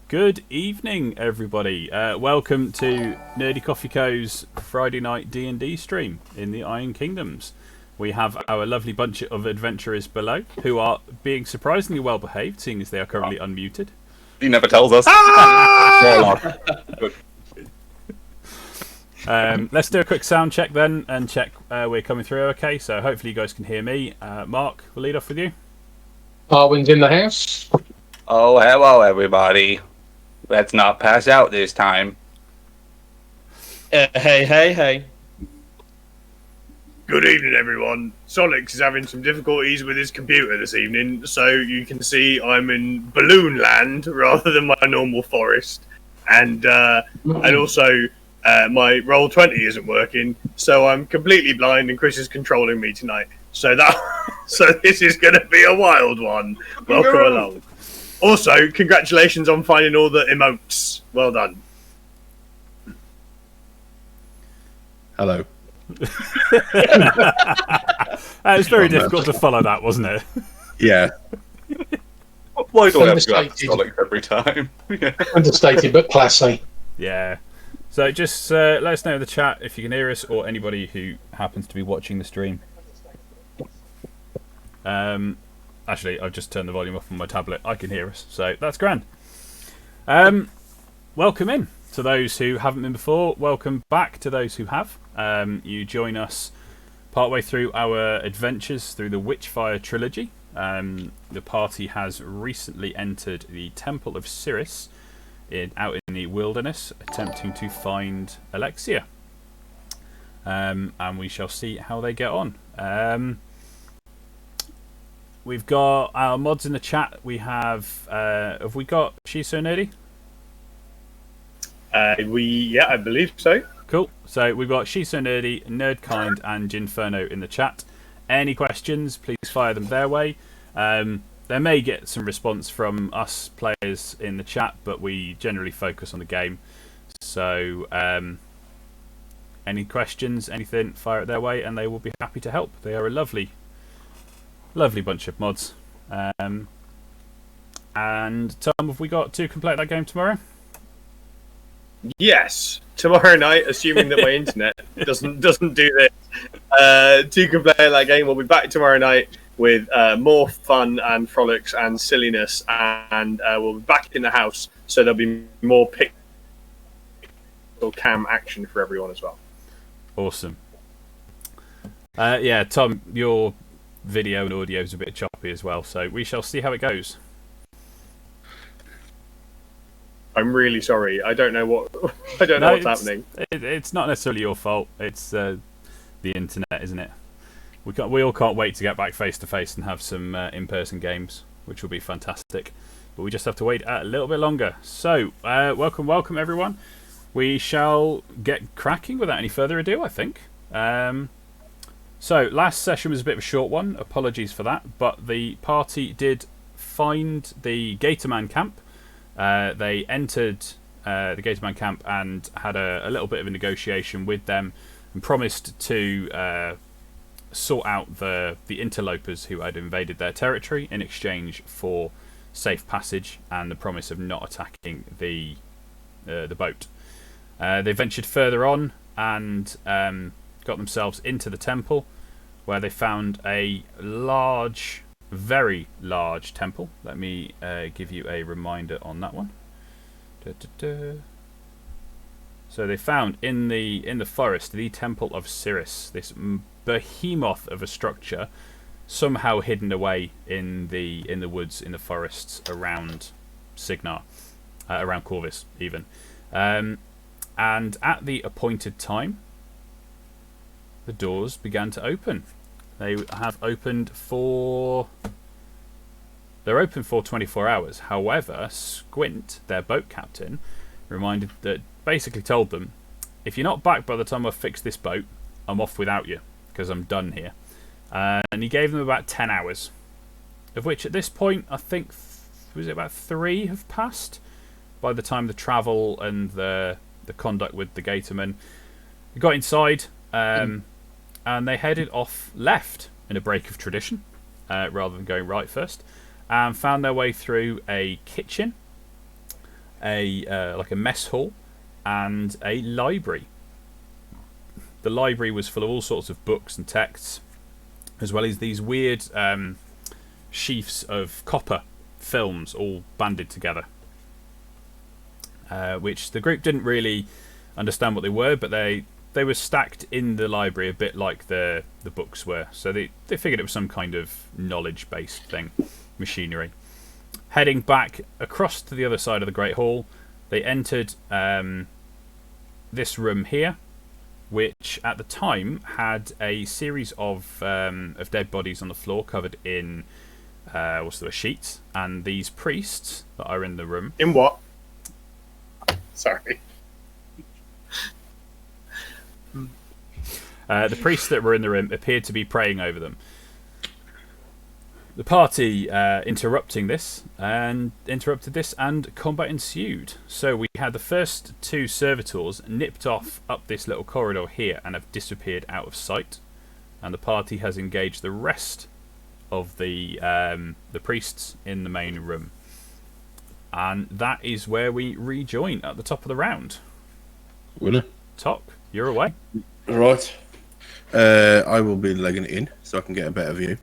Good evening, everybody. Welcome to Nerdy Coffee Co.'s Friday night D&D stream in the Iron Kingdoms. We have our lovely bunch of adventurers below who are being surprisingly well behaved, seeing as they are currently unmuted. He never tells us. Let's do a quick sound check then and check we're coming through okay. So hopefully you guys can hear me. Mark, we'll lead off with you. Arwen's in the house. Oh, hello, everybody. Let's not pass out this time. Hey. Good evening, everyone. Solix is having some difficulties with his computer this evening, so you can see I'm in balloon land rather than my normal forest. And also, my Roll20 isn't working, so I'm completely blind and Chris is controlling me tonight. So this is going to be a wild one. Welcome along. Also, congratulations on finding all the emotes. Well done. Hello. It's very difficult to follow that, wasn't it? Yeah. Why do I have to go Understated. Solix every time? Understated but classy. Yeah. So just let us know in the chat if you can hear us or anybody who happens to be watching the stream. Actually, I've just turned the volume up on my tablet. I can hear us, so that's grand. Welcome in to those who haven't been before. Welcome back to those who have. You join us partway through our adventures through the Witchfire Trilogy. The party has recently entered the Temple of Siris out in the wilderness, attempting to find Alexia. And we shall see how they get on. We've got our mods in the chat. We have we got She's So Nerdy? I believe so. Cool. So we've got She's So Nerdy, Nerdkind, and Ginferno in the chat. Any questions, please fire them their way. They may get some response from us players in the chat, but we generally focus on the game. So any questions, anything, fire it their way, and they will be happy to help. They are a lovely bunch of mods. And Tom, have we got to complete that game tomorrow? Yes, tomorrow night, assuming that my internet doesn't do this. To complete that game, we'll be back tomorrow night with more fun and frolics and silliness, and we'll be back in the house, so there'll be more pixel cam action for everyone as well. Awesome. Yeah, Tom, your video and audio is a bit choppy as well, so we shall see how it goes. I'm really sorry. I don't know what's happening. It's not necessarily your fault. It's the internet, isn't it? We all can't wait to get back face to face and have some in-person games, which will be fantastic. But we just have to wait a little bit longer. So, welcome everyone. We shall get cracking without any further ado, I think. So, last session was a bit of a short one. Apologies for that. But the party did find the Gatorman camp. They entered the Gatorman camp and had a little bit of a negotiation with them and promised to sort out the interlopers who had invaded their territory in exchange for safe passage and the promise of not attacking the boat. They ventured further on and got themselves into the temple, where they found a very large temple. Let me give you a reminder on that one. So they found in the forest the Temple of Siris, this behemoth of a structure, somehow hidden away in the woods, in the forests around Signar, around Corvus even. And at the appointed time, the doors began to open. They're open for 24 hours. However, Squint, their boat captain, basically told them, if you're not back by the time I've fixed this boat, I'm off without you, because I'm done here. And he gave them about 10 hours, of which at this point, I think, was it about 3 have passed by the time the travel and the conduct with the Gatorman. They got inside, and they headed off left in a break of tradition, rather than going right first, and found their way through a kitchen like a mess hall, and a library. The library was full of all sorts of books and texts, as well as these weird sheafs of copper films all banded together, which the group didn't really understand what they were, but they were stacked in the library a bit like the books were. So they figured it was some kind of knowledge-based thing, machinery. Heading back across to the other side of the Great Hall, they entered this room here, which at the time had a series of dead bodies on the floor covered in sheets, and these priests that are in the room. In what? Sorry. The priests that were in the room appeared to be praying over them. The party interrupted this, and combat ensued. So we had the first two servitors nipped off up this little corridor here and have disappeared out of sight, and the party has engaged the rest of the priests in the main room, and that is where we rejoin at the top of the round. Winner. Top, you're away. Right. I will be legging it in so I can get a better view.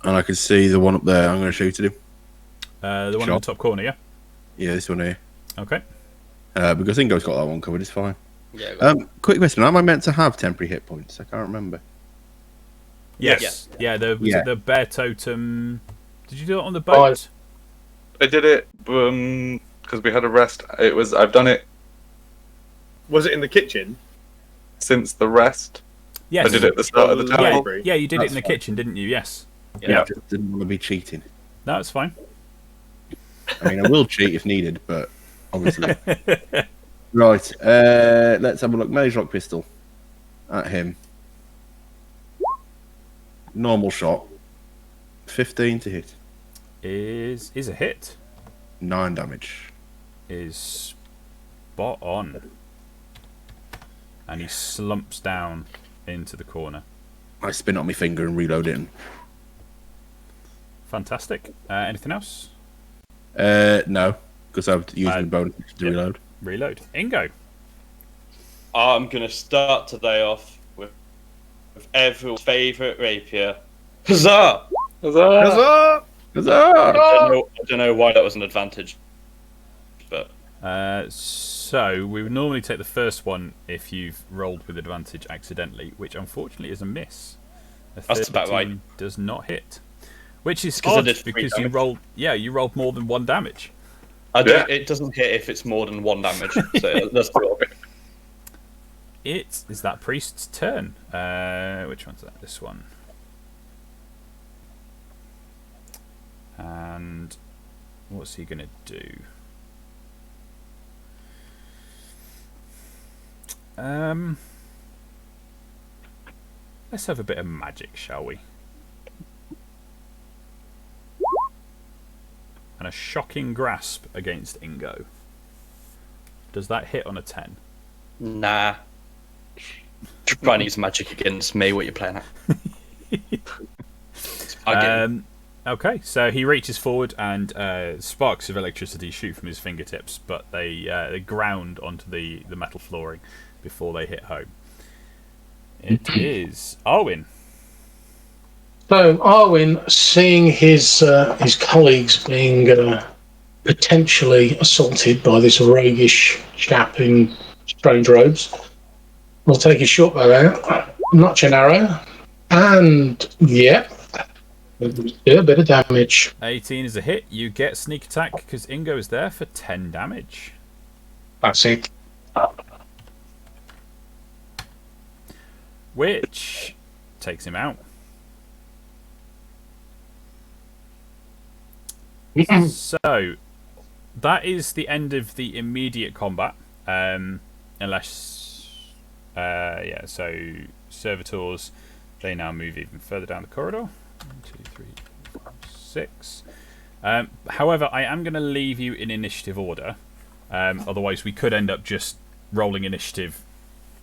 And I can see the one up there. I'm going to shoot at him. The one in the top corner, yeah? Yeah, this one here. Okay. Because Ingo's got that one covered, it's fine. Yeah. Quick question. Am I meant to have temporary hit points? I can't remember. Yes. Yeah, Yeah. the bear totem. Did you do it on the boat? I did it because we had a rest. I've done it Was it in the kitchen? since the rest. Yes. I did it at the start of the Yeah, temple. yeah, you did That's it in the fine. kitchen, didn't you? Yes. I just didn't want to be cheating. No, it's fine. I mean, I will cheat if needed, but obviously. Right. Let's have a look. Maze Rock Pistol at him. Normal shot. 15 to hit. Is a hit. 9 damage. Is spot on. And he slumps down into the corner. I spin on my finger and reload it. Fantastic. Anything else? No, because I've used my bonus to reload. Reload. Ingo. I'm going to start today off with everyone's favourite rapier. Huzzah! Huzzah! Huzzah! I don't know why that was an advantage, but So we would normally take the first one if you've rolled with advantage accidentally, which unfortunately is a miss. A That's about 13 right. Does not hit, which is 'Cause I odd did 3 because you damage. rolled. Yeah, you rolled more than 1 damage. it doesn't hit if it's more than 1 damage. So that's cool. It is that priest's turn. Which one's that? This one. And what's he gonna do? Let's have a bit of magic, shall we? And a shocking grasp against Ingo. Does that hit on a 10? Nah. Trying to use magic against me, what you're playing at. Okay, so he reaches forward and sparks of electricity shoot from his fingertips, but they ground onto the metal flooring before they hit home. It is Arwen. So Arwen, seeing his colleagues being potentially assaulted by this roguish chap in strange robes, will take his short bow out, notch an arrow, and do a bit of damage. 18 is a hit. You get sneak attack because Ingo is there for 10 damage. That's it. Which takes him out. So that is the end of the immediate combat. Unless so servitors, they now move even further down the corridor. 1, 2, 3, 4, 5, 6. However, I am going to leave you in initiative order. Otherwise we could end up just rolling initiative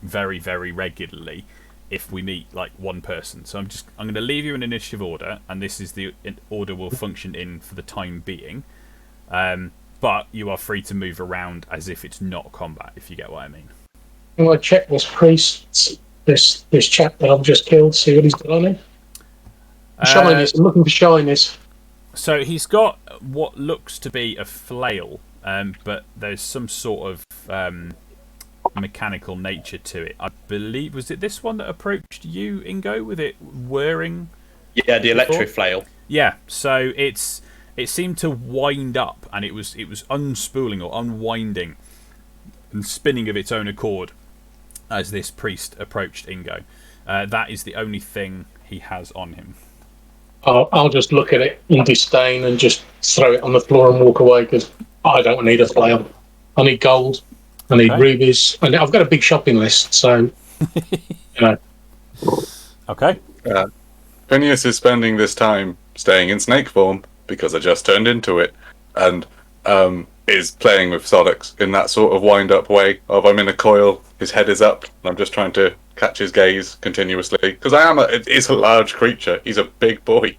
very regularly if we meet like one person. So I'm going to leave you in initiative order, and this is the order we'll function in for the time being. But but you are free to move around as if it's not combat, if you get what I mean. I'm going to check this priest, this chap that I've just killed, see what he's got on him. Shyness. I'm looking for shyness. So he's got what looks to be a flail, but there's some sort of mechanical nature to it. I believe, was it this one that approached you, Ingo, with it whirring? Yeah, the electric flail. Yeah, so it seemed to wind up, and it was unspooling or unwinding and spinning of its own accord as this priest approached Ingo. That is the only thing he has on him. I'll just look at it in disdain and just throw it on the floor and walk away, because I don't need a flail. I need gold. I need rubies. And I've got a big shopping list, so, you know. Okay. Phineas is spending this time staying in snake form because I just turned into it, and is playing with Solix in that sort of wind-up way of I'm in a coil, his head is up, and I'm just trying to catch his gaze continuously, because it is a large creature. He's a big boy.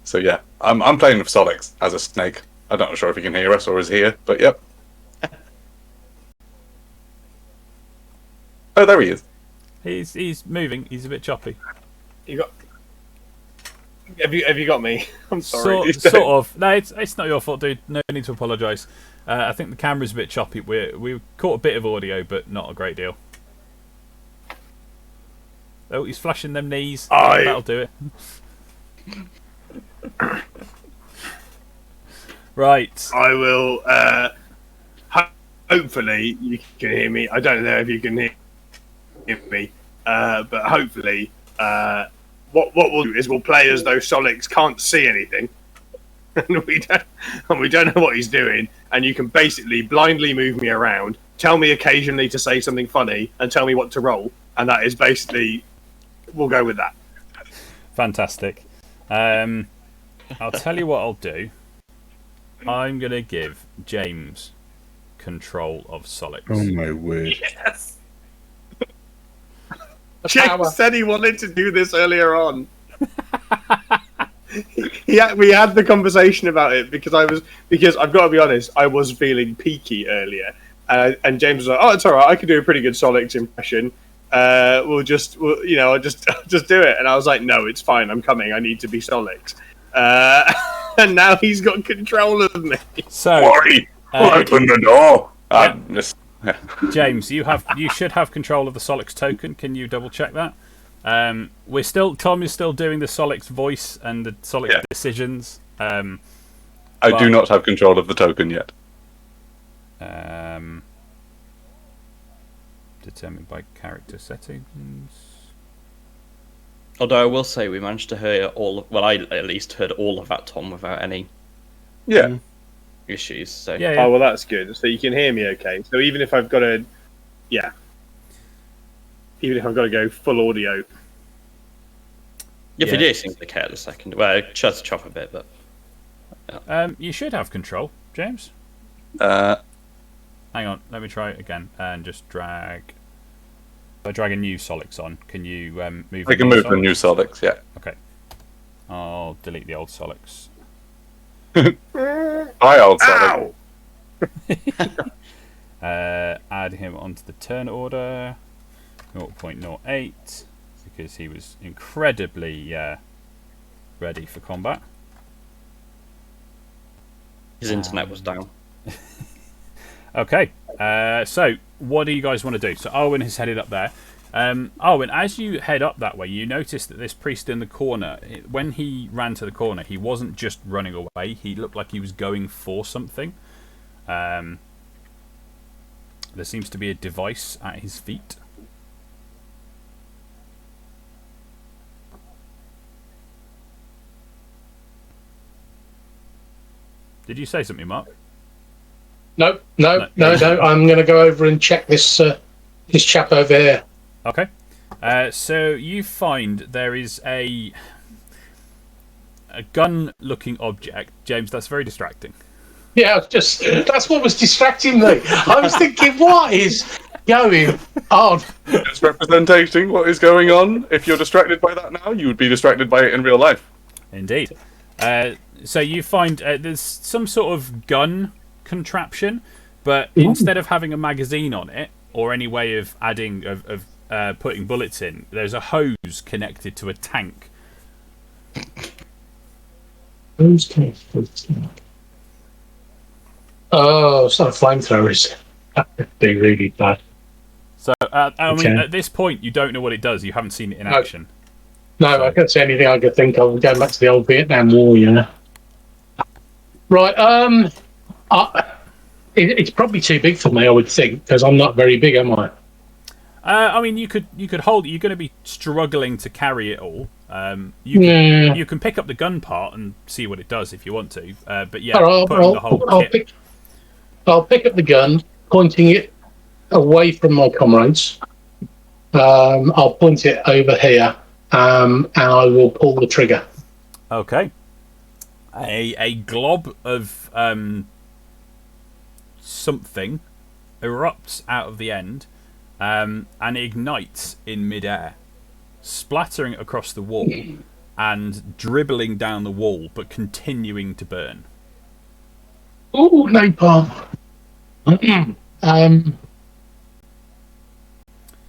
So yeah, I'm playing with Solix as a snake. I'm not sure if he can hear us or is here, but yep. Oh, there he is. He's moving. He's a bit choppy. You got? Have you got me? I'm sorry. Sort of. No, it's not your fault, dude. No need to apologise. I think the camera's a bit choppy. We caught a bit of audio, but not a great deal. Oh, he's flashing them knees. That'll do it. Right. I will. Hopefully you can hear me. I don't know if you can hear me, but hopefully, what we'll do is we'll play as though Solix can't see anything, and we don't know what he's doing, and you can basically blindly move me around, tell me occasionally to say something funny, and tell me what to roll, and that is basically. We'll go with that. Fantastic. I'll tell you what I'll do. I'm going to give James control of Solix. Oh my word. Yes! James said he wanted to do this earlier on. We had the conversation about it because I've got to be honest, I was feeling peaky earlier. And James was like, oh, it's alright, I can do a pretty good Solix impression. I'll just do it, and I was like, no, it's fine, I'm coming, I need to be Solix, and now he's got control of me. So, Worry, open the door. James, you should have control of the Solix token. Can you double check that? Tom is still doing the Solix voice and the Solix decisions. I do not have control of the token yet. Determined by character settings. Although I will say we managed to hear I at least heard all of that, Tom, without any issues. So. Yeah. Oh, well, that's good. So you can hear me okay. So even if I've got to go full audio. If you do seem to care at the second. Well, it shuts chop a bit, but... Yeah. You should have control, James. Hang on, let me try it again and just drag. If I drag a new Solix on, can you move? I can move the new Solix, yeah. Okay. I'll delete the old Solix. Hi, old Solix. Add him onto the turn order. 0.08 because he was incredibly ready for combat. His internet was down. Okay, so what do you guys want to do? So Owen has headed up there. Owen, as you head up that way, you notice that this priest in the corner, when he ran to the corner, he wasn't just running away. He looked like he was going for something. There seems to be a device at his feet. Did you say something, Mark? No. I'm going to go over and check this chap over here. Okay. So you find there is a gun-looking object. James, that's very distracting. Yeah, that's what was distracting me. I was thinking, what is going on? It's representing what is going on. If you're distracted by that now, you would be distracted by it in real life. Indeed. So you find there's some sort of gun contraption, but instead of having a magazine on it or any way of adding putting bullets in, there's a hose connected to a tank. Who's connected? Oh, it's not a flamethrower, is it? That would be really bad. So, I Okay. mean, at this point, you don't know what it does. You haven't seen it in action. No, I can't see anything I could think of. Going back to the old Vietnam War, you know. Right. It's probably too big for me, I would think, because I'm not very big, am I? I mean, you could hold it. You're going to be struggling to carry it all. You can pick up the gun part and see what it does if you want to. But yeah, putting the whole kit. I'll pick up the gun, pointing it away from my comrades. I'll point it over here, and I will pull the trigger. Okay. A glob of something erupts out of the end and ignites in midair, splattering across the wall and dribbling down the wall, but continuing to burn. Ooh, napalm.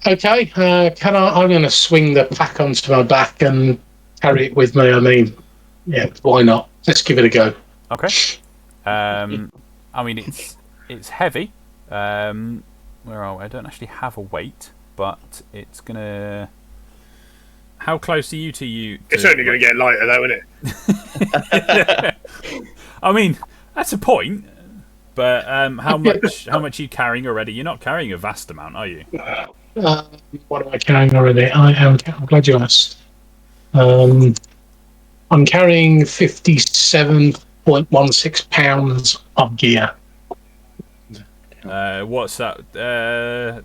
Okay, can I'm going to swing the pack onto my back and carry it with me. I mean, yeah, why not? Let's give it a go. Okay. I mean, it's heavy. Where are we? I don't actually have a weight, but it's gonna. How close are you to you? It's only going to get lighter, though, isn't it? I mean, that's a point. But how much are you carrying already? You're not carrying a vast amount, are you? What am I carrying already? I'm glad you asked. I'm carrying 57.16 pounds of gear. What's that?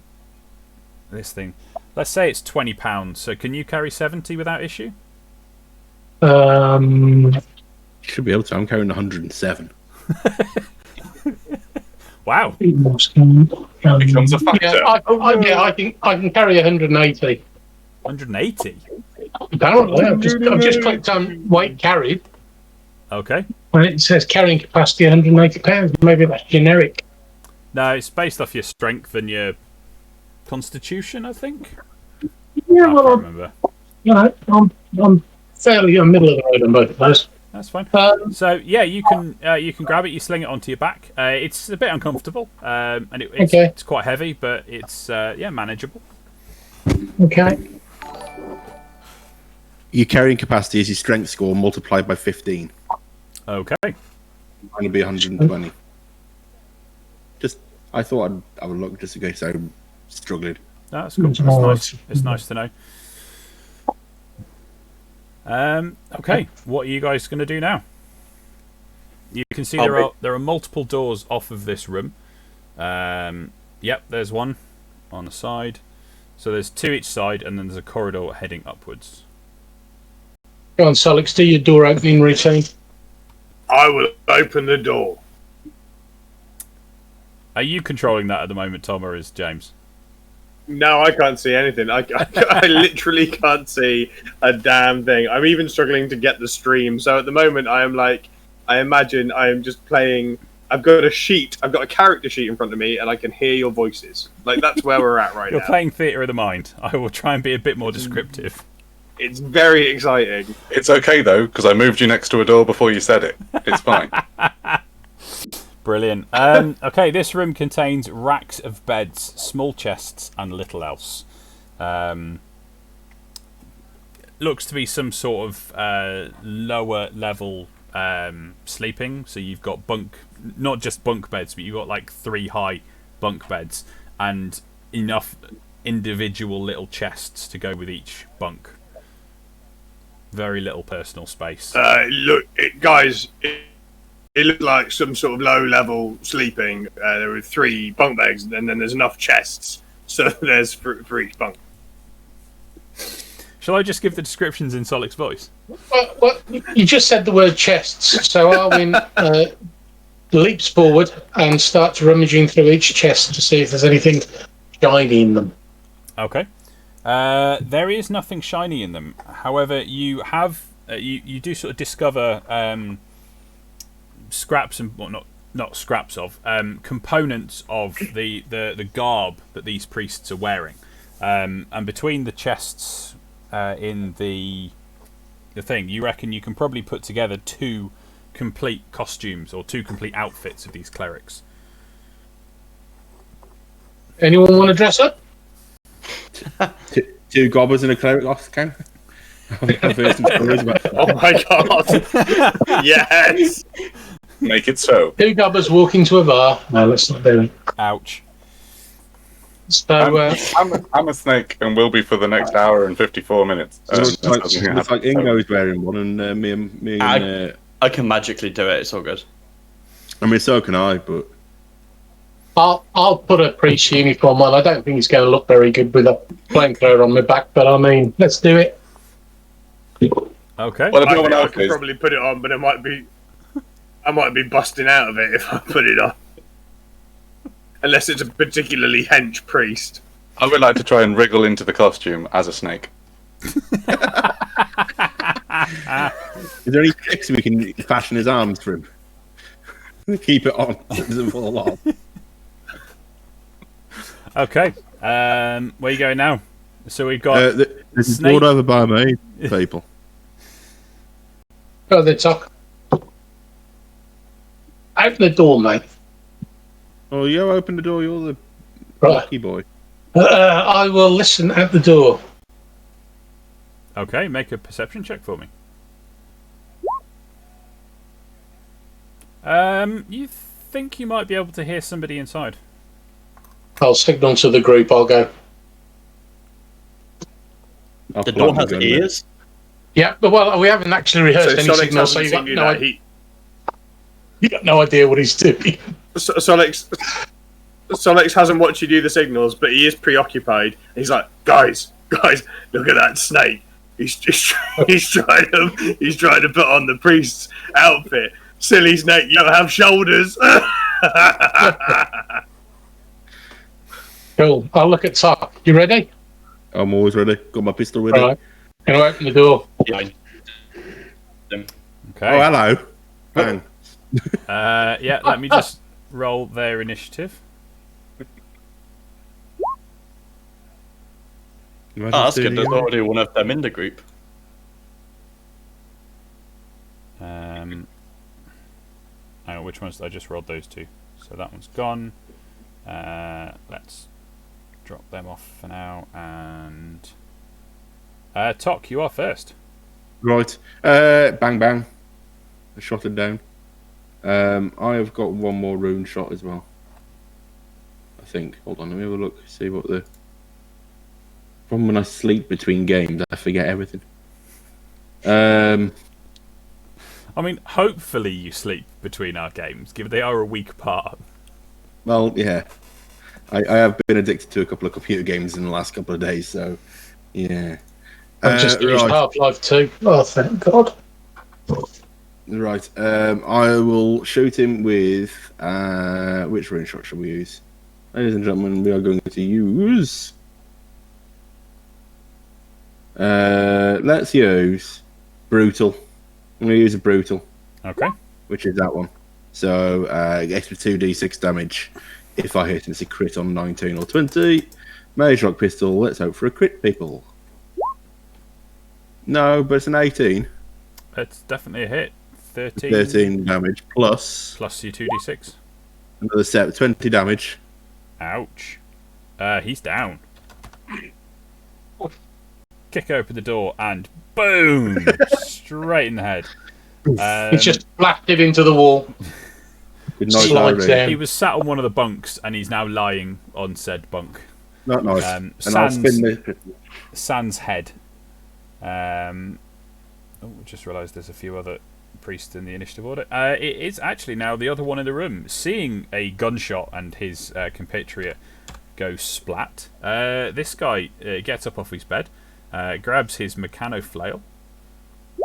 This thing. Let's say it's £20. So can you carry 70 without issue? Should be able to. I'm carrying 107. Wow. Becomes a factor. Yeah, I can carry 180. 180? Apparently, I've just clicked on weight carried, Okay. and it says carrying capacity 180 pounds. Maybe that's generic. No, it's based off your strength and your constitution, I think. Yeah, I well, can't remember. I'm fairly middle of the road on both of those. That's fine. So yeah, you can grab it. You sling it onto your back. It's a bit uncomfortable, and it's quite heavy, but it's manageable. Okay. Your carrying capacity is your strength score multiplied by 15. Okay. It's going to be 120. I thought I'd have a look just in case I'm struggling. That's cool. That's nice. It's nice to know. Okay, what are you guys going to do now? You can see there are multiple doors off of this room. Yep, there's one on the side. So there's two each side, and then there's a corridor heading upwards. Go on, Solix, do your door opening routine. I will open the door. Are you controlling that at the moment, Tom, or is James? No, I can't see anything. I literally can't see a damn thing. I'm even struggling to get the stream. So at the moment, I imagine I am just playing. I've got a character sheet in front of me, and I can hear your voices. Like, that's where we're at right now. You're playing Theatre of the Mind. I will try and be a bit more descriptive. It's very exciting. It's okay, though, because I moved you next to a door before you said it. It's fine. Brilliant. Okay, this room contains racks of beds, small chests, and little else. Looks to be some sort of lower level sleeping. So you've got not just bunk beds, but you've got like 3 high bunk beds and enough individual little chests to go with each bunk. Very little personal space. Guys. It looked like some sort of low-level sleeping. There were 3 bunk beds, and then there's enough chests, so there's for each bunk. Shall I just give the descriptions in Solic's voice? Well, you just said the word chests, so Arwin leaps forward and starts rummaging through each chest to see if there's anything shiny in them. Okay. There is nothing shiny in them. However, you have you do sort of discover scraps and whatnot, not scraps of, components of the garb that these priests are wearing. And between the chests in the thing, you reckon you can probably put together 2 complete costumes or 2 complete outfits of these clerics. Anyone want to dress up? 2 gobbers and a cleric off the camp. Oh my god! Yes. Make it so. 2 gobbers walking to a bar. No, let's not do it. Ouch. So, I'm a snake and will be for the next hour and 54 minutes. Looks like Ingo is wearing one, and me and I can magically do it. It's all good. I mean, so can I, but I'll put a priest uniform on. I don't think it's going to look very good with a flamethrower on my back, but I mean, let's do it. Okay. Well, if no one I else could is, probably put it on, but I might be busting out of it if I put it on. Unless it's a particularly hench priest. I would like to try and wriggle into the costume as a snake. is there any tricks we can fashion his arms for him? Keep it on. It doesn't fall off. Okay. Where are you going now? So we've got This is Snake. brought over by me, people. Go then, Tuck. Open the door, mate. Oh, you open the door. You're the Right. lucky boy. I will listen at the door. Okay, make a perception check for me. You think you might be able to hear somebody inside? I'll signal to the group. I'll go. I'll The pull door out has my gun ears. Yeah, but well, we haven't actually rehearsed any Solix signals, so hasn't you seen got, you you got no idea what he's doing. Solix hasn't watched you do the signals, but he is preoccupied. He's like, guys, look at that snake. He's trying to put on the priest's outfit. Silly snake, you don't have shoulders. Cool. I'll look at Tuck. You ready? I'm always ready. Got my pistol ready. Right. Can I open the door? Yeah. Okay. Oh, hello. Bang. Yeah, let me just roll their initiative. Imagine that's good. stealing There's you. already one of them in the group. Hang on, which ones? I just rolled those 2. So that one's gone. Let's drop them off for now. And Tok, you are first. Right. Bang, bang. I shot him down. I have got one more rune shot as well. I think. Hold on, let me have a look. See what the... From when I sleep between games, I forget everything. I mean, hopefully you sleep between our games, given they are a week apart. Well, yeah. I have been addicted to a couple of computer games in the last couple of days, so... Yeah. I've just finished right. Half-Life 2. Oh, thank God. Right. I will shoot him with... which rune shot shall we use? Ladies and gentlemen, we are going to use... let's use brutal. I'm going to use a brutal, Okay. which is that one. So extra 2d6 damage if I hit, and it's a crit on 19 or 20. Mage rock pistol. Let's hope for a crit, people. No, but it's an 18. It's definitely a hit. 13. 13 damage plus Plus your 2d6. another set 20 damage. Ouch. He's down. Kick open the door and boom! Straight in the head. He's just blasted into the wall. Good night, Slides Larry. down. He was sat on one of the bunks and he's now lying on said bunk. Not nice. Um, and I'll Sans- spin this. Sans head. I just realised there's a few other priests in the initiative order. It is actually now the other one in the room. Seeing a gunshot and his compatriot go splat, this guy gets up off his bed, grabs his mechano flail,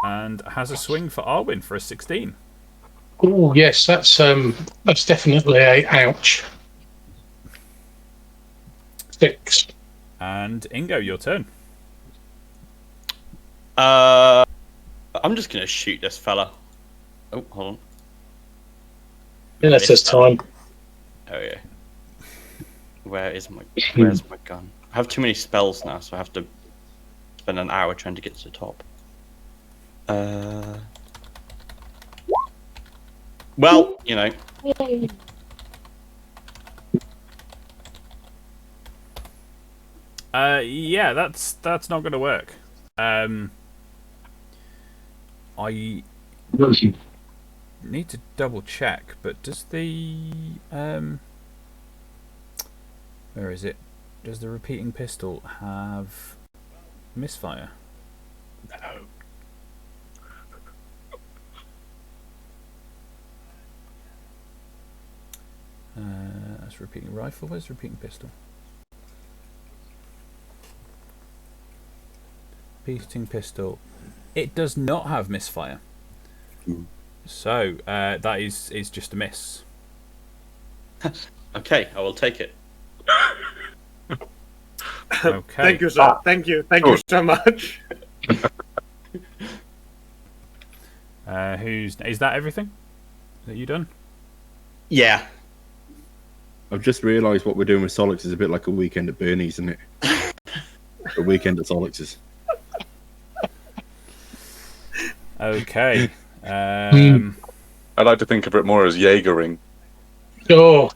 and has a swing for Arwen for a 16. Oh yes, that's definitely a ouch. 6. And Ingo, your turn. I'm just gonna shoot this fella. Oh, hold on. Unless there's time. Oh yeah. Where's my gun? I have too many spells now, so I have to spend an hour trying to get to the top. Well, you know. Yeah, that's not going to work. I need to double check, but does the where is it? Does the repeating pistol have misfire? No. That's repeating rifle. Where's repeating pistol? Repeating pistol. It does not have misfire. So that is just a miss. Okay, I will take it. Okay. Thank you, sir. Thank you so much. Is that everything? Are you done? Yeah. I've just realised what we're doing with Solix is a bit like a weekend at Bernie's, isn't it? A weekend at Solix's. Okay. I like to think of it more as Jaegering. Oh,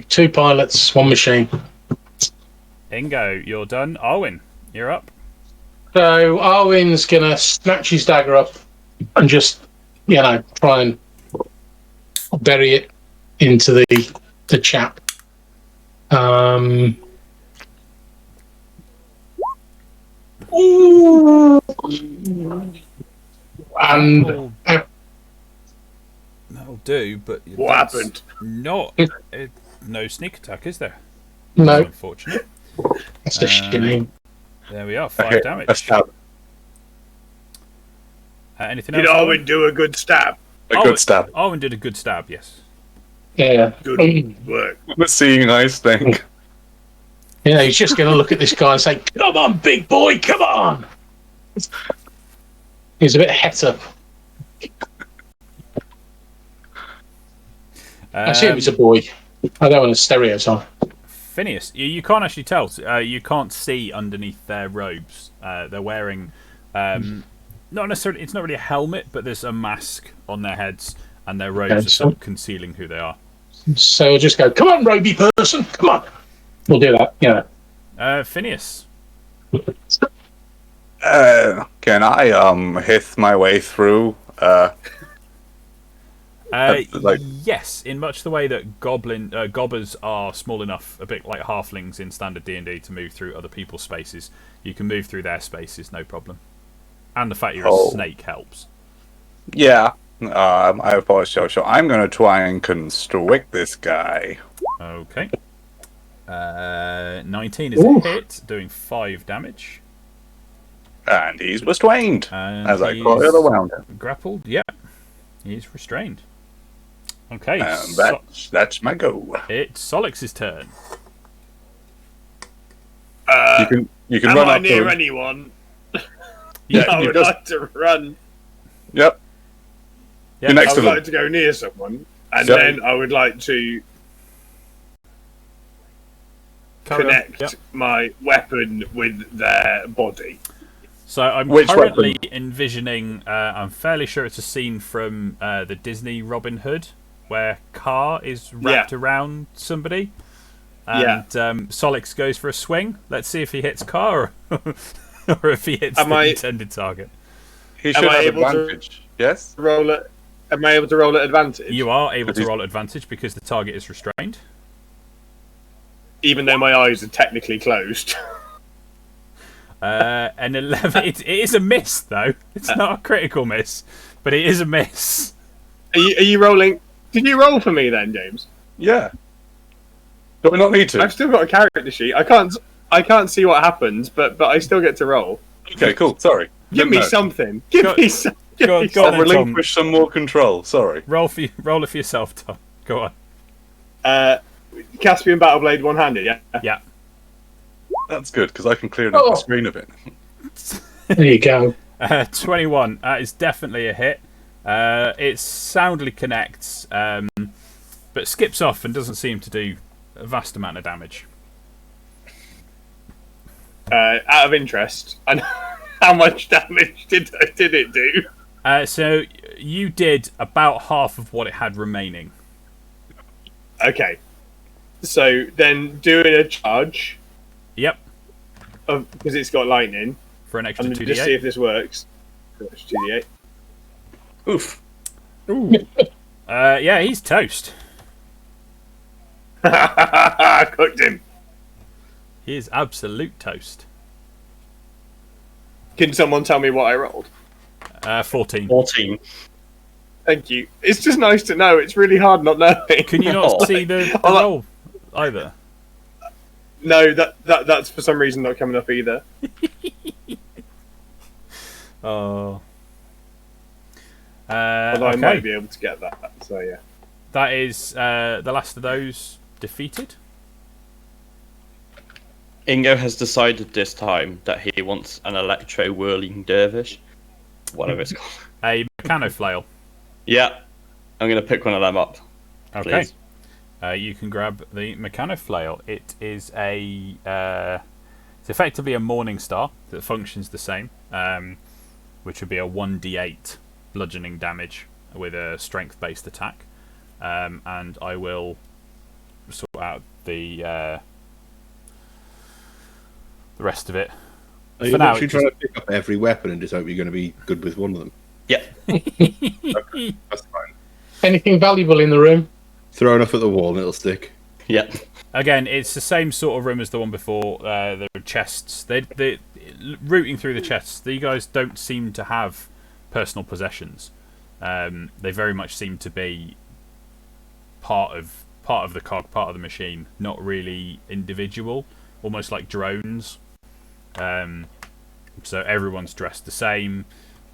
two pilots, one machine. Ingo, you're done. Arwen, you're up. So Arwen's gonna snatch his dagger up and just, try and bury it into the chap. And that'll do, but What happened? Not no sneak attack, is there? no, Unfortunate. that's a shame. There we are. 5 A damage. stab. Anything Did else? Arwen do a good stab? A good stab. Arwen did a good stab. Yes. Yeah. Good work. The seeing eyes thing. Yeah, he's just going to look at this guy and say, "Come on, big boy, come on." He's a bit het up. I assume he's a boy. I don't want to stereotype. Phineas, you can't actually tell. You can't see underneath their robes. They're wearing not necessarily. It's not really a helmet, but there's a mask on their heads, and their robes are sort of concealing who they are. So I'll just go, "Come on, roby person, come on." We'll do that. Yeah. Phineas. Can I hith my way through? Yes, in much the way that gobbers are small enough, a bit like halflings in standard D&D, to move through other people's spaces. You can move through their spaces, no problem. And the fact you're a snake helps. Yeah. I thought so. So I'm going to try and constrict this guy. Okay. 19 is a hit, doing 5 damage. And he's restrained And as I he's coil around him. grappled. Yeah, he's restrained. Okay, And that's my go. it's Solix's turn. You can Am run I up to near him. anyone? Yeah, I you would just- like to run. Yep. Yeah, You're next I to would them. like to go near someone, and Yep. then I would like to carry on. connect Yep. my weapon with their body. So I'm Which currently weapon? envisioning. I'm fairly sure it's a scene from the Disney Robin Hood, where Car is wrapped around somebody, and Solix goes for a swing. Let's see if he hits Car, or if he hits the intended target. He should Am I have able to- advantage. Yes? Roll it. Am I able to roll at advantage? You are able to roll at advantage because the target is restrained. Even though my eyes are technically closed. An 11. It is a miss, though. It's not a critical miss, but it is a miss. Are you rolling? Did you roll for me then, James? Yeah. Do we not need to? I've still got a character sheet. I can't see what happens, but I still get to roll. Okay, cool. Sorry. Give me something. Give me some. Go on, I'll then, Tom. relinquish some more control. Sorry. Roll it for yourself, Tom. Go on. Caspian Battleblade one-handed, yeah? Yeah. That's good, because I can clear the screen of it. There you go. 21. That is definitely a hit. It soundly connects, but skips off and doesn't seem to do a vast amount of damage. Out of interest, and how much damage did it do? So you did about half of what it had remaining. Okay, so then doing a charge. Yep. Because it's got lightning. For an extra I'm 2d8. just see if this works. 2d8. Oof. Ooh. Yeah, he's toast. Cooked him. He is absolute toast. Can someone tell me what I rolled? 14. 14. Thank you. It's just nice to know. It's really hard not knowing. Can you not see the roll either? No, that's for some reason not coming up either. Oh. Although I Okay. might be able to get that. So yeah. That is the last of those defeated. Ingo has decided this time that he wants an electro whirling dervish. Whatever it's called. A mechano flail. Yeah. I'm going to pick one of them up. Okay. Please. You can grab the mechano flail. It is it's effectively a morning star that functions the same, which would be a 1d8 bludgeoning damage with a strength-based attack. And I will sort out the rest of it. Are you For now, actually it trying to pick up every weapon and just hope you're going to be good with one of them? Yeah. Okay, that's fine. Anything valuable in the room? Throw enough at the wall and it'll stick. Yeah. Again, it's the same sort of room as the one before. There are chests. They rooting through the chests. These guys don't seem to have personal possessions. They very much seem to be part of the cog, part of the machine, not really individual, almost like drones. So everyone's dressed the same,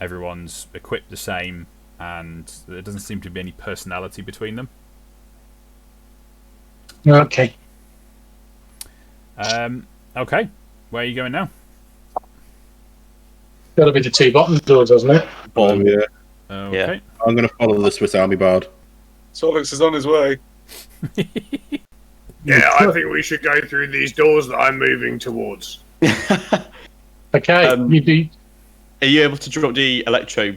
everyone's equipped the same, and there doesn't seem to be any personality between them. Okay. Okay, where are you going now? Got to be the two bottom doors, doesn't it? Yeah. Okay. I'm going to follow the Swiss Army Bard. Solix is on his way. Yeah, I think we should go through these doors that I'm moving towards. Okay. You do. Are you able to drop the electro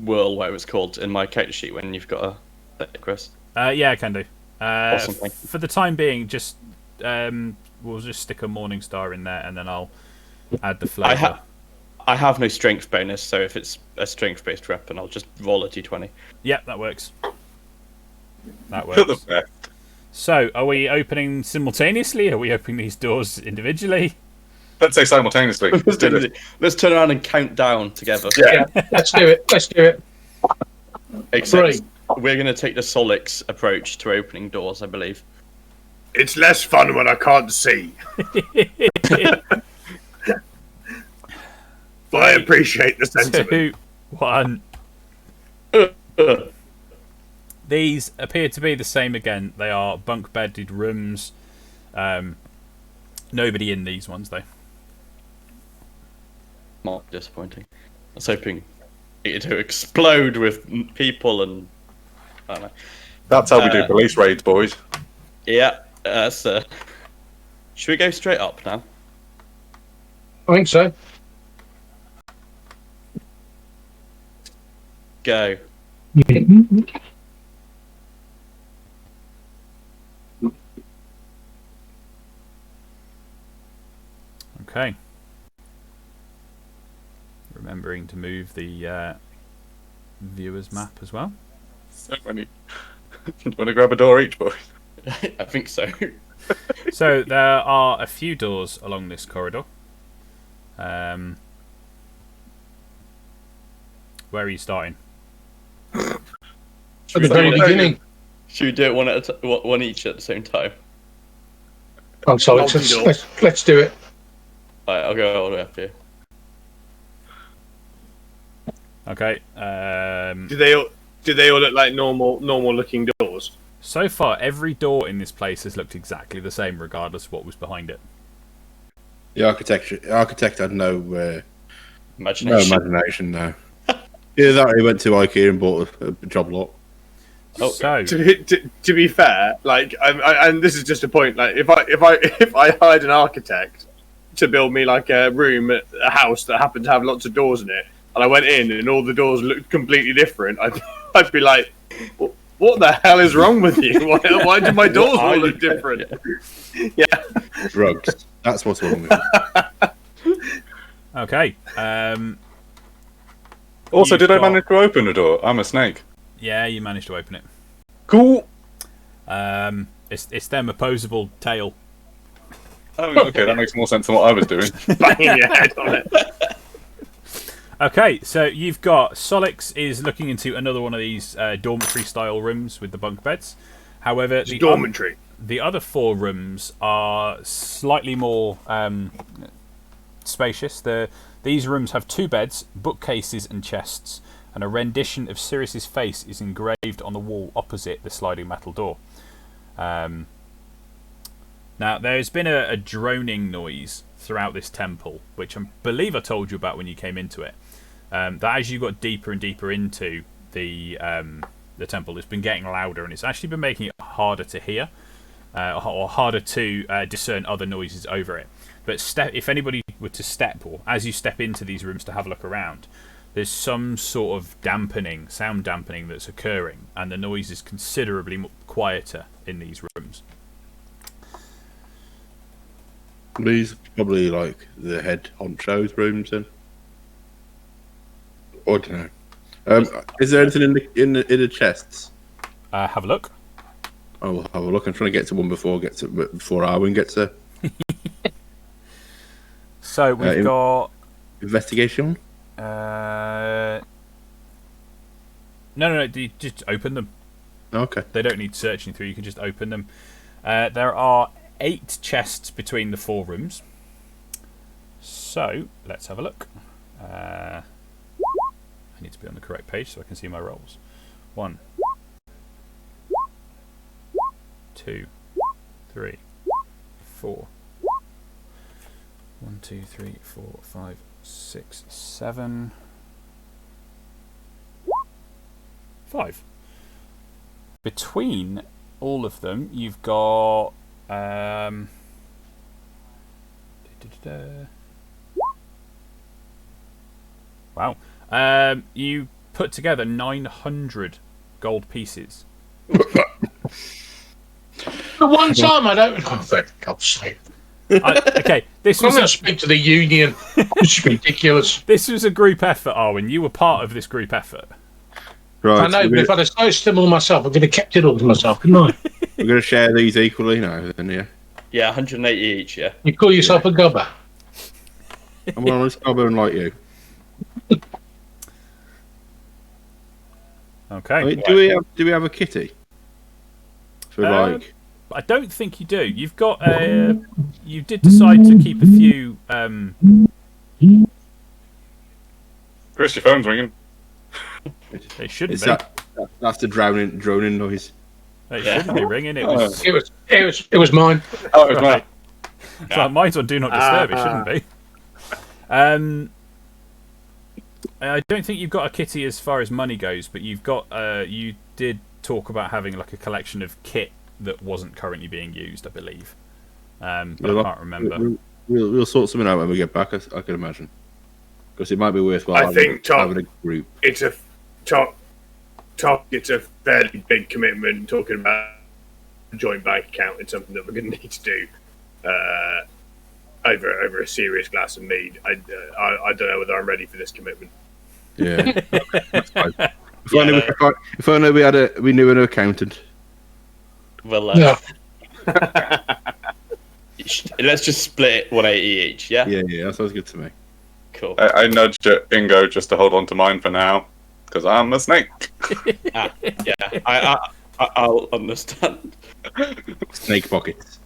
whirl, whatever it's called, in my character sheet when you've got a Chris? Yeah, I can do. Awesome, thank you. For the time being, just we'll just stick a morning star in there, and then I'll add the flavour. I have no strength bonus, so if it's a strength-based weapon, I'll just roll a d20. Yep, that works. That You're the works. best. So, are we opening simultaneously? Are we opening these doors individually? Let's say simultaneously. Let's do this. Let's turn around and count down together. Yeah. Let's do it. Let's do it. Except Three. we're going to take the Solix approach to opening doors, I believe. It's less fun when I can't see. But I appreciate the sentiment. 2, 1. These appear to be the same again. They are bunk-bedded rooms. Nobody in these ones, though. Not disappointing. I was hoping it to explode with people and... I don't know. That's how we do police raids, boys. Yeah, that's... Should we go straight up now? I think so. Go. Okay. Remembering to move the viewer's map as well. So many. You want to grab a door each, boys? I think so. So there are a few doors along this corridor. Where are you starting? At the very beginning. Should we do it one each at the same time? I'm sorry. Multi-door. Let's do it. Alright, I'll go all the way up here. Okay. Do they all look like normal looking doors? So far, every door in this place has looked exactly the same, regardless of what was behind it. The architect had no Imagination. imagination, no. Yeah, that he went to IKEA and bought a job lot. Oh, So, To be fair, like, and this is just a point. Like, if I hired an architect to build me like a room at a house that happened to have lots of doors in it, and I went in and all the doors looked completely different, I'd be like, what the hell is wrong with you? Why do my doors all look different? Yeah. Drugs. That's what's wrong with it. okay. Also, You've did I got- manage to open a door? I'm a snake. Yeah, you managed to open it. Cool. It's them opposable tail. Oh, okay, that makes more sense than what I was doing. Banging your head on it. Okay, so you've got Solix is looking into another one of these dormitory style rooms with the bunk beds. However, It's dormitory. the other 4 rooms are slightly more spacious. These rooms have 2 beds, bookcases, and chests, and a rendition of Sirius's face is engraved on the wall opposite the sliding metal door. Now, there's been a droning noise throughout this temple, which I believe I told you about when you came into it. That as you got deeper and deeper into the temple, it's been getting louder, and it's actually been making it harder to hear, or harder to discern other noises over it. But if anybody were to step, or as you step into these rooms to have a look around, there's some sort of sound dampening that's occurring, and the noise is considerably quieter in these rooms. These are probably like the head honcho's rooms then. I don't know. Is there anything in the chests? Have a look. I will have a look. I'm trying to get to one before Arwen gets there. So we've got Investigation. no. You just open them. Okay. They don't need searching through. You can just open them. There are 8 chests between the 4 rooms. So let's have a look. I need to be on the correct page so I can see my rolls. 1, 2, 3, 4. 1, 2, 3, 4, 5, 6, 7. 5. Between all of them, you've got wow. You put together 900 gold pieces. The one time I don't. Oh, for God's sake. Okay, this I'm was going to speak to the union. It's ridiculous. this was a group effort, Arwen. You were part of this group effort. Right. I know, but if I'd have so similar myself, I could have kept it all to myself, couldn't I? We're going to share these equally now, then, yeah. Yeah, 180 each, yeah. You call yourself a gobber. I'm an honest gobber and like you. Okay. I mean, do we have a kitty? For like, I don't think you do. You've got you did decide to keep a few Chris, your phone's ringing. it shouldn't is be. that's the droning noise. It shouldn't be ringing. It was It was mine. Oh, it was Right. mine. It's like mine's on Do Not Disturb. It shouldn't be. I don't think you've got a kitty as far as money goes, but you've got. You did talk about having like a collection of kit that wasn't currently being used, I believe. But I can't remember. We'll sort something out when we get back. I can imagine, because it might be worthwhile. I think, having a group. It's a it's a fairly big commitment. Talking about a joint bank account, it's something that we're going to need to do over a serious glass of mead. I don't know whether I'm ready for this commitment. Yeah. That's fine. If only we knew an accountant. Well, Yeah. let's just split it 180 each, yeah? Yeah, that sounds good to me. Cool. I nudged Ingo just to hold on to mine for now, because I'm a snake. Yeah, I'll understand. Snake pockets.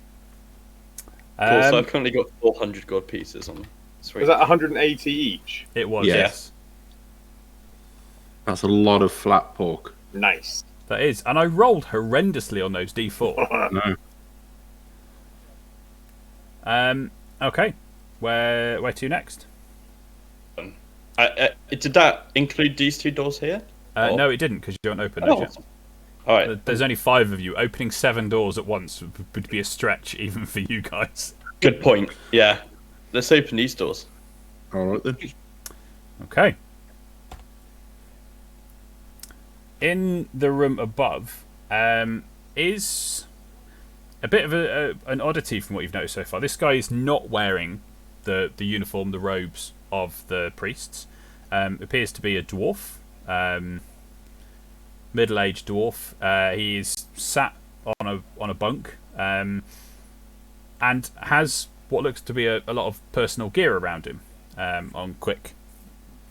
Cool, so I've currently got 400 gold pieces on. Sweet. Was that 180 each? It was, Yeah. yes. That's a lot of flat pork. Nice. That is. And I rolled horrendously on those D4. No. Okay. Where to next? Did that include these 2 doors here? No, it didn't, because you don't open those yet. All right. There's only 5 of you. Opening 7 doors at once would be a stretch, even for you guys. Good point. Yeah. Let's open these doors. All right then. Okay. In the room above is a bit of an oddity from what you've noticed so far. This guy is not wearing the uniform, the robes of the priests. Appears to be a dwarf, middle-aged dwarf. He is sat on a bunk and has what looks to be a lot of personal gear around him on quick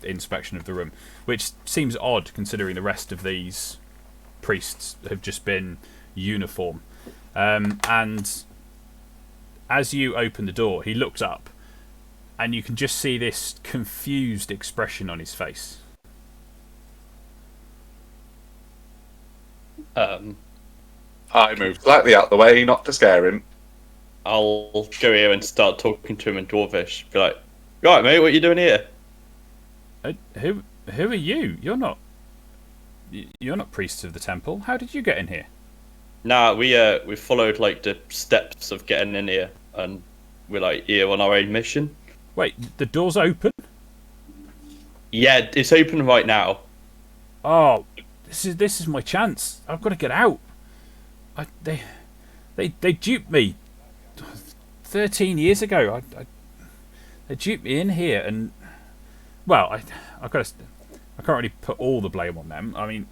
inspection of the room, which seems odd considering the rest of these priests have just been uniform. And as you open the door, he looks up and you can just see this confused expression on his face. I moved slightly out the way, not to scare him. I'll go here and start talking to him in Dwarvish. Be like, right, mate, what are you doing here? Who are you? You're not priests of the temple. How did you get in here? Nah, we followed like the steps of getting in here, and we're like here on our own mission. Wait, the door's open? Yeah, it's open right now. Oh, this is my chance. I've got to get out. They duped me 13 years ago. They duped me in here, and well, I can't really put all the blame on them. I mean,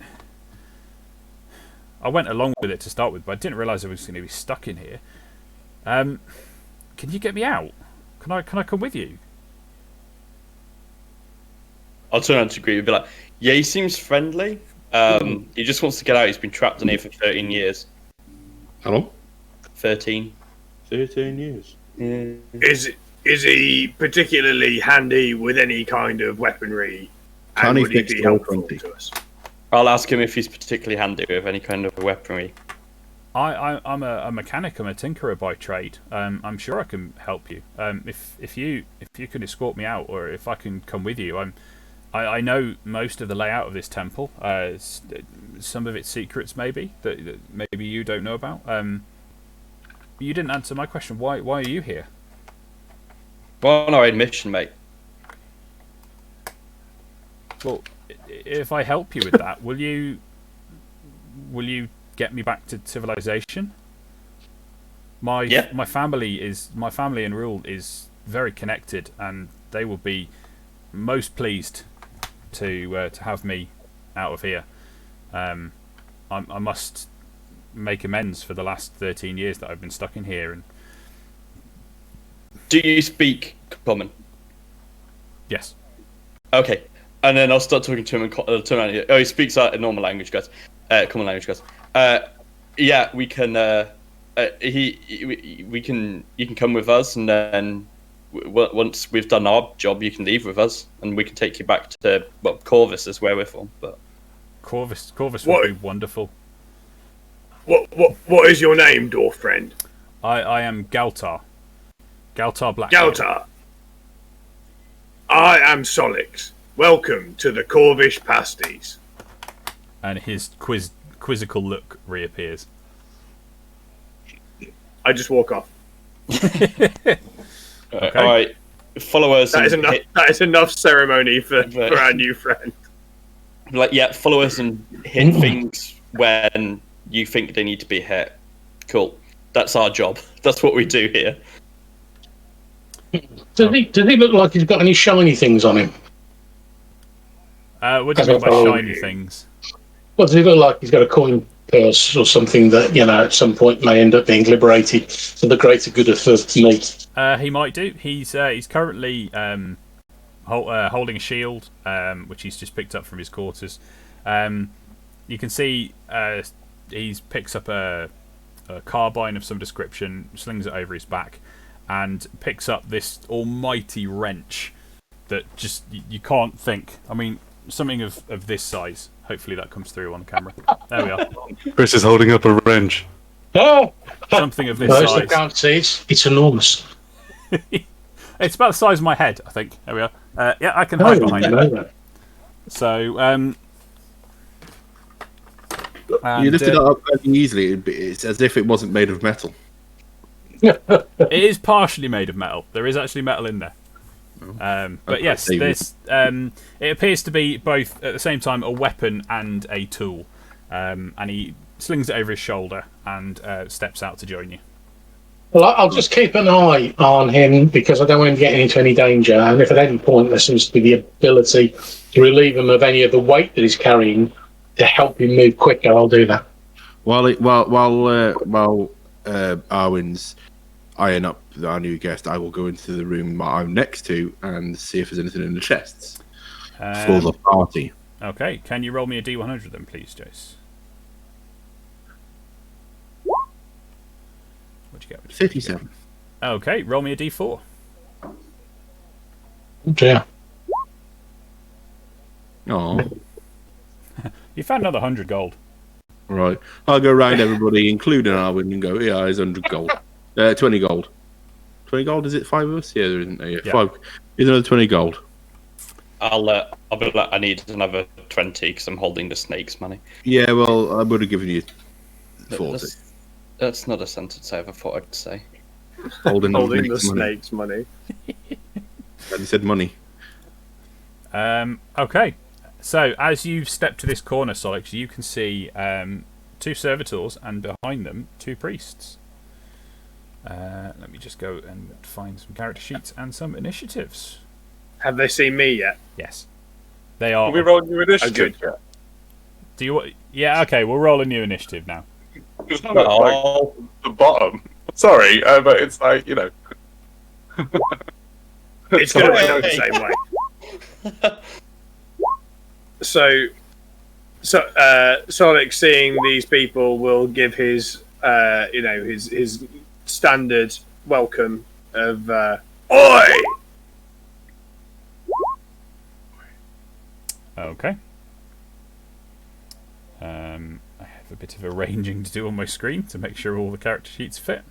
I went along with it to start with, but I didn't realise I was going to be stuck in here. Can you get me out? Can I come with you? I'll turn around to Greet and be like, yeah, he seems friendly. He just wants to get out. He's been trapped in here for 13 years. How long? 13. 13 years. Yeah. Is he particularly handy with any kind of weaponry? Can And he would he fix be the helpful 20? to us? I'll ask him if he's particularly handy with any kind of weaponry. I'm a mechanic. I'm a tinkerer by trade. I'm sure I can help you. If you can escort me out, or if I can come with you, I know most of the layout of this temple. Some of its secrets, maybe that maybe you don't know about. You didn't answer my question. Why are you here? We're on our own mission, mate. Well, if I help you with that, will you get me back to civilization? My family and rule is very connected, and they will be most pleased to have me out of here. I must make amends for the last 13 years that I've been stuck in here. And do you speak common? yes. Okay. And then I'll start talking to him and turn around. Oh, he speaks a normal language, guys. Common language, guys. Yeah, we can. We can. You can come with us, and then once we've done our job, you can leave with us, and we can take you back to Corvus is where we're from. But Corvus would be wonderful. What is your name, dwarf friend? I am Galtar. Galtar Black. Galtar. I am Solix. Welcome to the Corvish Pasties. And his quizzical look reappears. I just walk off. Okay. All right, follow us. That is enough. That is enough ceremony for our new friend. Like, yeah, follow us and hit things when you think they need to be hit. Cool. That's our job. That's what we do here. Does he look like he's got any shiny things on him? What do you mean by shiny things? Well, does he look like he's got a coin purse or something that, at some point may end up being liberated for the greater good of me? He might do. He's currently holding a shield, which he's just picked up from his quarters. You can see he picks up a carbine of some description, slings it over his back, and picks up this almighty wrench that just you can't think. I mean, something of this size. Hopefully that comes through on camera. There we are. Chris is holding up a wrench. Oh! Something of this Those size. that can't see it's enormous. It's about the size of my head, I think. There we are. Yeah, I can hide Oh, behind it. no. So, You lifted it up very easily. It's as if it wasn't made of metal. it is partially made of metal. There is actually metal in there. But Okay, yes, David. this it appears to be both at the same time a weapon and a tool. And he slings it over his shoulder and steps out to join you. Well, I'll just keep an eye on him because I don't want him getting into any danger. And if at any point there seems to be the ability to relieve him of any of the weight that he's carrying to help him move quicker, I'll do that. While Arwen's eyeing up our new guest, I will go into the room I'm next to and see if there's anything in the chests for the party. Okay, can you roll me a D100 then, please, Jace? What'd you get? 57. Okay, roll me a D4. Oh, dear. Oh, You found another 100 gold. right. I'll go round everybody, including Arwen, and go, yeah, it's 100 gold. 20 gold. 20 gold, is it 5 of us? Yeah, there isn't. Yeah. 5. Is another 20 gold. I'll be like, I need another 20 because I'm holding the snake's money. Yeah, well, I would have given you 40. That's not a sentence I ever thought I'd say. Holding Holding snake's the money. snake's money. And he said money. Okay, so as you step to this corner, Solix, you can see 2 servitors and behind them 2 priests. Let me just go and find some character sheets and some initiatives. Have they seen me yet? Yes, they are. We rolled new initiative. good. Do you? Yeah. Okay, we'll roll a new initiative now. It's not like the bottom. Sorry, but it's like, you know. It's going to be done the same way. So Sonic seeing these people will give his, his standard welcome of "Oi!" Okay. I have a bit of arranging to do on my screen to make sure all the character sheets fit.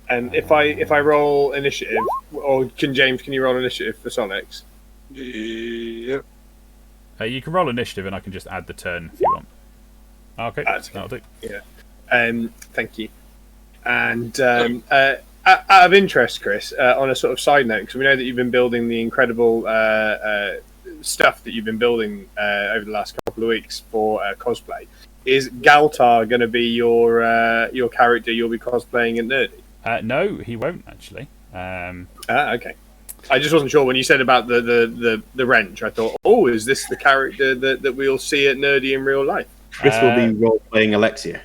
And if I roll initiative, or can you roll initiative for Sonics? Yep. You can roll initiative, and I can just add the turn if you want. Okay, That's that'll do. Thank you. And out of interest, Chris, on a sort of side note, because we know that you've been building the incredible stuff that you've been building over the last couple of weeks for cosplay. Is Galtar going to be your character you'll be cosplaying at Nerdy? No, he won't actually. Okay. I just wasn't sure when you said about the wrench. I thought, oh, is this the character that we'll see at Nerdy in real life? Chris will be role playing Alexia.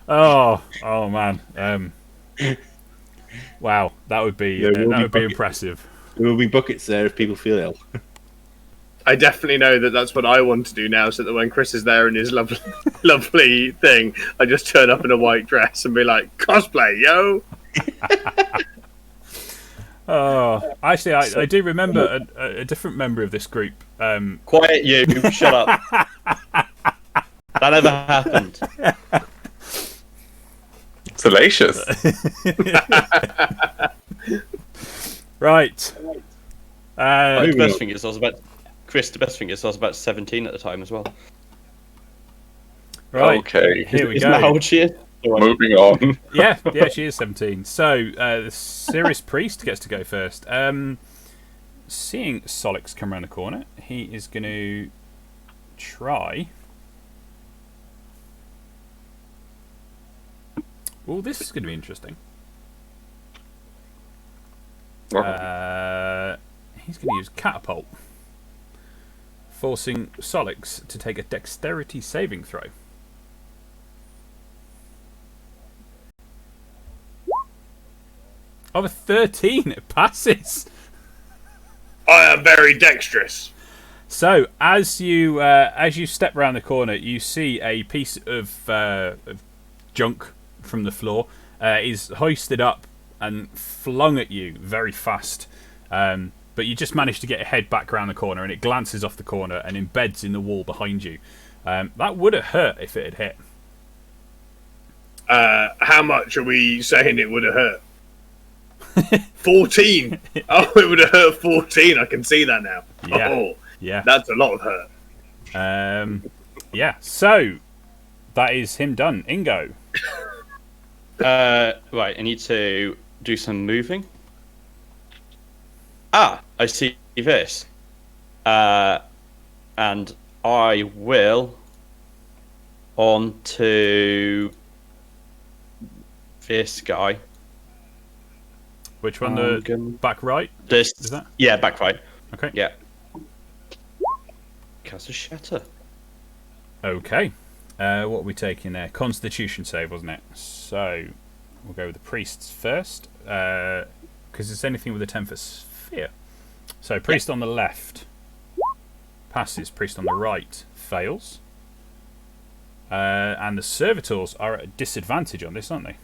Oh man. Wow, that would be impressive. There will be buckets there if people feel ill. I definitely know that's what I want to do now, so that when Chris is there in his lovely, lovely thing, I just turn up in a white dress and be like, cosplay, yo! Oh, actually, I do remember a different member of this group. Quiet, you! Shut up. That never happened. Salacious. Right. The best thing is, the best thing is, I was about 17 at the time as well. Right. Okay. Here we Isn't that how go. old she is? Moving on. Yeah, she is 17. So, the Sirius Priest gets to go first. Seeing Solix come around the corner, he is going to try. Oh, this is going to be interesting. He's going to use Catapult, forcing Solix to take a Dexterity saving throw. Of a 13, it passes. I am very dexterous. So, as you step around the corner, you see a piece of junk from the floor is hoisted up and flung at you very fast. But you just manage to get your head back around the corner, and it glances off the corner and embeds in the wall behind you. That would have hurt if it had hit. How much are we saying it would have hurt? 14. Oh, it would have hurt 14. I can see that now. Yeah. Oh, Yeah. that's a lot of hurt. Yeah. So that is him done. Ingo. Right, I need to do some moving. Ah, I see this. And I will on to this guy. Which one? The back right? This, Is that? yeah, back right. Okay. Yeah. Cast a shatter. Okay. What are we taking there? Constitution save, wasn't it? So we'll go with the priests first, because it's anything with a 10-foot sphere. So priest on the left passes. Priest on the right fails. And the servitors are at a disadvantage on this, aren't they?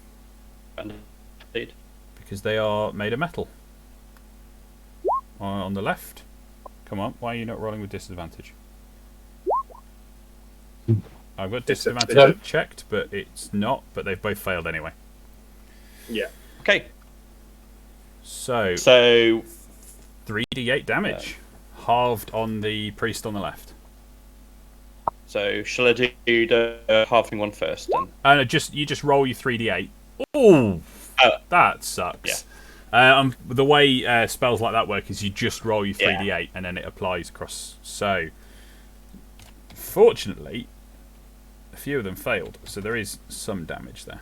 Indeed. Because they are made of metal. On the left. Come on, why are you not rolling with disadvantage? I've got disadvantage checked, but it's not. But they've both failed anyway. Yeah. Okay. So 3d8 damage, halved on the priest on the left. So shall I do the halfling one first then? And you just roll your 3d8. Oh, that sucks. Yeah. The way spells like that work is you just roll your 3d8 and then it applies across. So, fortunately, a few of them failed, so there is some damage there.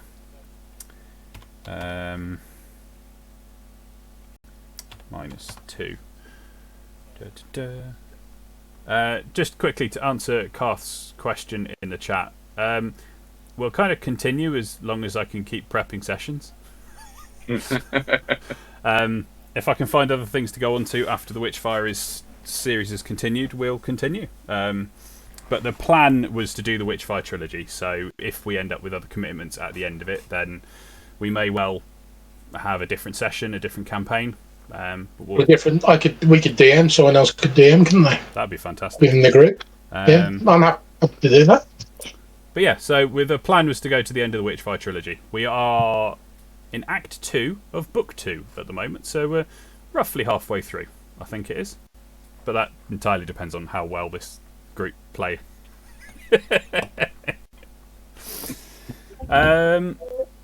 -2. Just quickly to answer Karth's question in the chat. We'll kind of continue as long as I can keep prepping sessions. If I can find other things to go on to after the Witchfire series is continued, we'll continue. But the plan was to do the Witchfire trilogy, so if we end up with other commitments at the end of it, then we may well have a different session, a different campaign. We could DM, someone else could DM, couldn't they? That'd be fantastic. Within the group. Yeah, I'm happy to do that. But yeah, so the plan was to go to the end of the Witchfire trilogy. We are in Act 2 of Book 2 at the moment, so we're roughly halfway through, I think it is. But that entirely depends on how well this group play.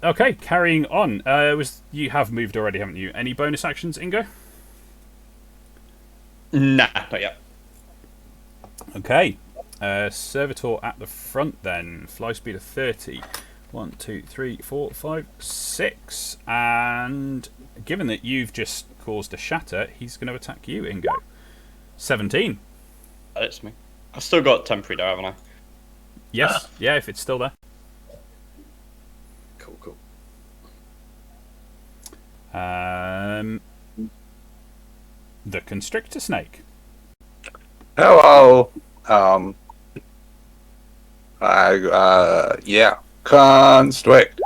Okay, carrying on. You have moved already, haven't you? Any bonus actions, Ingo? Nah, not yet. Okay. Servitor at the front then. Fly speed of 30. 1, 2, 3, 4, 5, 6. And given that you've just caused a shatter, he's going to attack you, Ingo. 17. That's me. I've still got temporary though, haven't I? Yes. Yeah, if it's still there. Cool. The constrictor snake. Hello. Constrict.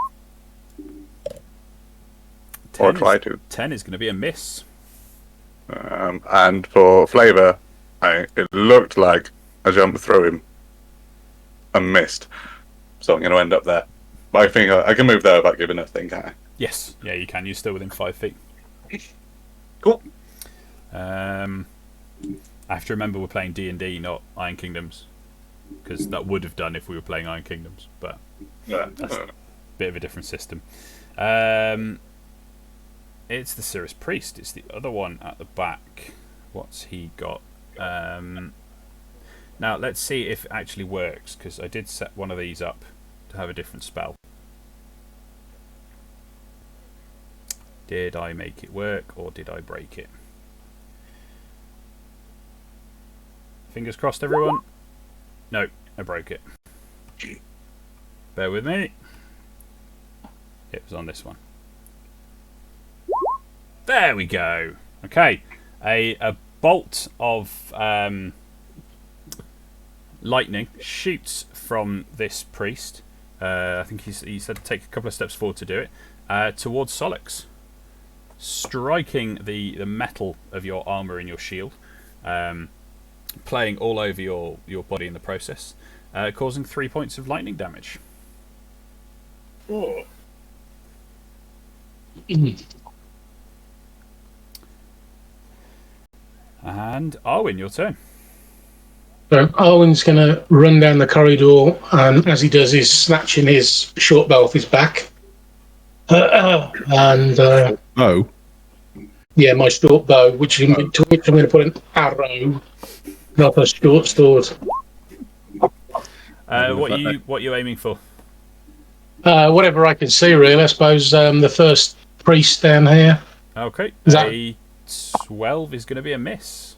Or try to. 10 is going to be a miss. And for flavour, it looked like I jumped through him and missed. So I'm going to end up there. But I think I can move there without giving a thing, can't I? Yes. Yeah, you can. You're still within 5 feet. Cool. I have to remember we're playing D&D, not Iron Kingdoms. Because that would have done if we were playing Iron Kingdoms. But that's a bit of a different system. It's the Cirrus Priest. It's the other one at the back. What's he got? Now, let's see if it actually works, because I did set one of these up to have a different spell. Did I make it work, or did I break it? Fingers crossed, everyone. No, I broke it. Bear with me. It was on this one. There we go. Okay, a bolt of lightning shoots from this priest. I think he said to take a couple of steps forward to do it, towards Solix, striking the metal of your armor and your shield, playing all over your body in the process, causing 3 points of lightning damage. Oh. And Arwen, your turn. So Arwen's going to run down the corridor, and as he does, he's snatching his short bow off his back. Oh, Yeah, my short bow, to which I'm going to put an arrow, not a short sword. What you aiming for? Whatever I can see, really. I suppose the first priest down here. Okay, Is that- a 12 is going to be a miss.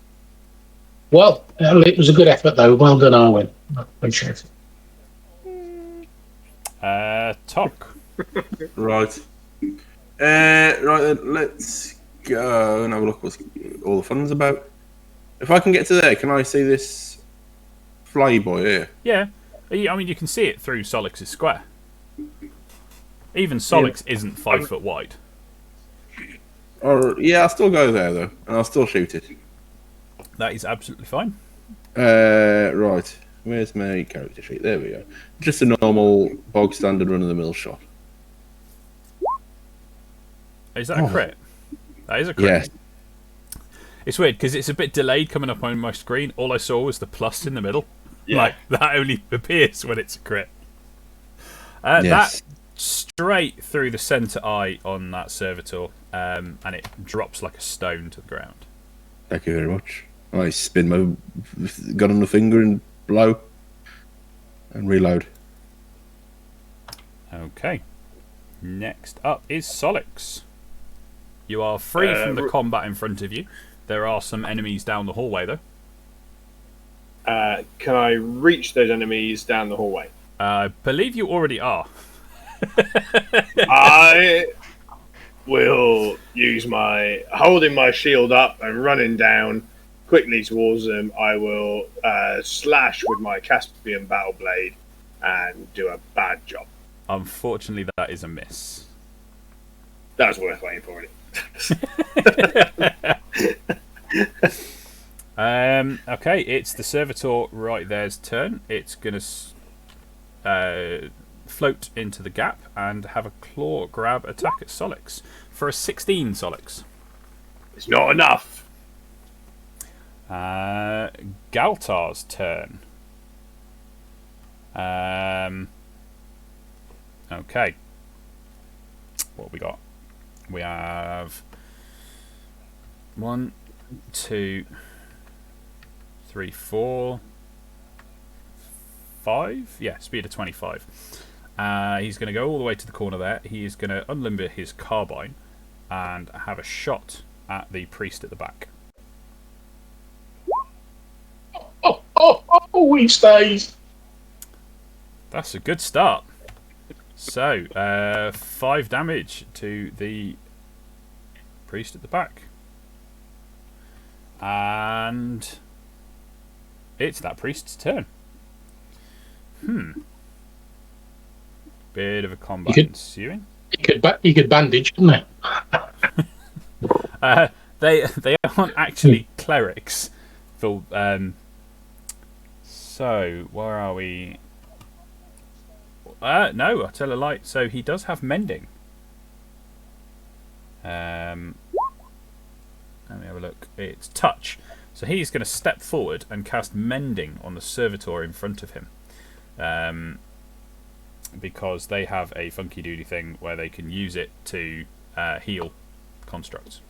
Well, it was a good effort, though. Well done, Arwen. I appreciate it. Tok. right. Right then, let's go and have a look what all the fun's about. If I can get to there, can I see this fly boy here? Yeah, I mean you can see it through Solix's square. Even Solix isn't 5 foot wide. Or yeah, I'll still go there though, and I'll still shoot it. That is absolutely fine. Right. Where's my character sheet? There we go. Just a normal, bog standard run-of-the-mill shot. Is that a crit? That is a crit. Yes. It's weird because it's a bit delayed coming up on my screen. All I saw was the plus in the middle. Yeah. Like that only appears when it's a crit. Yes. That straight through the centre eye on that servitor, and it drops like a stone to the ground. Thank you very much. I spin my gun on the finger and blow and reload. Okay. Next up is Solix. You are free from the combat in front of you. There are some enemies down the hallway, though. Can I reach those enemies down the hallway? I believe you already are. I will use holding my shield up and running down quickly towards them. I will slash with my Caspian battle blade and do a bad job. Unfortunately, that is a miss. That was worth waiting for it. Okay, it's the servitor right there's turn. It's going to float into the gap and have a claw grab attack at Solix for a 16 Solix. It's not enough. Galtar's turn. Okay. What have we got? We have 1, 2, 3, 4, 5. Yeah, speed of 25. He's going to go all the way to the corner there. He is going to unlimber his carbine and have a shot at the priest at the back. He stays. That's a good start. So, 5 damage to the priest at the back. And it's that priest's turn. Bit of a combat ensuing. He could bandage, couldn't They aren't actually clerics. So, where are we? No, I tell a lie. So he does have mending. Let me have a look. It's touch. So he's going to step forward and cast mending on the servitor in front of him. Because they have a funky doody thing where they can use it to heal constructs.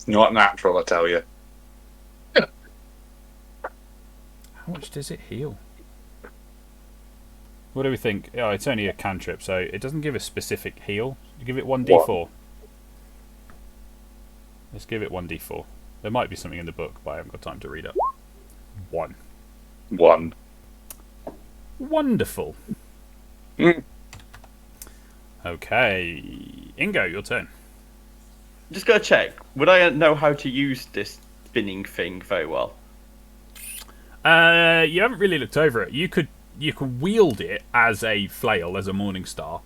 Not natural, I tell you. How much does it heal? What do we think? Oh, it's only a cantrip, so it doesn't give a specific heal. You give it 1d4. Let's give it 1d4. There might be something in the book, but I haven't got time to read it. 1. 1. Wonderful. Mm. Okay, Ingo, your turn. Just gotta check. Would I know how to use this spinning thing very well? You haven't really looked over it. You can wield it as a flail, as a morning star.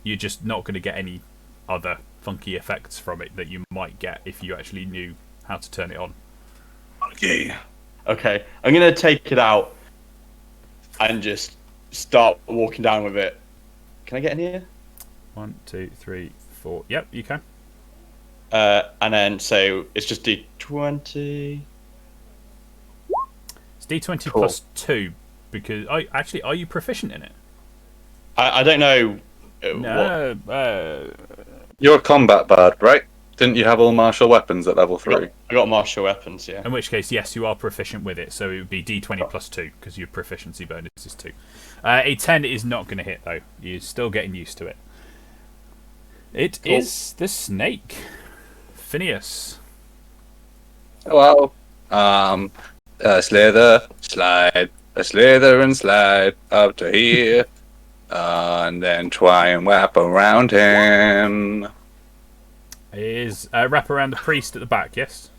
You're just not going to get any other funky effects from it that you might get if you actually knew how to turn it on. Okay. Okay, I'm gonna take it out and just start walking down with it. Can I get in here? 1, 2, 3, 4. Yep, you can. And then so it's just D20. It's D20 Cool. plus 2 because are you proficient in it? I don't know. No. You're a combat bard, right? Didn't you have all martial weapons at level 3? I got martial weapons, yeah. In which case, yes, you are proficient with it, so it would be D20 plus 2 because your proficiency bonus is 2. A 10 is not going to hit though. You're still getting used to it. It is the snake, Phineas. Well, slither, slide, slither and slide up to here, and then try and wrap around him. Is wrap around the priest at the back, yes?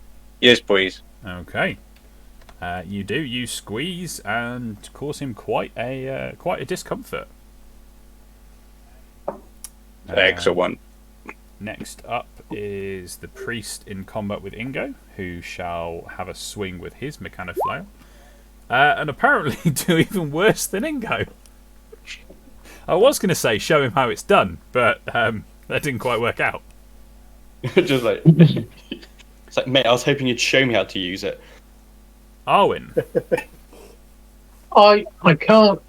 Yes, please. Okay. You do. You squeeze and cause him quite a discomfort. Excellent. Next up is the priest in combat with Ingo, who shall have a swing with his Mechanoflail. And apparently do even worse than Ingo. I was going to say show him how it's done, but that didn't quite work out. Just like it's like, mate, I was hoping you'd show me how to use it. Arwen. I can't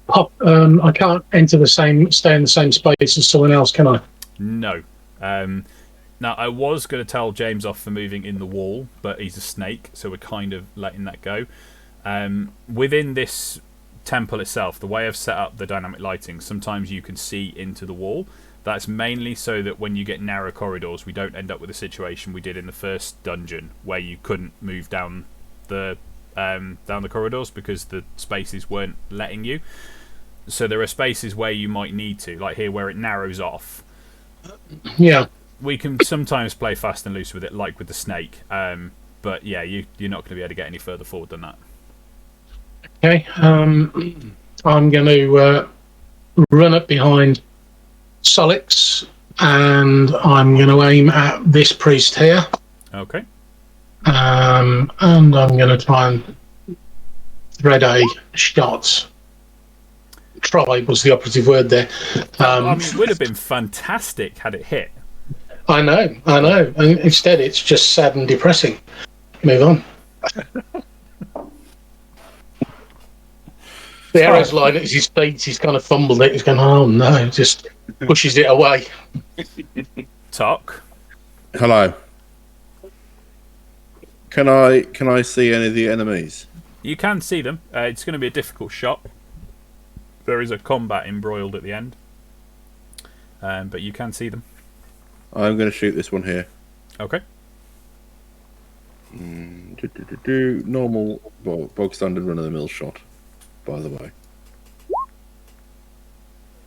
I can't stay in the same space as someone else, can I? No. Now, I was going to tell James off for moving in the wall, but he's a snake, so we're kind of letting that go. Within this temple itself, the way I've set up the dynamic lighting, sometimes you can see into the wall. That's mainly so that when you get narrow corridors, we don't end up with a situation we did in the first dungeon, where you couldn't move down the corridors because the spaces weren't letting you. So there are spaces where you might need to, like here where it narrows off. Yeah. We can sometimes play fast and loose with it, like with the snake. But yeah, you're not going to be able to get any further forward than that. Okay. I'm going to run up behind Solix, and I'm going to aim at this priest here. Okay. And I'm going to try and thread a shot. Try was the operative word there. I mean, it would have been fantastic had it hit. I know. And instead, it's just sad and depressing. Move on. The arrow's lying at his feet. He's kind of fumbled it. He's going, oh no, just pushes it away. Talk. Hello. Can I see any of the enemies? You can see them. It's going to be a difficult shot. There is a combat embroiled at the end. But you can see them. I'm going to shoot this one here. Okay. Normal, bog standard run of the mill shot, by the way.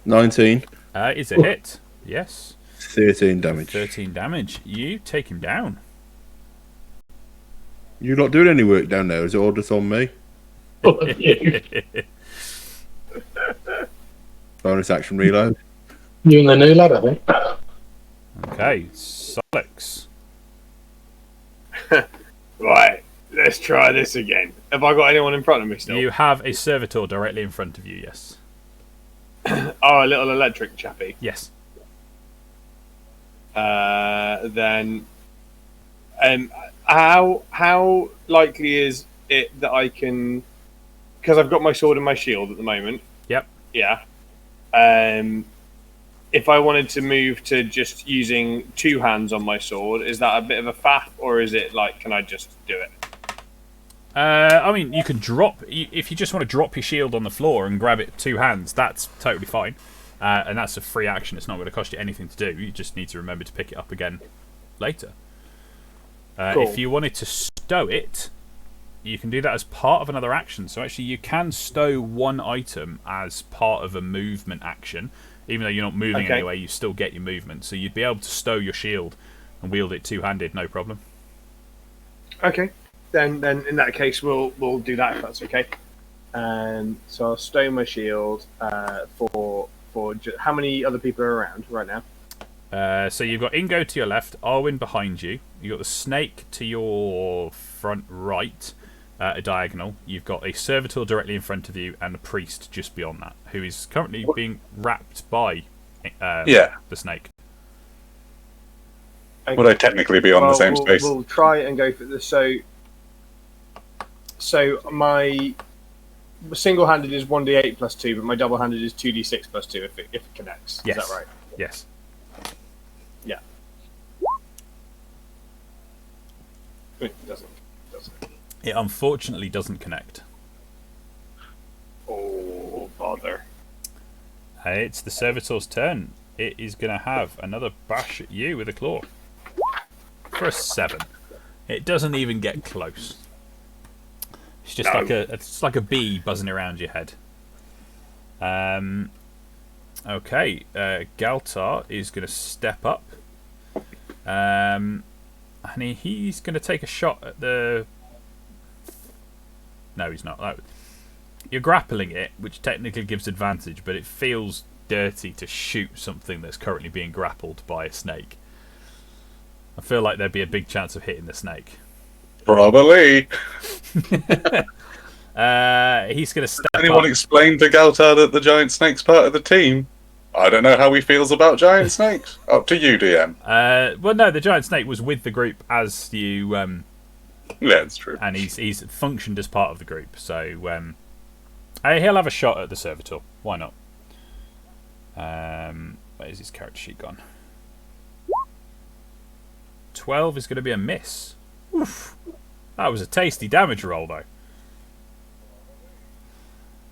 19. Is a hit. Yes. 13 damage. 13 damage. You take him down. You're not doing any work down there, is it all just on me? Bonus action reload. You and the new lad, I think. Okay, Solix. Right, let's try this again. Have I got anyone in front of me still? You have a servitor directly in front of you, yes. Oh, a little electric chappy. Yes. Then, how likely is it that I can? Because I've got my sword and my shield at the moment. Yep. Yeah. If I wanted to move to just using two hands on my sword, is that a bit of a faff, or is it like, can I just do it? I mean, you can drop... If you just want to drop your shield on the floor and grab it with two hands, that's totally fine. And that's a free action. It's not going to cost you anything to do. You just need to remember to pick it up again later. Cool. If you wanted to stow it, you can do that as part of another action. So actually, you can stow one item as part of a movement action. Even though you're not moving anyway, you still get your movement. So you'd be able to stow your shield and wield it two-handed, no problem. Okay. Then in that case, we'll do that if that's okay. So I'll stow my shield for how many other people are around right now? So you've got Ingo to your left, Arwen behind you. You've got the snake to your front right, a diagonal. You've got a servitor directly in front of you and a priest just beyond that, who is currently being wrapped by the snake. Would I technically be on the same we'll, space? We'll try and go for this. So my single-handed is 1d8 plus 2, but my double-handed is 2d6 plus 2 if it connects. Yes. Is that right? Yes. Yeah. It doesn't. It unfortunately doesn't connect. Oh, bother. It's the servitor's turn. It is going to have another bash at you with a claw. For a 7. It doesn't even get close. It's just like a bee buzzing around your head. Okay, Galtar is going to step up. And he's going to take a shot at the... No, he's not. You're grappling it, which technically gives advantage, but it feels dirty to shoot something that's currently being grappled by a snake. I feel like there'd be a big chance of hitting the snake. Probably. He's going to step Anyone up. explain to Galtar that the giant snake's part of the team? I don't know how he feels about giant snakes. Up to you, DM. Well, no, the giant snake was with the group as you... Yeah, that's true. and he's functioned as part of the group, so he'll have a shot at the servitor. Why not? Where's his character sheet gone? 12 is going to be a miss. Oof. That was a tasty damage roll, though.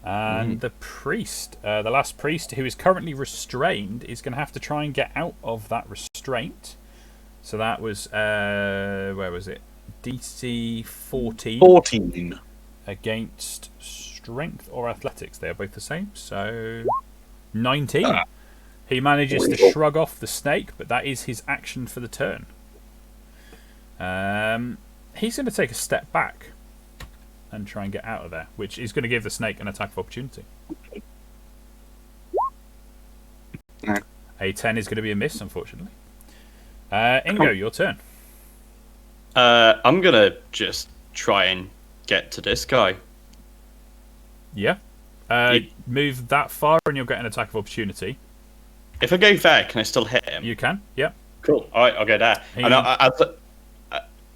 And the priest, the last priest, who is currently restrained, is going to have to try and get out of that restraint. So that was, where was it? DC 14. 14. Against strength or athletics. They are both the same. So 19. He manages to shrug off the snake, but that is his action for the turn. He's going to take a step back and try and get out of there, which is going to give the snake an attack of opportunity. A 10 is going to be a miss, unfortunately. Ingo, your turn. I'm gonna just try and get to this guy. Yeah. Move that far and you'll get an attack of opportunity. If I go there, can I still hit him? You can, yeah. Cool. All right, I'll go there.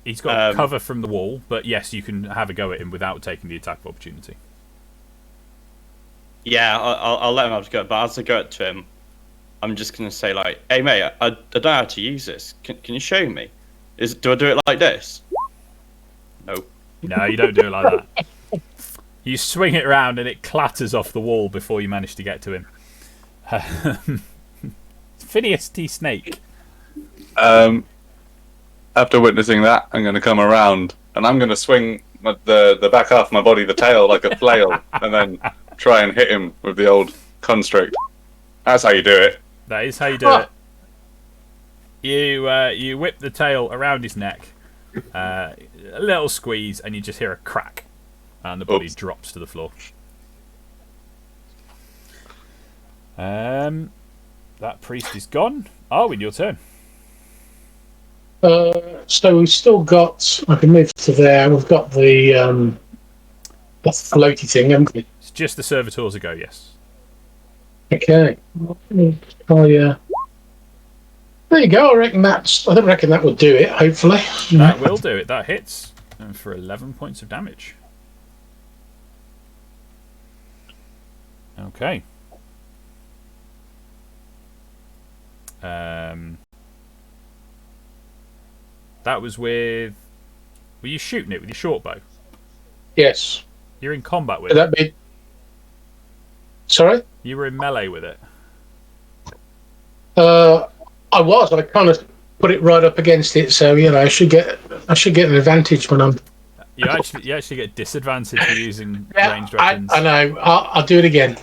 He's got cover from the wall, but yes, you can have a go at him without taking the attack of opportunity. Yeah, I'll let him have a go. But as I go up to him, I'm just gonna say like, "Hey mate, I don't know how to use this. Can you show me? Do I do it like this?" Nope. No, you don't do it like that. You swing it around and it clatters off the wall before you manage to get to him. Phineas T. Snake. After witnessing that, I'm going to come around and I'm going to swing the back half of my body, the tail, like a flail, and then try and hit him with the old construct. That's how you do it. That is how you do it. You whip the tail around his neck, a little squeeze, and you just hear a crack, and the body drops to the floor. That priest is gone. Arwen, your turn. So we've still got... I can move to there. We've got the floaty thing, haven't we? It's just the servitors ago, yes. Okay. There you go. I don't reckon that would do it, hopefully. That will do it. That hits. And for 11 points of damage. Okay. That was with... Were you shooting it with your short bow? Yes. You're in combat with Would that be... Sorry? You were in melee with it. I was. I kind of put it right up against it, so I should get an advantage when I'm... You actually get disadvantage for using ranged weapons. I know. I'll do it again.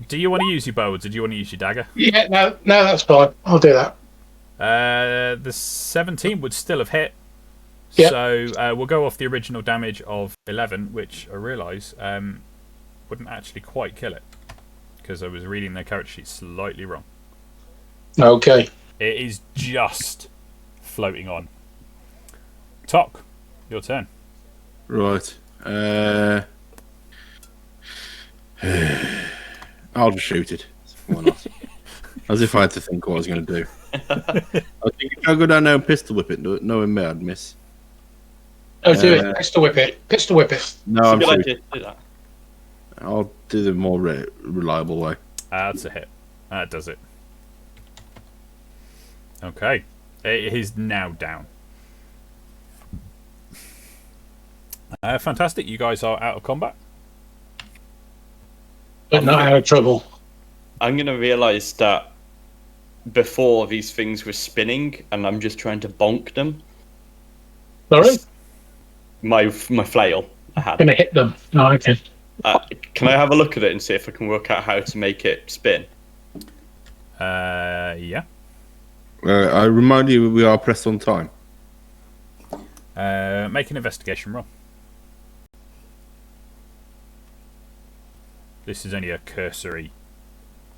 Do you want to use your bow or did you want to use your dagger? Yeah, no, that's fine. I'll do that. The 17 would still have hit. Yep. So we'll go off the original damage of 11, which I realise wouldn't actually quite kill it. Because I was reading their character sheet slightly wrong. Okay. It is just floating on. Tok, your turn. Right. I'll just shoot it. Why not? As if I had to think what I was going to do. I think if I go down there and pistol whip it, knowing me, I'd miss. Oh, do it. Pistol whip it. Pistol whip it. No, It's a I'm good sorry. idea to do that. I'll do the more reliable way. That's a hit. That does it. Okay. It is now down. Fantastic. You guys are out of combat. But not out of trouble. I'm gonna realise that before these things were spinning, and I'm just trying to bonk them. Sorry? My flail I had. Gonna hit them. Oh, okay. Can I have a look at it and see if I can work out how to make it spin? Yeah. I remind you, we are pressed on time. Make an investigation roll. This is only a cursory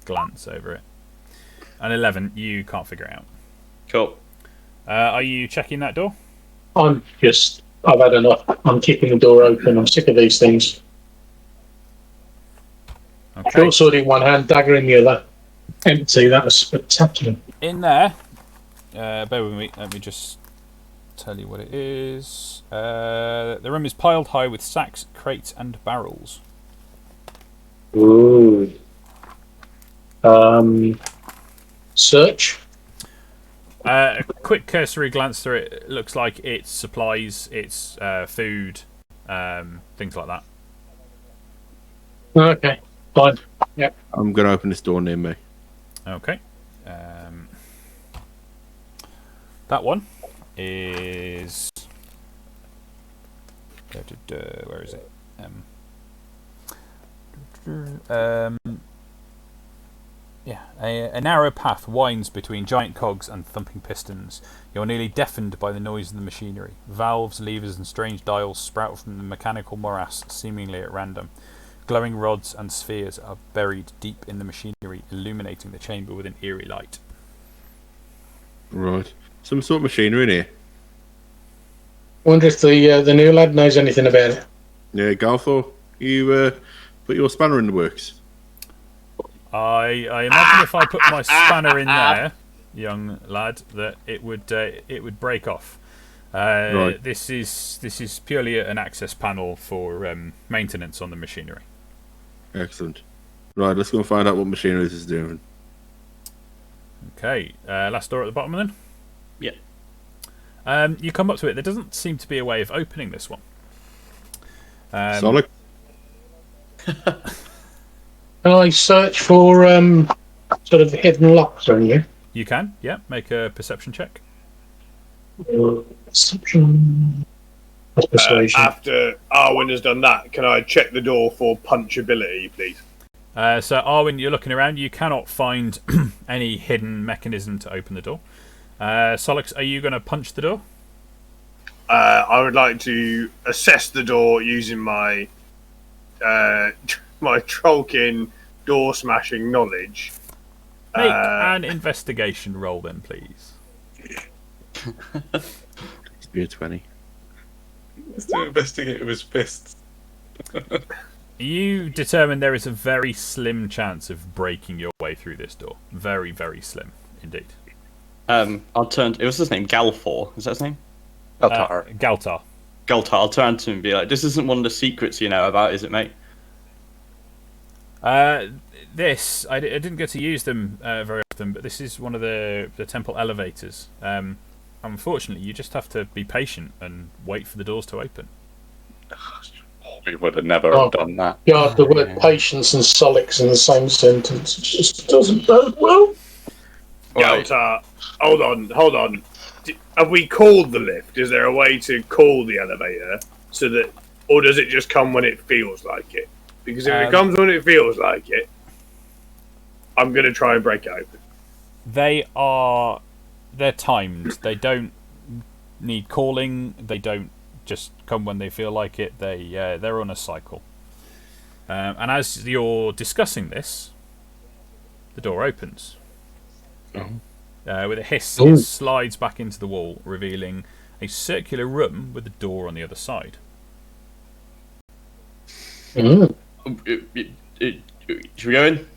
glance over it. An 11, you can't figure it out. Cool. Are you checking that door? I've had enough. I'm keeping the door open. I'm sick of these things. Okay. Short sword in one hand, dagger in the other. Empty. That was spectacular. In there, bear with me, let me just tell you what it is. The room is piled high with sacks, crates, and barrels. Ooh. Search. A quick cursory glance through it. It looks like it's supplies, it's food, things like that. Okay. Fine. Yep. I'm going to open this door near me. Okay. That one is. Where is it? Yeah, a narrow path winds between giant cogs and thumping pistons. You're nearly deafened by the noise of the machinery. Valves, levers, and strange dials sprout from the mechanical morass, seemingly at random. Glowing rods and spheres are buried deep in the machinery, illuminating the chamber with an eerie light. Right. Some sort of machinery in here. Wonder if the new lad knows anything about it. Yeah, Galthor, you put your spanner in the works. I imagine if I put my spanner in there, young lad, that it would break off. Right. This is purely an access panel for maintenance on the machinery. Excellent. Right, let's go and find out what machinery this is doing. Okay, last door at the bottom then. Yeah. You come up to it. There doesn't seem to be a way of opening this one. Solid. Can I search for sort of hidden locks or anything? You can, yeah. Make a perception check. Perception. Persuasion. After Arwen has done that, can I check the door for punchability, please? So, Arwen, you're looking around. You cannot find any hidden mechanism to open the door. Solix, are you going to punch the door? I would like to assess the door using my my Trollkin door smashing knowledge. Make an investigation roll then, please. Let's be a 20. Let's do investigate with his fists. You determine there is a very slim chance of breaking your way through this door. Very, very slim indeed. I'll turn. What's his name? Galfor. Is that his name? Galtar. Galtar. I'll turn to him and be like, "This isn't one of the secrets you know about, is it, mate?" I didn't get to use them very often, but this is one of the temple elevators. Unfortunately, you just have to be patient and wait for the doors to open. We would have never have done that. God, the word patience and solix in the same sentence just doesn't bode well. Galtar, hold on. Have we called the lift? Is there a way to call the elevator so that, or does it just come when it feels like it? Because if it comes when it feels like it, I'm going to try and break it open. They're timed. They don't need calling. They don't just come when they feel like it. They're on a cycle. And as you're discussing this, the door opens. With a hiss, it slides back into the wall, revealing a circular room with a door on the other side. Mm. Should we go in?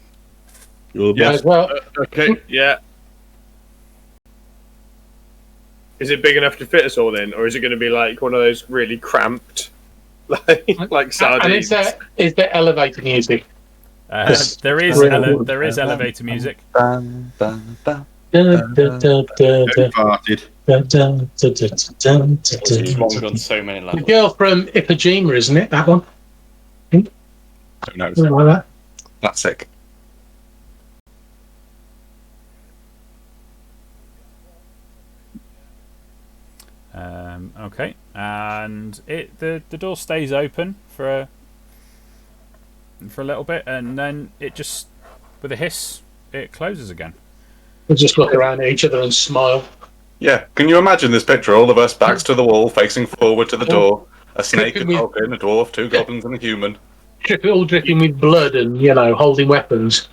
You're the Yeah, boss. well, Okay, yeah. Is it big enough to fit us all in, or is it going to be like one of those really cramped, like sardines? And is there elevator music? There is Really? there is elevator music. Bam, bam, bam. Farted. It's wrong on so many The levels. girl from Ipanema, isn't it? That one? Who knows? Something like that. That's sick. Okay, and the door stays open for a little bit, and then it just, with a hiss, it closes again. We'll just look around at each other and smile. Yeah, can you imagine this picture? All of us backs to the wall, facing forward to the door. A snake, a goblin, a dwarf, 2 goblins, and a human. All dripping with blood and, holding weapons.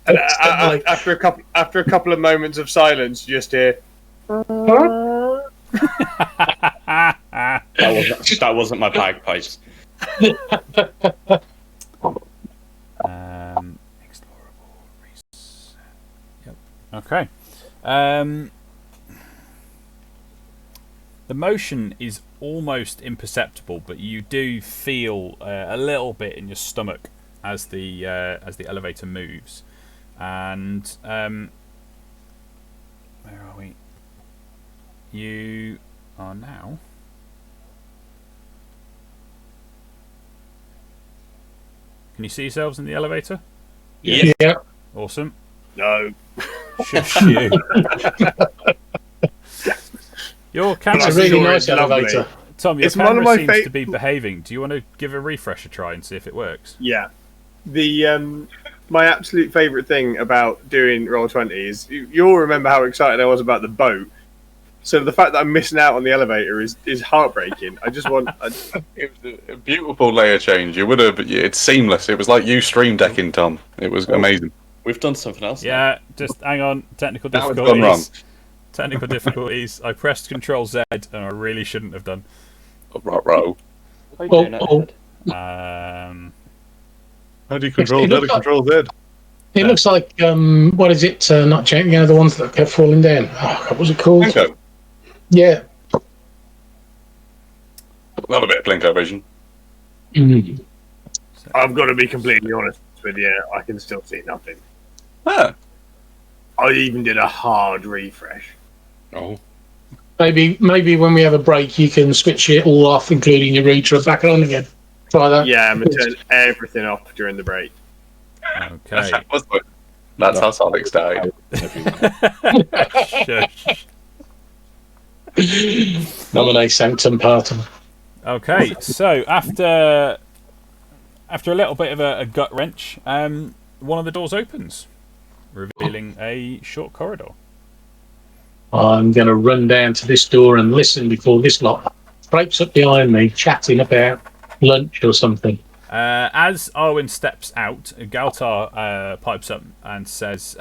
And after a couple of moments of silence, you just hear. That wasn't my bagpipes. Explorable reset. Yep. Okay. The motion is almost imperceptible, but you do feel a little bit in your stomach as the elevator moves. And where are we? You are now. Can you see yourselves in the elevator? Yeah. Awesome. No. Shush you. Your camera, It's a really sure nice it's lovely. elevator. Tom, your It's one of camera my seems to be behaving. Do you want to give a refresh a try and see if it works? Yeah. The my absolute favourite thing about doing Roll20 is you'll remember how excited I was about the boat. So the fact that I'm missing out on the elevator is heartbreaking. I just want. It was a beautiful layer change. You would have. It's seamless. It was like you stream decking, Tom. It was amazing. We've done something else. Yeah, just hang on. Technical Now it's difficulties. gone wrong. Technical difficulties. I pressed Control Z and I really shouldn't have done. Row. Oh. How do you control It Z? looks like- Control Z. It looks like, what is it? Not Jane, the ones that kept falling down. Oh, what was it called? Plinko. Yeah. Not a bit of Plinko vision. Mm. I've got to be completely honest with you. I can still see nothing. Ah, I even did a hard refresh. Oh. Maybe when we have a break, you can switch it all off, including your router, back on again. Try that. Yeah, I'm gonna turn everything off during the break. Okay. that's how Sonic's died. Shush. Nominate Sanctum Partum. Okay, so after a little bit of a gut wrench, one of the doors opens, revealing a short corridor. I'm going to run down to this door and listen before this lot scrapes up behind me, chatting about lunch or something. As Arwen steps out, Galtar pipes up and says,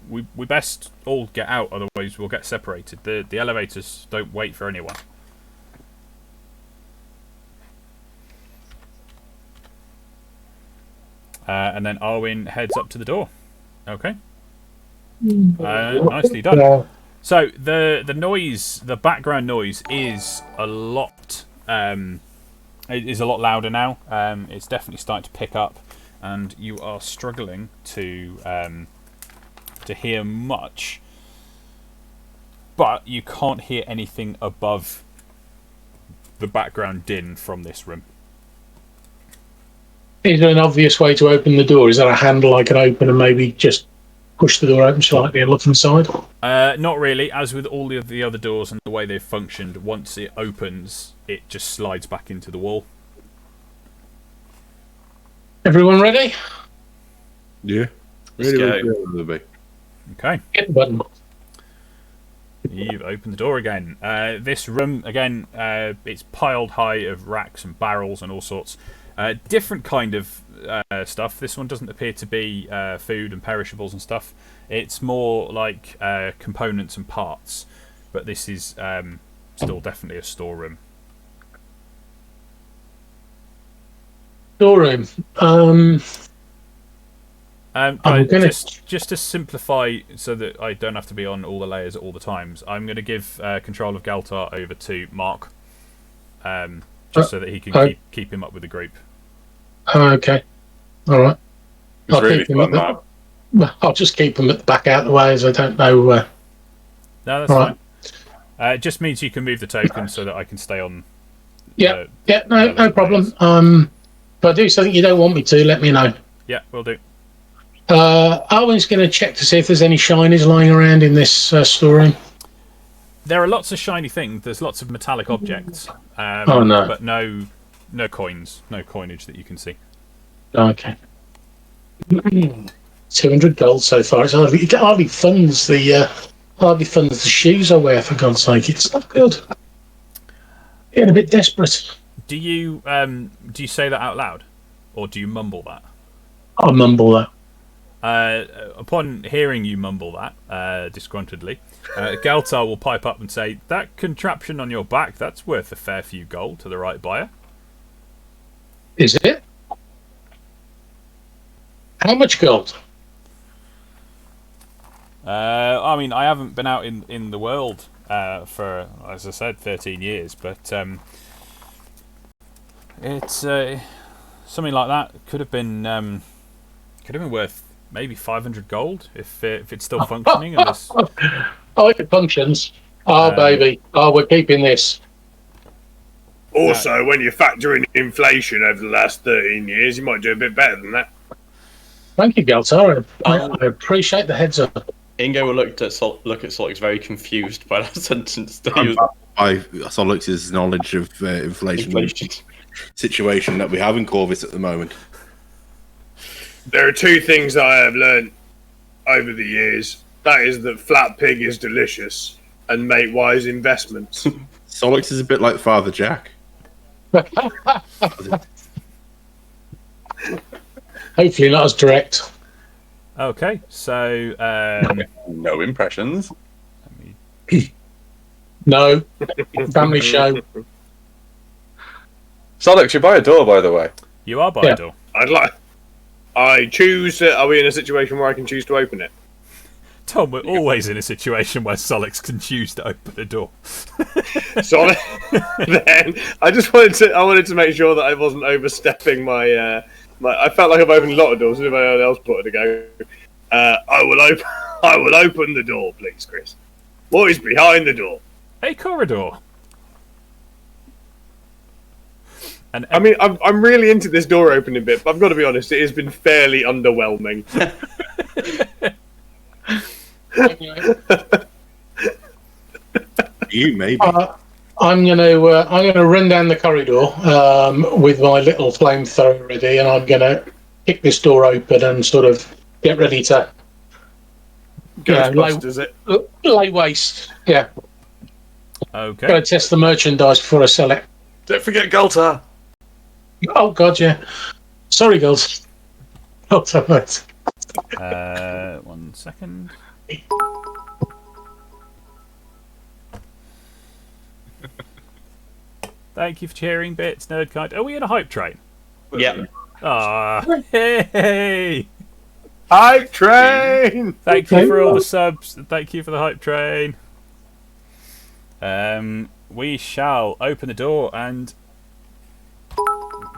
we best all get out, otherwise we'll get separated. The elevators don't wait for anyone. And then Arwen heads up to the door. Okay. Nicely done. So the noise, the background noise, is a lot. It is a lot louder now. It's definitely starting to pick up, and you are struggling to hear much. But you can't hear anything above the background din from this room. Is there an obvious way to open the door? Is there a handle I can open and maybe just push the door open slightly and look inside? Not really. As with all the other doors and the way they've functioned, once it opens, it just slides back into the wall. Everyone ready? Yeah. Let's Really, go. really be. Okay. Hit the button. You've opened the door again. This room, again, it's piled high of racks and barrels and all sorts. Different kind of stuff. This one doesn't appear to be food and perishables and stuff. It's more like components and parts. But this is still definitely a storeroom. Storeroom. Just to simplify, so that I don't have to be on all the layers at all the times, I'm going to give control of Galtar over to Mark, just so that he can keep him up with the group. Okay. All right. It's really fun, Mark. I'll just keep them at the back out of the way, as I don't know. No, that's right. fine. It just means you can move the token so that I can stay on. No problem. If I do something you don't want me to, let me know. Yeah, we'll do. Arwen's going to check to see if there's any shinies lying around in this storeroom. There are lots of shiny things. There's lots of metallic objects. Oh no! But no coins, no coinage that you can see. Okay. 200 gold so far. It hardly funds the shoes I wear. For God's sake, it's not good. Getting a bit desperate. Do you say that out loud, or do you mumble that? I'll mumble that. Upon hearing you mumble that, disgruntledly, Galtar will pipe up and say, "That contraption on your back, that's worth a fair few gold to the right buyer." Is it? How much gold? I mean, I haven't been out in the world for, as I said, 13 years, but it's something like that could have been worth maybe 500 gold if it's still functioning. And this... Oh, if it functions. Oh, baby. Oh, we're keeping this. Also, when you factor in inflation over the last 13 years, you might do a bit better than that. Thank you, Galtar. I appreciate the heads up. Ingo will look at Solix very confused by that sentence. By Solix's knowledge of inflation situation that we have in Corvus at the moment. There are two things that I have learned over the years. That is that flat pig is delicious and make wise investments. Solix is a bit like Father Jack. Hopefully not as direct. Okay, so no impressions. No. Family show. Solix, you buy a door, by the way. You are by a door. I choose. Are we in a situation where I can choose to open it? Tom, we're always in a situation where Solix can choose to open a door. So then, I wanted to make sure that I wasn't overstepping my. I felt like I've opened a lot of doors. If anyone else put it to go, I will open the door, please, Chris. What is behind the door? A corridor. And I mean, I'm really into this door opening bit, but I've got to be honest, it has been fairly underwhelming. You maybe. I'm gonna run down the corridor with my little flamethrower ready, and I'm gonna kick this door open and sort of get ready to lay waste. Yeah. Okay. Gotta test the merchandise before I sell it. Don't forget Galtar. Oh God, yeah. Sorry, girls. Galtar, mate. 1 second. Thank you for cheering, Bits, Nerdkind. Are we in a hype train? Yeah. Ah, hey! Hype train! Thank you for all the subs. Thank you for the hype train. We shall open the door and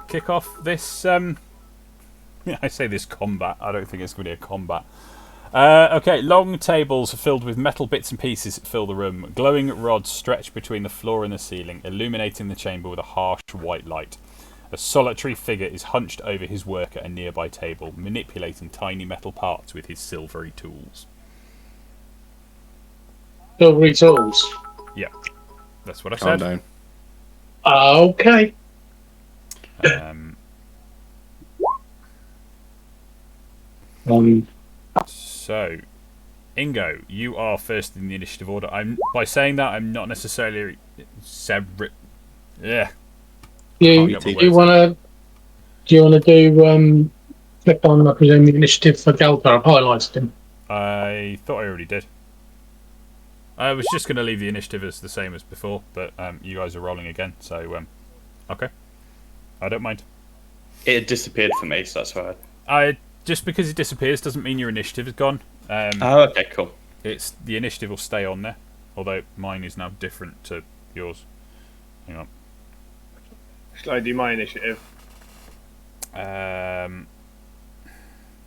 kick off this. I say this combat. I don't think it's going to be a combat. Okay, long tables filled with metal bits and pieces fill the room. Glowing rods stretch between the floor and the ceiling, illuminating the chamber with a harsh white light. A solitary figure is hunched over his work at a nearby table, manipulating tiny metal parts with his silvery tools. Silvery tools? Yeah, that's what I Calm said. down. Okay. So, Ingo, you are first in the initiative order. By saying that, I'm not necessarily separate. Yeah. Do you want to do click on, I presume, the initiative for Galtar? I've highlighted him. I thought I already did. I was just going to leave the initiative as the same as before, but you guys are rolling again, so okay. I don't mind. It had disappeared for me, so that's why. just because he disappears doesn't mean your initiative is gone. Oh, okay, cool. It's the initiative will stay on there, although mine is now different to yours. Hang on. Shall I do my initiative?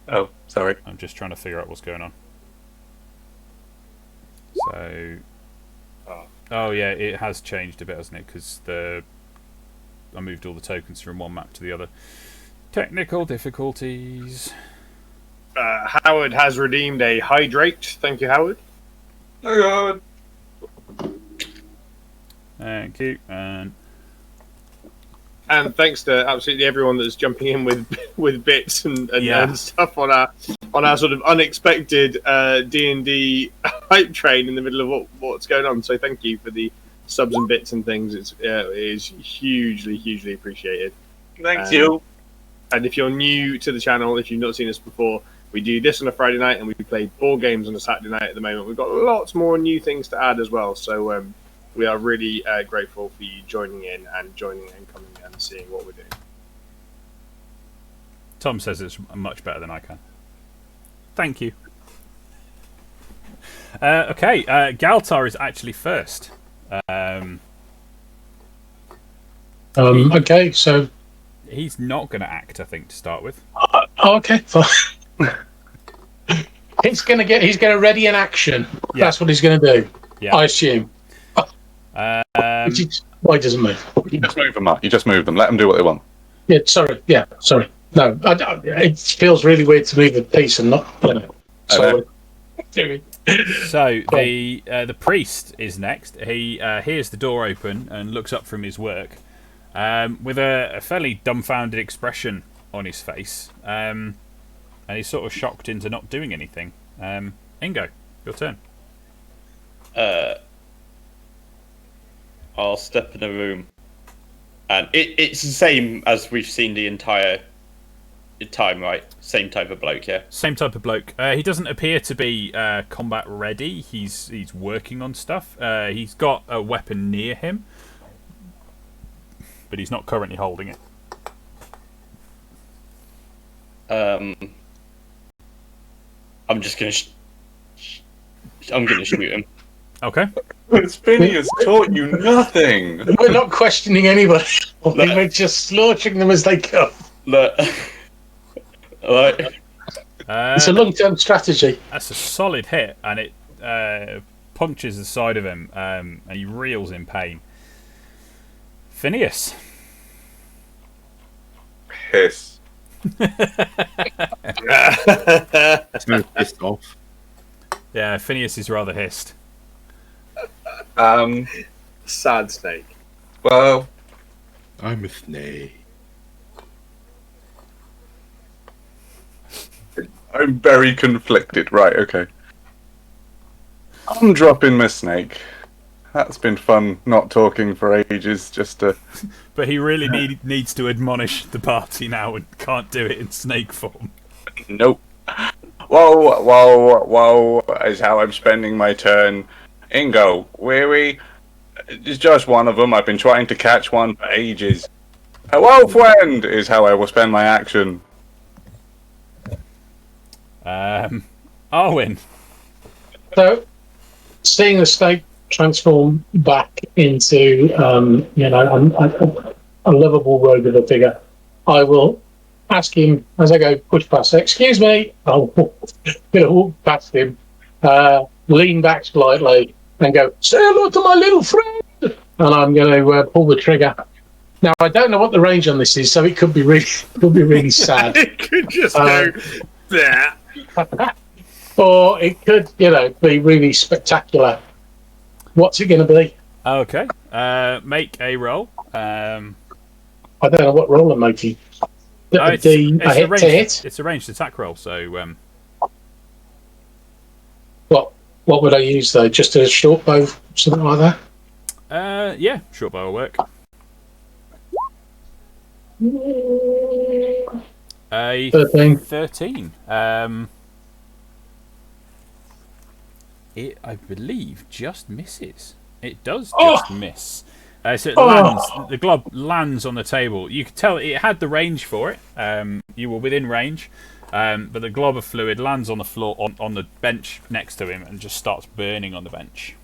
Oh, sorry. I'm just trying to figure out what's going on. So, oh yeah, it has changed a bit, hasn't it? Because I moved all the tokens from one map to the other. Technical difficulties. Howard has redeemed a hydrate. Thank you, Howard. Hey, Howard. Thank you. And thanks to absolutely everyone that's jumping in with bits and stuff on our sort of unexpected D&D hype train in the middle of what's going on. So thank you for the subs and bits and things. It is hugely appreciated. Thank you. And if you're new to the channel, if you've not seen us before, we do this on a Friday night and we play board games on a Saturday night at the moment. We've got lots more new things to add as well. So we are really grateful for you joining in and coming and seeing what we're doing. Tom says it's much better than I can. Thank you. Okay, Galtar is actually first. Okay, so He's not going to act, I think, to start with. okay, fine. He's gonna ready an action. Yeah. That's what he's gonna do. Yeah. I assume. Why doesn't move? You just move them, Mark. You just move them. Let them do what they want. Yeah, sorry. Yeah, sorry. No, it feels really weird to move a piece and not. Sorry. So the priest is next. He hears the door open and looks up from his work with a fairly dumbfounded expression on his face, and he's sort of shocked into not doing anything. Ingo, your turn. I'll step in a room, and it's the same as we've seen the entire time, right? Same type of bloke, yeah. Same type of bloke. He doesn't appear to be combat ready. He's working on stuff. He's got a weapon near him, but he's not currently holding it. I'm just gonna. I'm gonna shoot him. Okay. Spinny has taught you nothing. We're not questioning anybody. We're just slaughtering them as they come. Look. Right. It's a long-term strategy. That's a solid hit, and it punctures the side of him, and he reels in pain. Phineas. Hiss. So pissed off. Yeah, Phineas is rather hissed. Sad snake. Well, I'm a snake. I'm very conflicted. Right, okay. I'm dropping my snake. That's been fun not talking for ages, just to... But he really needs to admonish the party now and can't do it in snake form. Nope. Whoa, is how I'm spending my turn. Ingo, weary? It's just one of them. I've been trying to catch one for ages. Hello, friend, is how I will spend my action. Arwen. So, seeing the snake transform back into, a lovable rogular figure, I will ask him as I go push past. Excuse me. I'll walk past him, lean back slightly, and go, say hello to my little friend. And I'm going to pull the trigger. Now I don't know what the range on this is, so it could be really sad. It could just go there. Or it could, be really spectacular. What's it going to be? Okay. Make a roll. I don't know what roll I'm making. It's a ranged attack roll, so... What would I use, though? Just a short bow, something like that? Yeah, short bow will work. A 13. It, I believe, just misses. It does just miss. So it lands. The glob lands on the table. You could tell it had the range for it. You were within range, But the glob of fluid lands on the floor on the bench next to him and just starts burning on the bench.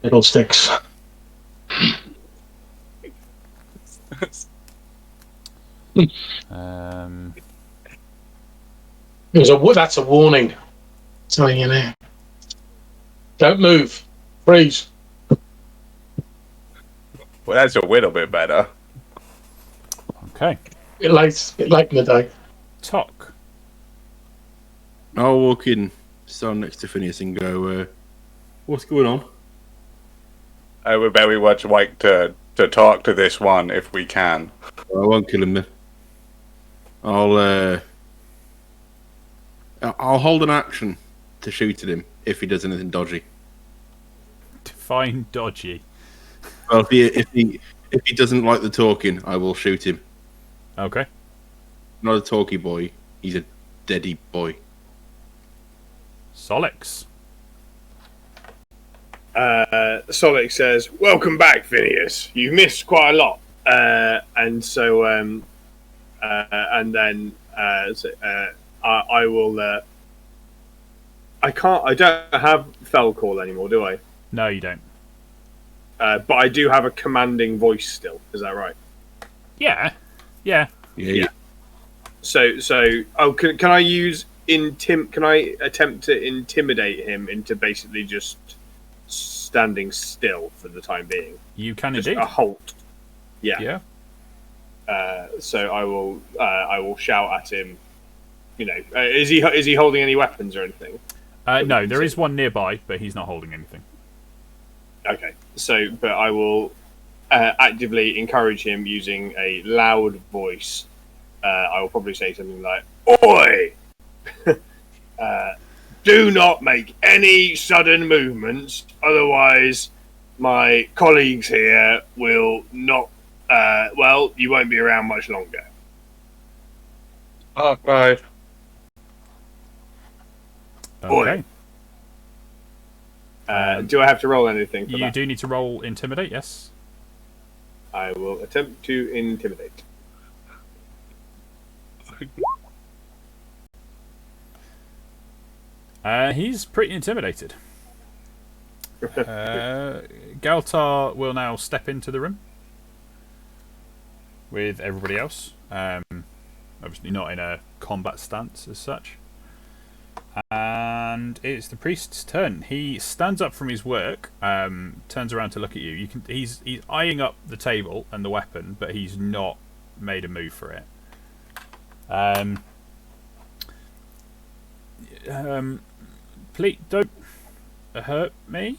Fiddlesticks. That's a warning. Telling you now. Don't move. Freeze. Well, that's a little bit better. Okay. Bit late in the day. Talk. I'll walk in, stand next to Phineas and go, what's going on? I would very much like to talk to this one if we can. I won't kill him then. I'll hold an action to shoot at him if he does anything dodgy. Define dodgy. Well, if he doesn't like the talking, I will shoot him. Okay. Not a talky boy. He's a deady boy. Solix. Solix says, "Welcome back, Phineas. You missed quite a lot." And so, and then I will. I don't have Fell Call anymore, do I? No, you don't. But I do have a commanding voice still. Is that right? Yeah. So, can I use Can I attempt to intimidate him into basically just standing still for the time being? You can Just indeed. a halt. Yeah. Yeah. So I will shout at him. You know, is he holding any weapons or anything? No, there is one nearby, but he's not holding anything. Okay. So, but I will actively encourage him using a loud voice. I will probably say something like, "Oi! Do not make any sudden movements, otherwise my colleagues here will not. Well, you won't be around much longer." Oh, right. Okay. Do I have to roll anything for You that? do need to roll intimidate, yes. I will attempt to intimidate. He's pretty intimidated. Galtar will now step into the room with everybody else. Obviously not in a combat stance as such. And it's the priest's turn. He stands up from his work, turns around to look at you. He's eyeing up the table and the weapon, but he's not made a move for it. Please don't hurt me.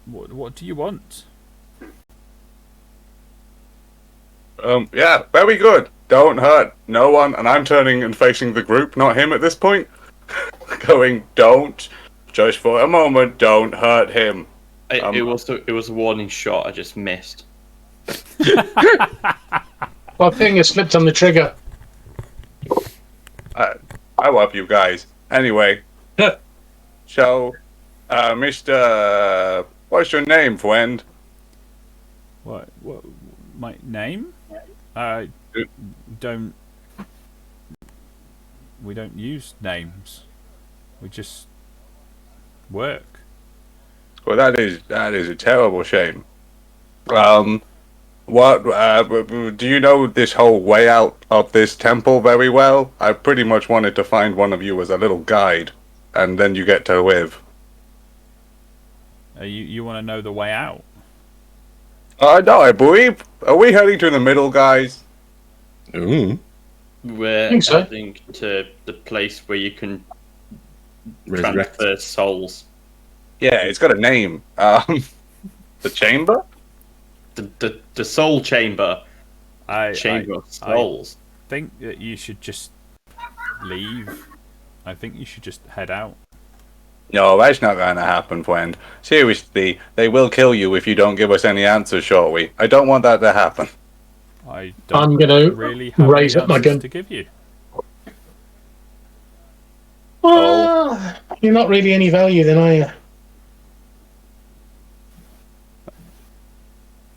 What do you want? Yeah, very good. Don't hurt no one. And I'm turning and facing the group, not him at this point. Going, don't. Just for a moment, don't hurt him. It was a warning shot. I just missed. Well, thing has slipped on the trigger. I love you guys. Anyway, so, Mr. What's your name, friend? What? My name? We don't use names. We just work. Well, that is a terrible shame. What do you know this whole way out of this temple very well? I pretty much wanted to find one of you as a little guide, and then you get to live. You want to know the way out? No, I believe. Are we heading to the middle, guys? Ooh. We're think so. heading to the place where you can Resurrect. transfer souls. Yeah, it's got a name. The chamber? The soul chamber. Chamber of I souls. think that you should just leave. I think you should just head out. No, that's not going to happen, friend. Seriously, they will kill you if you don't give us any answers shortly. I don't want that to happen. I don't I'm going to really have raise any up my answers gun. to give you. Well, you're not really any value then, are you?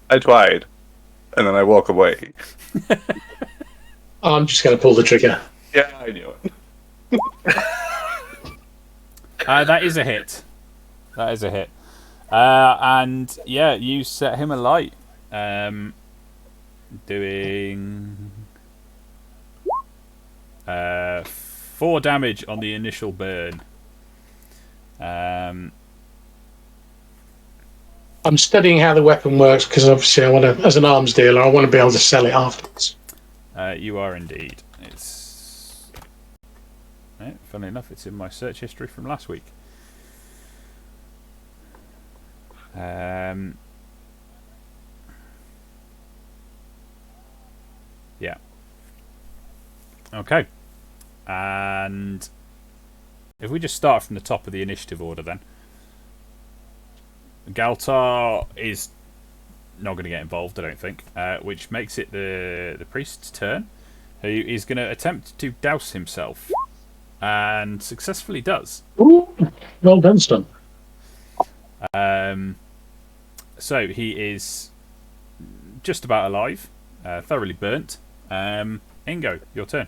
I tried, and then I walk away. I'm just going to pull the trigger. Yeah, I knew it. That is a hit. That is a hit. And yeah, you set him alight. Doing 4 damage on the initial burn. I'm studying how the weapon works because obviously I want to, as an arms dealer, I want to be able to sell it afterwards. You are indeed. It's funnily enough, it's in my search history from last week. Yeah. Okay. And if we just start from the top of the initiative order, then Galtar is not going to get involved, I don't think, which makes it the priest's turn, who is going to attempt to douse himself, and successfully does. Ooh, well done, son. So he is just about alive, thoroughly burnt. Ingo, your turn.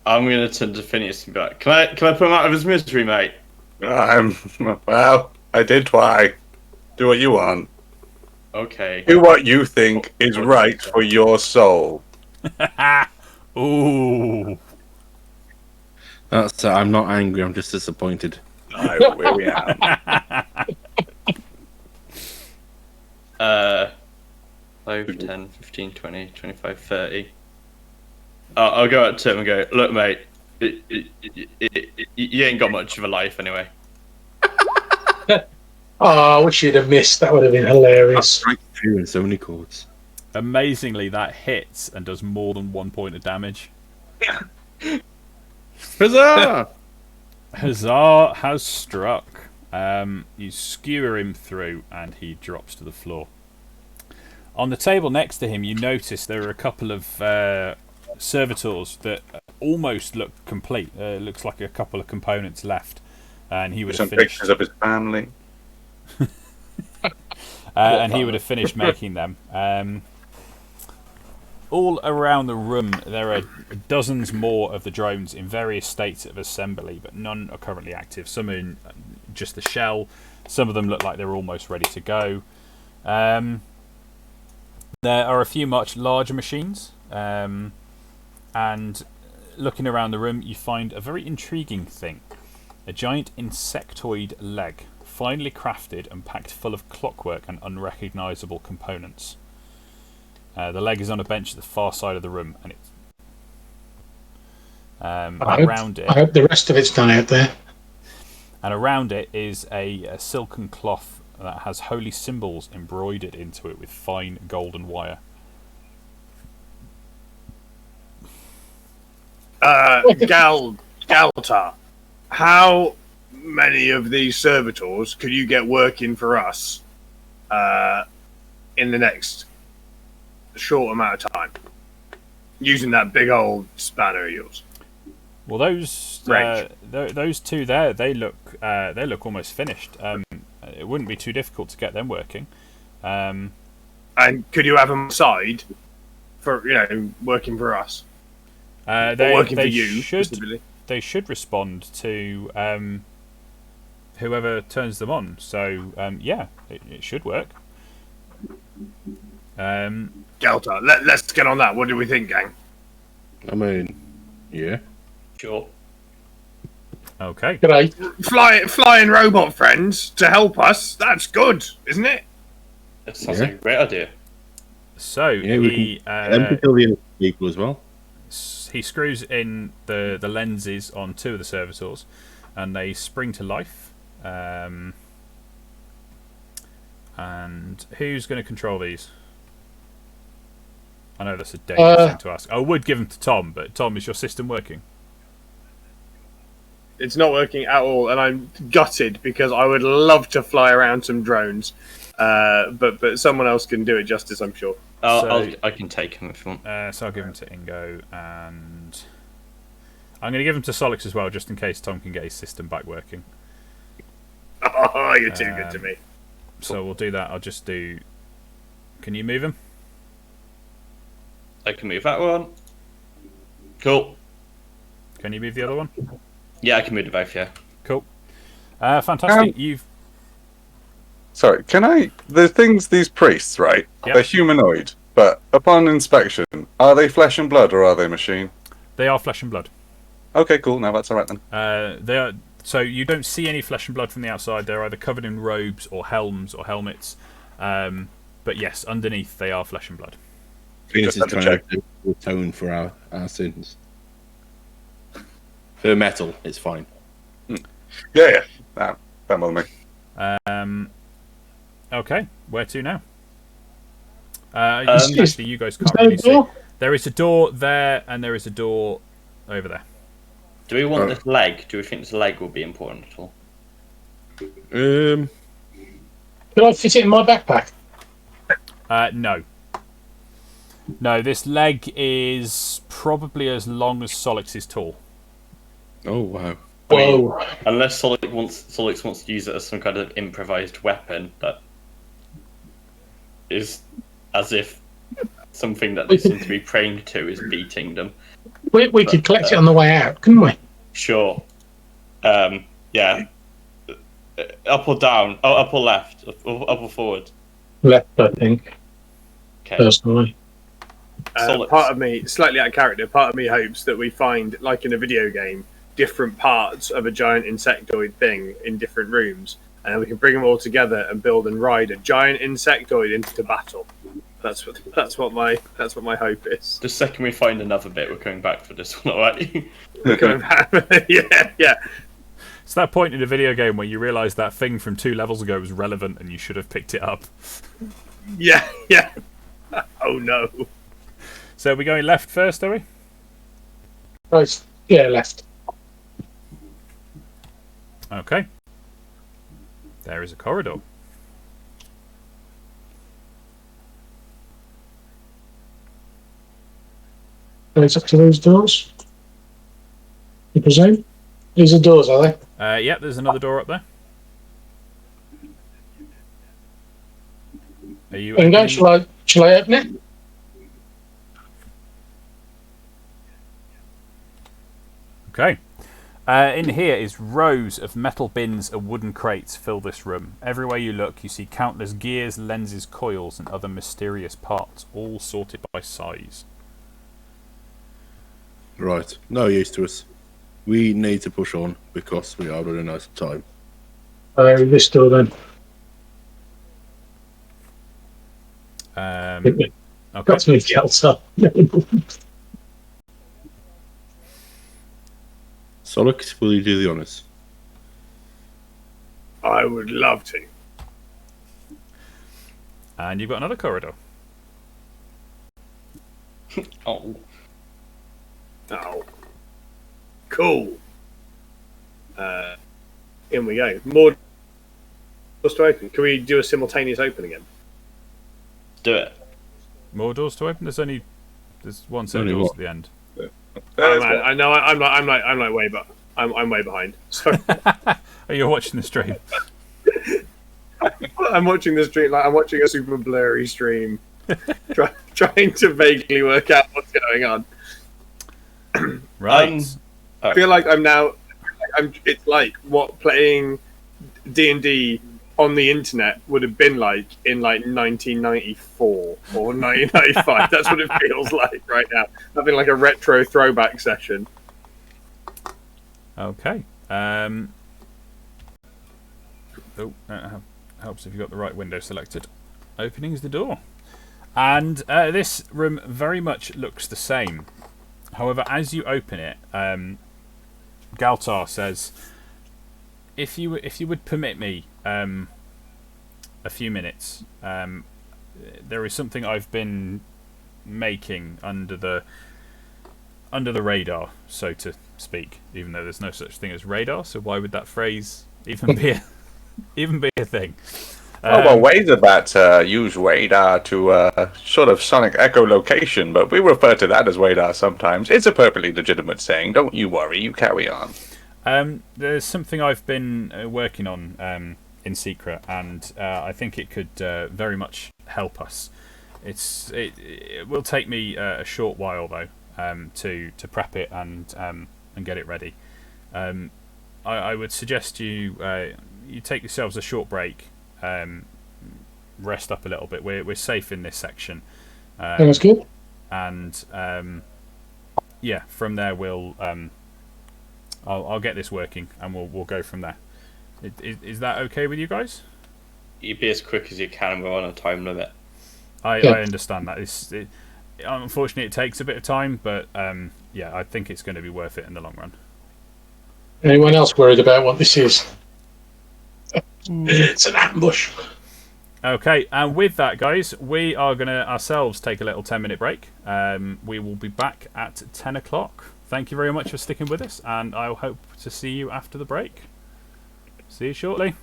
I'm going to turn to Phineas and be like, can I put him out of his misery, mate? Well, I did try. Do what you want. Okay. Do what you think is right for your soul. Ooh. That's. I'm not angry. I'm just disappointed. I really am. 5, 10, 15, 20, 25, 30. I'll go up to him and go, look, mate, you ain't got much of a life anyway. Oh, I wish you'd have missed. That would have been hilarious. Strike 2 in so many chords. Amazingly, that hits and does more than 1 point of damage. Huzzah! Huzzah has struck. You skewer him through and he drops to the floor. On the table next to him, you notice there are a couple of servitors that almost look complete. Looks like a couple of components left. And he would have Some finished. pictures of his family. And he would have finished making them. All around the room, there are dozens more of the drones in various states of assembly, but none are currently active. Some are in just the shell. Some of them look like they're almost ready to go. There are a few much larger machines. And looking around the room, you find a very intriguing thing. A giant insectoid leg, finely crafted and packed full of clockwork and unrecognisable components. The leg is on a bench at the far side of the room, and it's around it. I hope the rest of it's done out there. And around it is a silken cloth that has holy symbols embroidered into it with fine golden wire. Galtar, how many of these servitors could you get working for us in the next short amount of time using that big old spanner of yours? Well, those two there, they look almost finished. It wouldn't be too difficult to get them working. And could you have them aside for working for us? Working for you specifically? They should respond to whoever turns them on. So yeah, it should work. Galtar, let's get on that. What do we think, gang? I mean, yeah. Sure. Okay. Great. Flying robot friends to help us. That's good, isn't it? That sounds like a great idea. So Yeah, we can them to kill the other people as well. he screws in the lenses on 2 of the servitors, and they spring to life. And who's going to control these? I know that's a dangerous thing to ask. I would give them to Tom, but Tom, is your system working? It's not working at all, and I'm gutted because I would love to fly around some drones, but someone else can do it justice, I'm sure. I can take him if you want. So I'll give him to Ingo, and I'm going to give him to Solix as well, just in case Tom can get his system back working. Oh, you're too good to me. So we'll do that. I'll just do... Can you move him? I can move that one. Cool. Can you move the other one? Yeah, I can move the both. Yeah. Cool. Fantastic. You've Sorry, can I? The things, these priests, right? Yep. They're humanoid, but upon inspection, are they flesh and blood or are they machine? They are flesh and blood. Okay, cool. Now that's alright then. They are. So you don't see any flesh and blood from the outside. They're either covered in robes or helms or helmets. But yes, underneath they are flesh and blood. Venus is Just trying to atone for our sins. For metal, it's fine. Yeah. That bother me. Okay, where to now? Excuse- Actually, you guys can't Is there a really see. door? There is a door there, and there is a door over there. Do we want this leg? Do we think this leg will be important at all? Could I fit it in my backpack? No. No, this leg is probably as long as Solix is tall. Oh wow. Whoa. Unless Solix wants to use it as some kind of improvised weapon that is as if something that they seem to be trained to is beating them. We could collect it on the way out, couldn't we? Sure. Yeah. Up or down? Oh, up or left? Up or forward? Left, I think, Okay. personally. Solid. Part of me, slightly out of character, part of me hopes that we find, like in a video game, different parts of a giant insectoid thing in different rooms, and then we can bring them all together and build and ride a giant insectoid into battle. That's what my hope is. The second we find another bit, we're coming back for this one, alright? yeah. It's that point in a video game where you realise that thing from 2 levels ago was relevant and you should have picked it up. Yeah. Oh no. So are we going left first, are we? Right. Yeah, left. Okay. There is a corridor. Goes up to those doors. You presume? These are doors, are they? Yep, there's another door up there. Are you And go, opening- shall I open it? Okay. In here is rows of metal bins and wooden crates fill this room. Everywhere you look, you see countless gears, lenses, coils, and other mysterious parts, all sorted by size. Right. No use to us. We need to push on because we are running out of time. This door then. Okay. Got to move the outside. Solix, will you do the honours? I would love to. And you've got another corridor. Oh. Oh. Cool. In we go. More doors to open. Can we do a simultaneous open again? Do it. More doors to open? There's one set of Only doors what? at the end. Oh, man, I know. I'm like way, but I'm way behind. Sorry. Oh, you're watching the stream. I'm watching the stream. Like I'm watching a super blurry stream, trying to vaguely work out what's going on. Right. I feel like I'm now. It's like what playing D&D on the internet would have been like in like 1994 or 1995. That's what it feels like right now. Having like a retro throwback session. Okay. Helps if you've got the right window selected. Opening is the door. And this room very much looks the same. However, as you open it, Galtar says, if you would permit me a few minutes, there is something I've been making under the radar, so to speak, even though there's no such thing as radar, so why would that phrase even be a thing? Ways about use radar to sort of sonic echolocation, but we refer to that as radar sometimes. It's a perfectly legitimate saying. Don't you worry. You carry on. There's something I've been working on in secret, and I think it could very much help us. It will take me a short while though. to prep it and get it ready. I would suggest you take yourselves a short break, rest up a little bit. We're safe in this section. That's good. And yeah, from there we'll I'll get this working and we'll go from there. Is that okay with you guys? You be as quick as you can. We're on a time limit. I understand that. Unfortunately, it takes a bit of time, but yeah, I think it's going to be worth it in the long run. Anyone else worried about what this is? It's an ambush. Okay, and with that, guys, we are going to ourselves take a little 10-minute break. We will be back at 10 o'clock. Thank you very much for sticking with us, and I hope to see you after the break. See you shortly.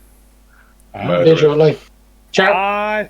See you shortly. Ciao. Bye.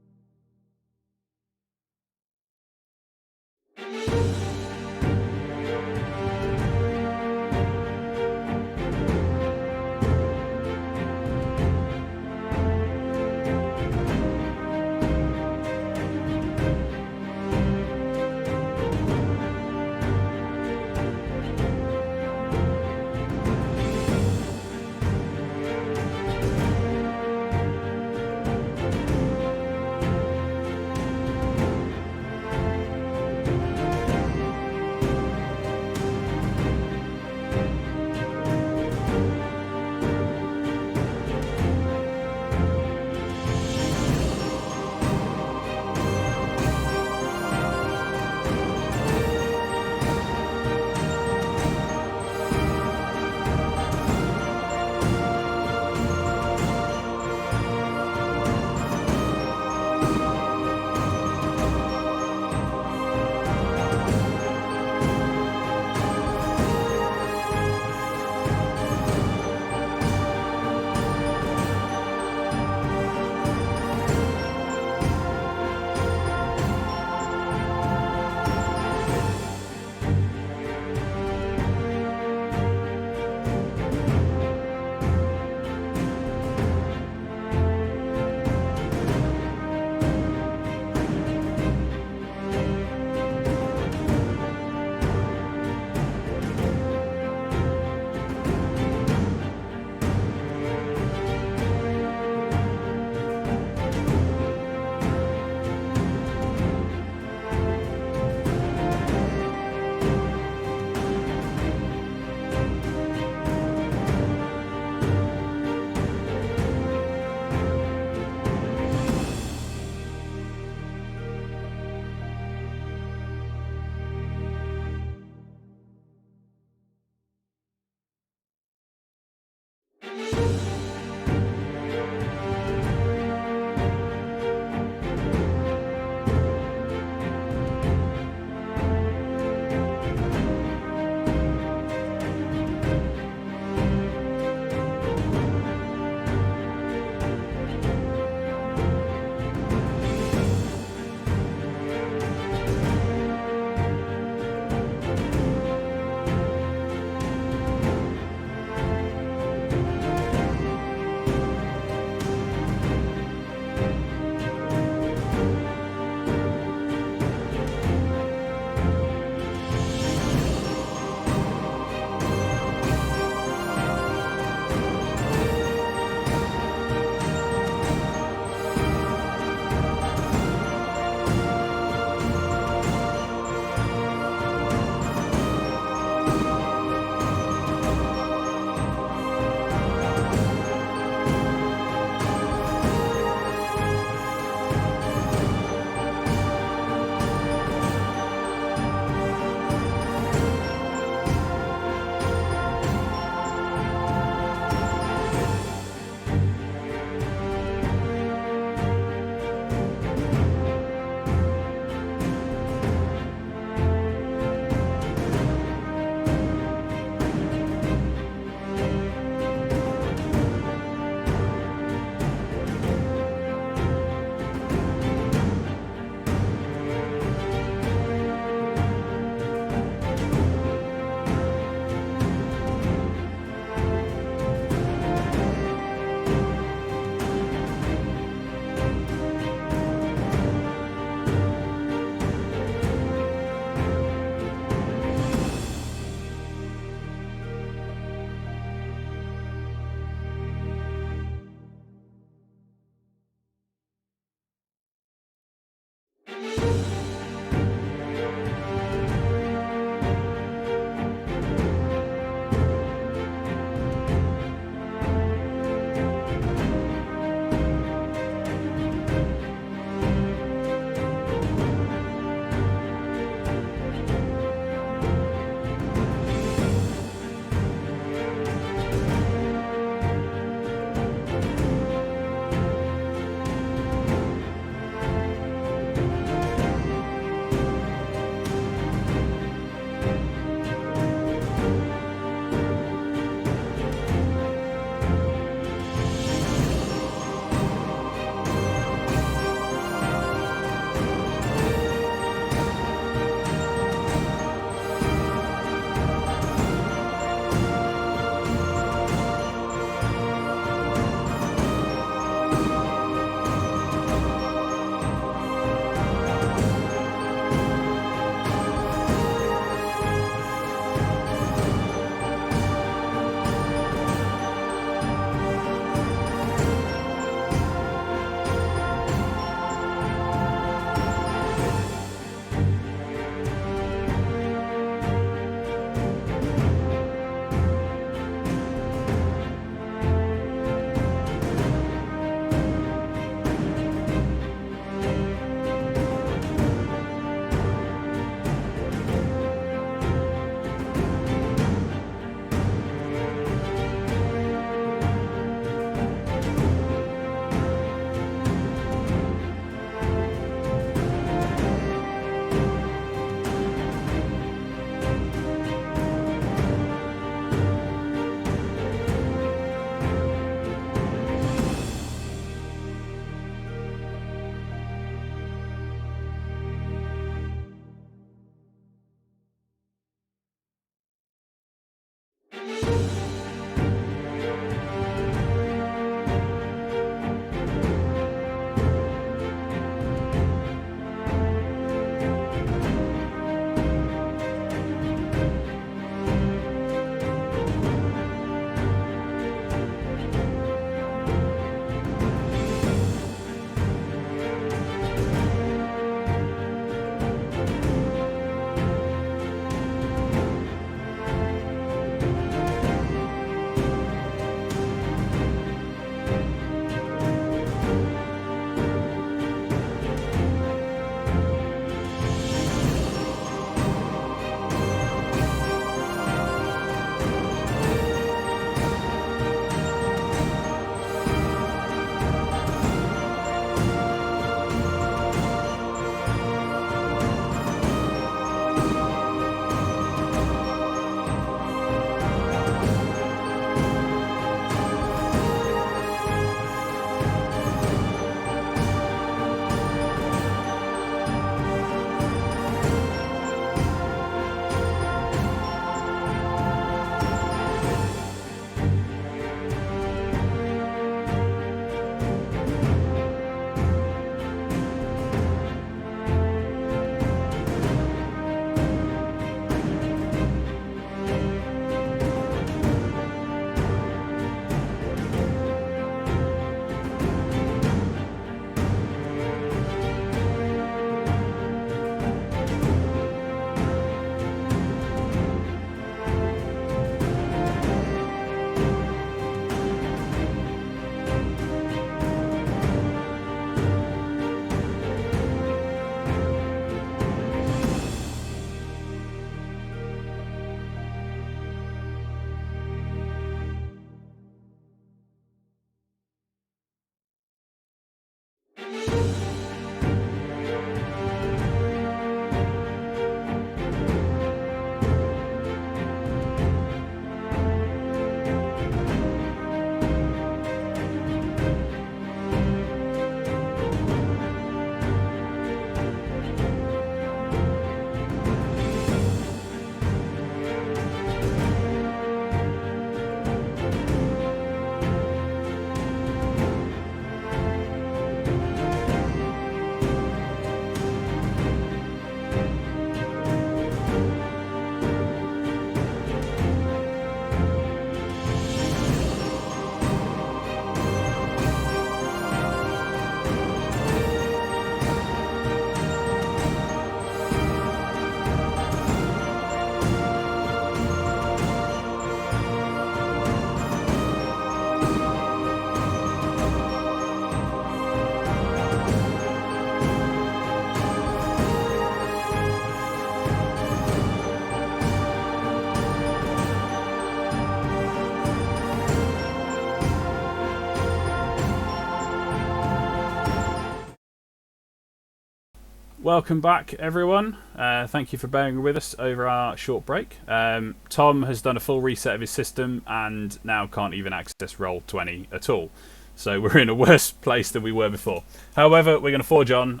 welcome back, everyone. Thank you for bearing with us over our short break. Tom has done a full reset of his system and now can't even access Roll20 at all. So we're in a worse place than we were before. However, we're going to forge on.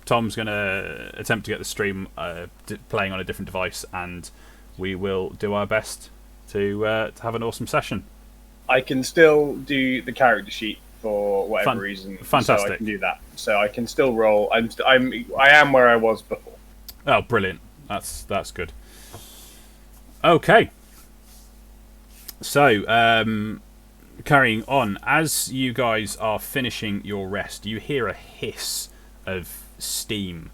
Tom's going to attempt to get the stream playing on a different device, and we will do our best to have an awesome session. I can still do the character sheet for whatever reason. Fantastic. So I can do that. So I can still roll. I am where I was before. Oh, brilliant. That's good. Okay. So, carrying on. As you guys are finishing your rest, you hear a hiss of steam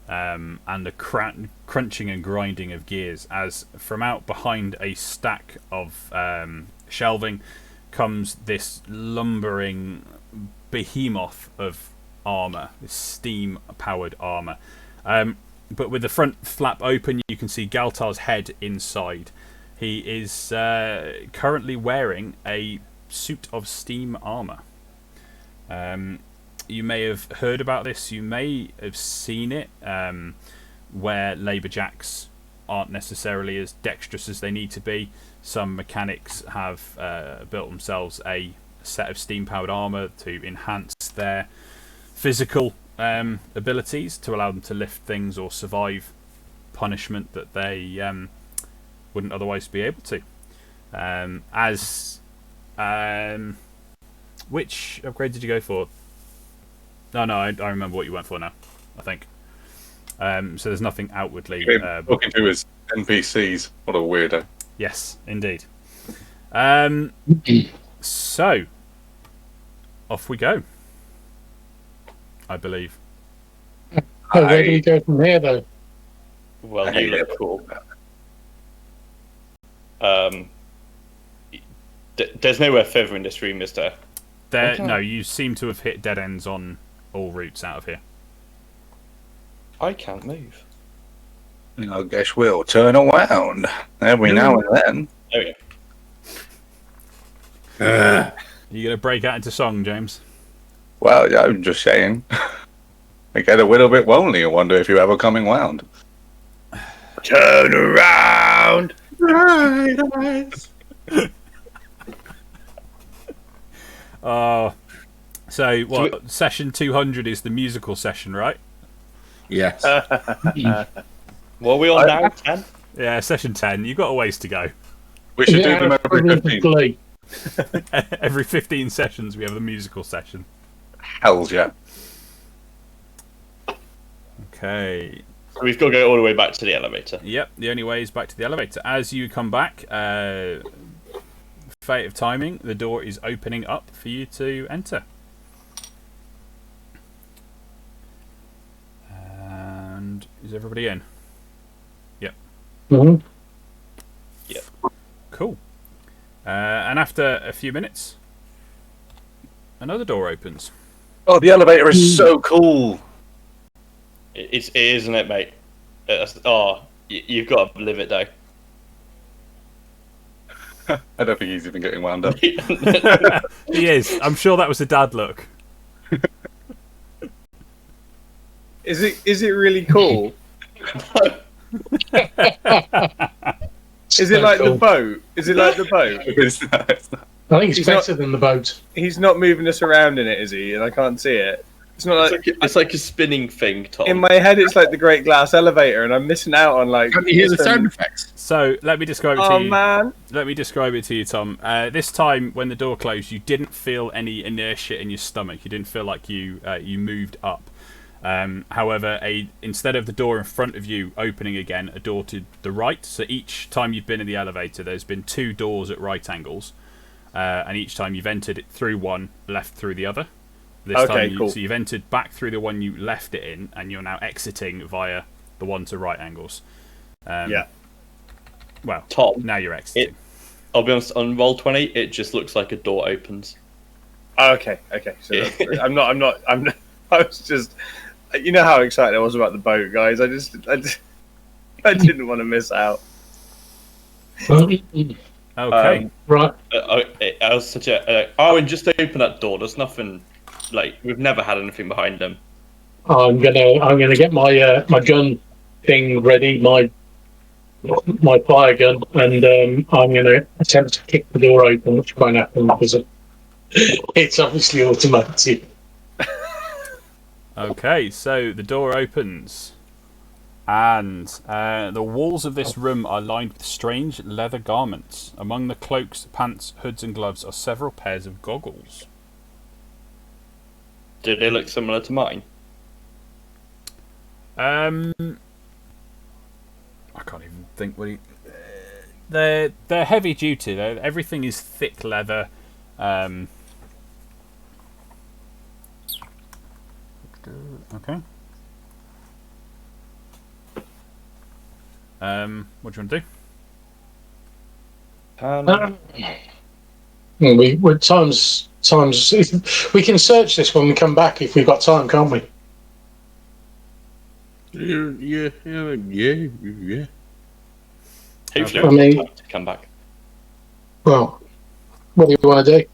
and a crunching and grinding of gears as from out behind a stack of shelving comes this lumbering behemoth of armour, this steam-powered armour. But with the front flap open, you can see Galtar's head inside. He is currently wearing a suit of steam armour. You may have heard about this, you may have seen it, where Labourjacks aren't necessarily as dexterous as they need to be. Some mechanics have built themselves a set of steam-powered armour to enhance their physical abilities, to allow them to lift things or survive punishment that they wouldn't otherwise be able to. Which upgrade did you go for? No, I remember what you went for now, I think. So there's nothing outwardly... talking to his NPCs. What a weirdo. Yes, indeed. So, off we go. I believe. Oh, where do we go from here, though? Well, you look cool. There's nowhere further in this room, is there? No, you seem to have hit dead ends on all routes out of here. I can't move. I guess we'll turn around every now and then. Oh, yeah. You going to break out into song, James? Well, yeah, I'm just saying. I get a little bit lonely and wonder if you're ever coming round. Turn around! Right eyes. So, what, session 200 is the musical session, right? Yes. What are we on now? 10? Yeah, session 10. You've got a ways to go. We should do them every 15. Every 15 sessions, we have the musical session. Hells yeah. Okay. So we've got to go all the way back to the elevator. Yep, the only way is back to the elevator. As you come back, fate of timing, the door is opening up for you to enter. And is everybody in? Yep. Mm-hmm. Yep. Cool. And after a few minutes, another door opens. Oh, the elevator is so cool. It is, isn't it, mate? You've got to live it, though. I don't think he's even getting wound up. He is. I'm sure that was a dad look. Is it really cool? Is it like the boat? Is it like the boat? It's not. I think it's better than the boat. He's not moving us around in it, is he? And I can't see it. It's not like It's like a spinning thing, Tom. in my head. It's like the Great Glass Elevator, and I'm missing out on like. Can you hear the sound effects? So let me describe it to Oh you. man! Let me describe it to you, Tom. This time, when the door closed, you didn't feel any inertia in your stomach. You didn't feel like you moved up. However, instead of the door in front of you opening again, a door to the right. So each time you've been in the elevator, there's been two doors at right angles, and each time you've entered it through one, left through the other. This time, cool. So you've entered back through the one you left it in, and you're now exiting via the one to right angles. Yeah. Well, Tom, now you're exiting. I'll be honest, on Roll20, it just looks like a door opens. Okay. So I'm not. I was just. You know how excited I was about the boat, guys. I didn't want to miss out. Okay. Right. I was such a. And just open that door. There's nothing. Like, we've never had anything behind them. I'm gonna get my my gun thing ready, my fire gun, and I'm gonna attempt to kick the door open, which won't happen because it's obviously automated. Okay, so the door opens, and the walls of this room are lined with strange leather garments. Among the cloaks, pants, hoods, and gloves are several pairs of goggles. Do they look similar to mine? I can't even think what he. They're heavy duty. Everything is thick leather. Okay. What do you want to do? We times we can search this when we come back if we've got time, can't we? Yeah. Hopefully, I we've mean- got time to come back. Well, what do you want to do?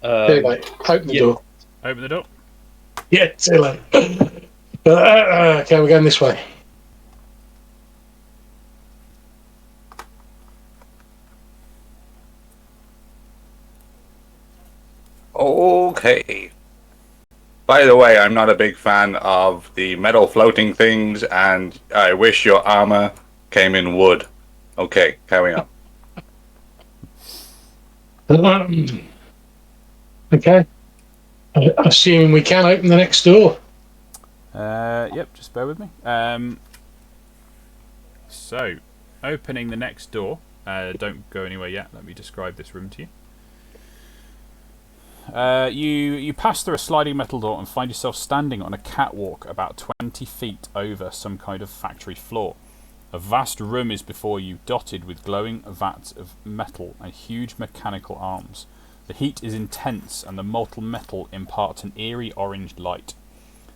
Too late. Open the yeah. door. Open the door. Yeah, too late. Okay, we're going this way. Okay. By the way, I'm not a big fan of the metal floating things, and I wish your armor came in wood. Okay, carry on. Okay. I assume we can open the next door. Yep, just bear with me. So, opening the next door. Don't go anywhere yet. Let me describe this room to you. You pass through a sliding metal door and find yourself standing on a catwalk about 20 feet over some kind of factory floor. A vast room is before you, dotted with glowing vats of metal and huge mechanical arms. The heat is intense, and the molten metal imparts an eerie orange light.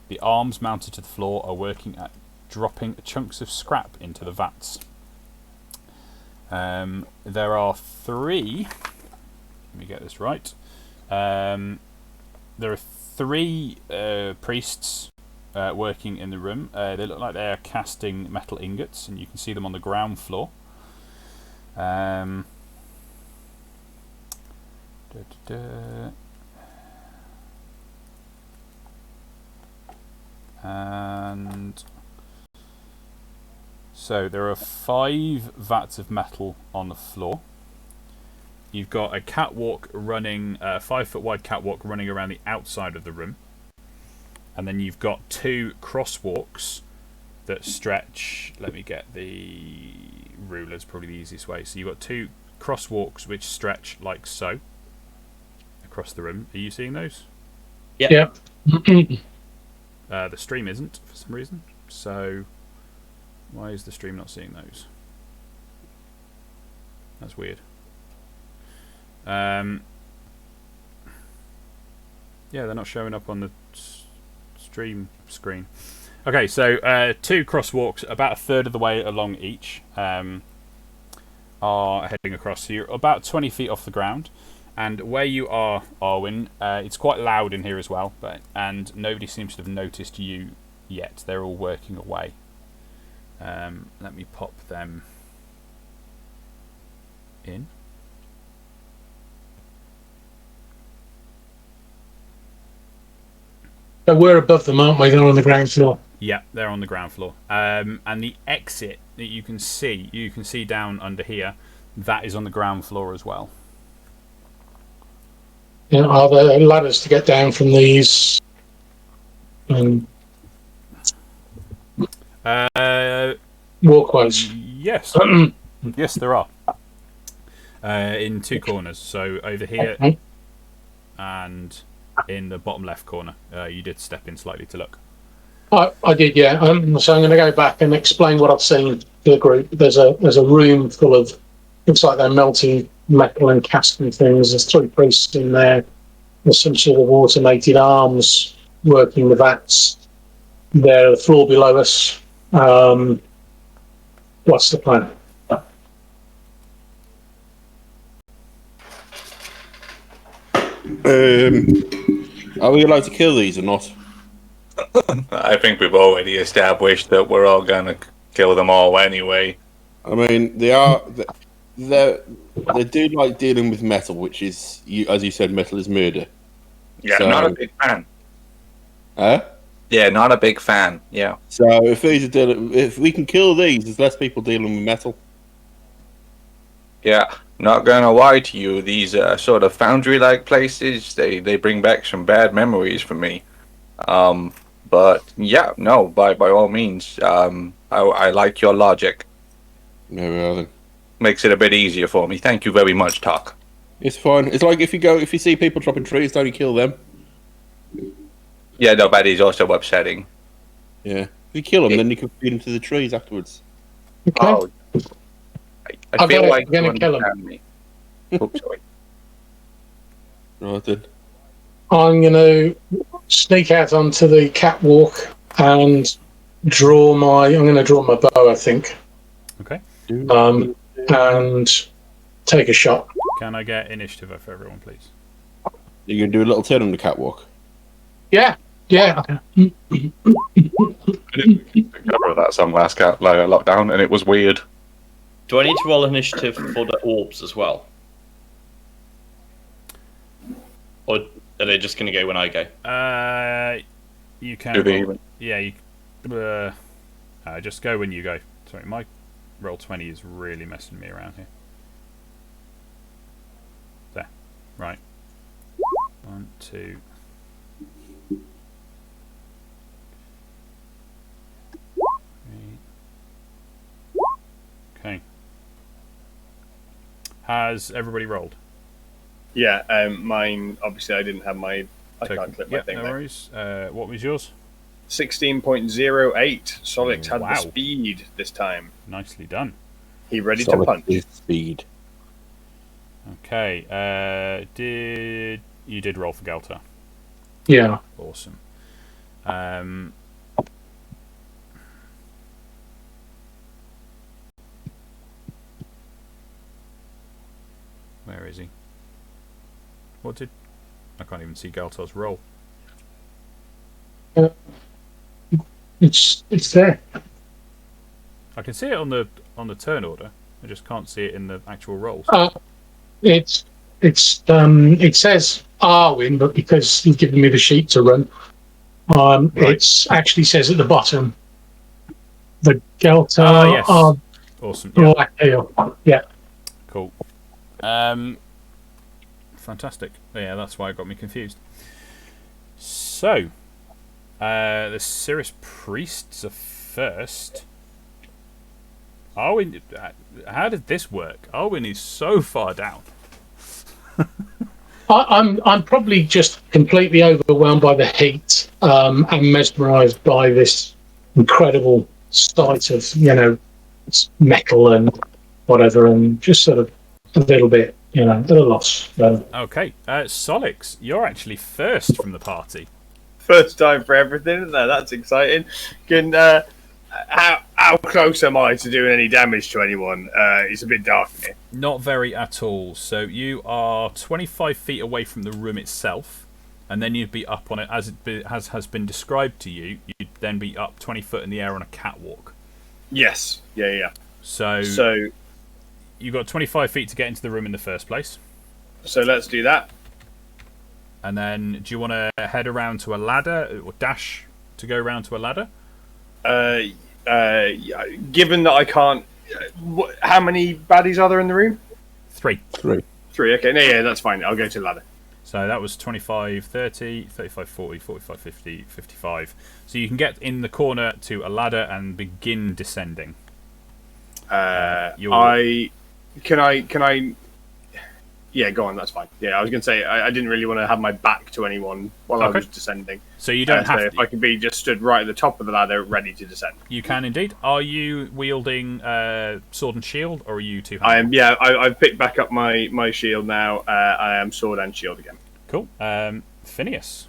The arms mounted to the floor are working at dropping chunks of scrap into the vats. There are three. Let me get this right. There are three priests working in the room. They look like they are casting metal ingots, and you can see them on the ground floor. And so there are 5 vats of metal on the floor. You've got a catwalk running, 5 foot wide catwalk running around the outside of the room. And then you've got 2 crosswalks that stretch. Let me get the rulers, probably the easiest way. So you've got 2 crosswalks which stretch like so across the room. Are you seeing those? Yeah. The stream isn't for some reason. So why is the stream not seeing those? That's weird. Yeah, they're not showing up on the stream screen. Okay, so 2 crosswalks, about a third of the way along each, are heading across. So you're about 20 feet off the ground. And where you are, Arwen, it's quite loud in here as well, and nobody seems to have noticed you yet. They're all working away. Let me pop them in. So we're above them, aren't we? They're on the ground floor. Yeah, they're on the ground floor. And the exit that you can see down under here, that is on the ground floor as well. You know, are there ladders to get down from these? Walkways. Yes. Yes, there are. In 2 corners. So over here Okay. and in the bottom left corner. You did step in slightly to look. I did, yeah. So I'm going to go back and explain what I've seen to the group. There's a room full of, looks like they're melting metal and casting things. There's 3 priests in there. There's some sort of automated arms working the vats. They're the floor below us. What's the plan? Are we allowed to kill these or not? I think we've already established that we're all gonna kill them all anyway. I mean, they do like dealing with metal, which is, as you said, metal is murder. Yeah, So- not a big fan. Huh? Yeah, not a big fan. Yeah. So if if we can kill these, there's less people dealing with metal. Yeah, not gonna lie to you, these sort of foundry-like places, they bring back some bad memories for me. But yeah, no, by all means, I like your logic. No, rather. Makes it a bit easier for me. Thank you very much, Talk. It's fine. It's like if you see people chopping trees, don't you kill them? Yeah, no, that is also upsetting. Yeah. If you kill them, then you can feed them to the trees afterwards. Okay. Oh, I I feel gotta- like I'm gonna you kill 'em. understand me. Oops, sorry. Right then. I'm going to sneak out onto the catwalk and I'm going to draw my bow, I think, Okay. and take a shot. Can I get initiative for everyone, please? You can do a little turn on the catwalk. Yeah. I didn't cover that song last lockdown, and it was weird. Do I need to roll initiative for the orbs as well? Or are they just going to go when I go? You can. Do they roll- even? Yeah, you. Just go when you go. Sorry, my roll 20 is really messing me around here. There. Right. 1, 2. Okay. Has everybody rolled? Yeah, mine. Obviously, I didn't have my. I can't click my Yeah, thing no there. worries. What was yours? 16.08. Solix had Wow. the speed this time. Nicely done. He ready to Solid punch. is speed. Okay. You did roll for Galta? Yeah. Awesome. Where is he? What did... I can't even see Galtar's roll. It's there. I can see it on the turn order. I just can't see it in the actual rolls. It says Arwin, but because he's given me the sheet to run, Right. it actually says at the bottom the Gelta Ah, yes. are Awesome. Yeah. Black Ale. Yeah. Cool. Fantastic. Yeah, that's why it got me confused. So, the Cirrus Priests are first. Arwen, how did this work? Arwen is so far down. I'm probably just completely overwhelmed by the heat and mesmerised by this incredible sight of metal and whatever, and just sort of a little bit at a loss. So, Okay, Solix, you're actually first from the party. First time for everything, isn't there? That's exciting. Can how close am I to doing any damage to anyone? It's a bit dark in here. Not very at all. So you are 25 feet away from the room itself, and then you'd be up on it as has been described to you. You'd then be up 20 foot in the air on a catwalk. Yes. Yeah. So you got 25 feet to get into the room in the first place. So let's do that. And then, do you want to head around to a ladder or dash to go around to a ladder? Given that I can't, how many baddies are there in the room? 3. 3. 3. Okay, no, yeah, that's fine. I'll go to the ladder. So that was 25, 30, 35, 40, 45, 50, 55. So you can get in the corner to a ladder and begin descending. Can I? Yeah, go on. That's fine. Yeah, I was going to say I didn't really want to have my back to anyone while I Okay. was descending. So you don't have So to. if I could be just stood right at the top of the ladder, ready to descend. You can indeed. Are you wielding sword and shield, or are you two-handed? I am. Yeah, I've picked back up my shield now. I am sword and shield again. Cool. Phineas.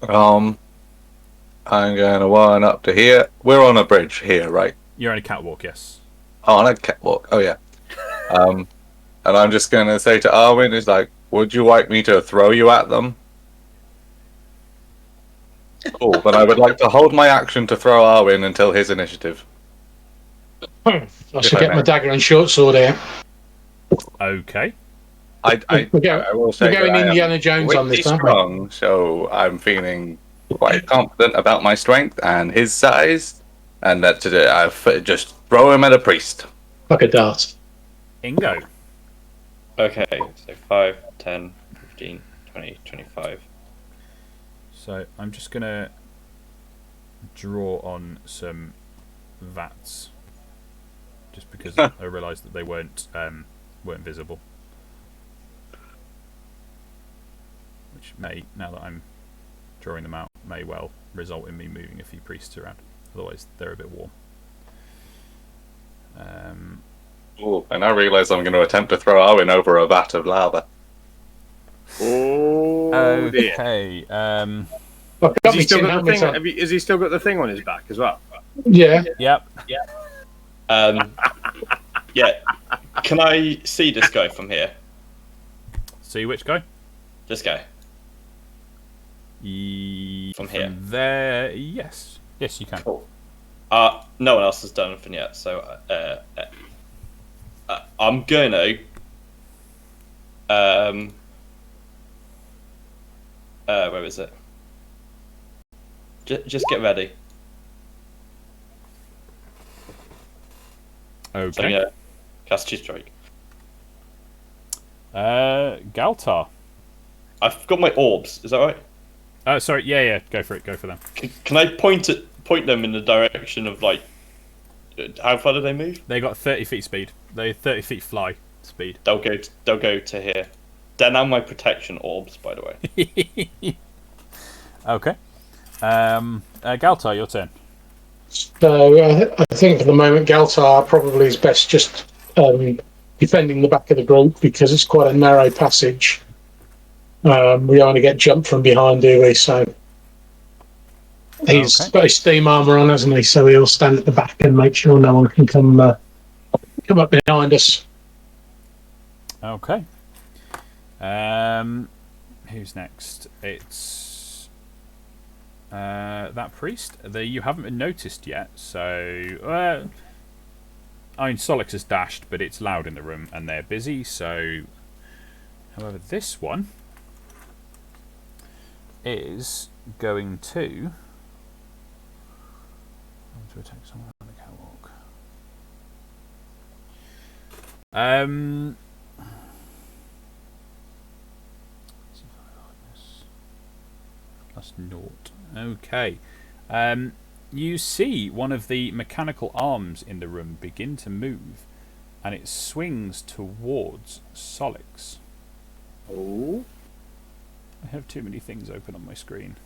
I'm gonna run up to here. We're on a bridge here, right? You're on a catwalk, yes. On a catwalk. Oh yeah. And I'm just gonna say to Arwen, "Is like, would you like me to throw you at them?" Cool. Then I would like to hold my action to throw Arwen until his initiative. I should get my dagger and short sword out. Okay. I will say we're going that I am Indiana Jones on this, witty aren't we? strong, so I'm feeling quite confident about my strength and his size, and that I've just throw him at a priest. Like a dart. Ingo. Okay, so 5, 10, 15, 20, 25. So I'm just going to draw on some vats. Just because I realised that they weren't visible. Which may, now that I'm drawing them out, may well result in me moving a few priests around. Otherwise, they're a bit warm. Ooh, and I realise I'm going to attempt to throw Arwen over a vat of lava. Oh dear. Okay. Has he still got the thing? Has he still got the thing on his back as well? Yeah. Yep. Yeah. Can I see this guy from here? See which guy? This guy. From here. There. Yes. Yes, you can. Cool. No one else has done anything yet, so I'm gonna where is it? Just get ready. Okay. So yeah, cast 2 strike. Galtar. I've got my orbs. Is that right? Sorry. Yeah. Go for it. Go for them. Can I point them in the direction of like? How far do they move? They got 30 feet speed. They 30 feet fly speed. They'll go to here. They're now my protection orbs, by the way. Okay. Galtar, your turn. So I think for the moment, Galtar probably is best just defending the back of the group because it's quite a narrow passage. We only get jumped from behind, do we? So he's got his steam armour on, hasn't he? So he'll stand at the back and make sure no one can come up behind us. Okay. Who's next? It's that priest. You haven't been noticed yet, so I mean, Solix has dashed, but it's loud in the room and they're busy. So, however, this one is going to attack someone on the catwalk. That's naught. Okay. You see one of the mechanical arms in the room begin to move, and it swings towards Solix. Oh. I have too many things open on my screen.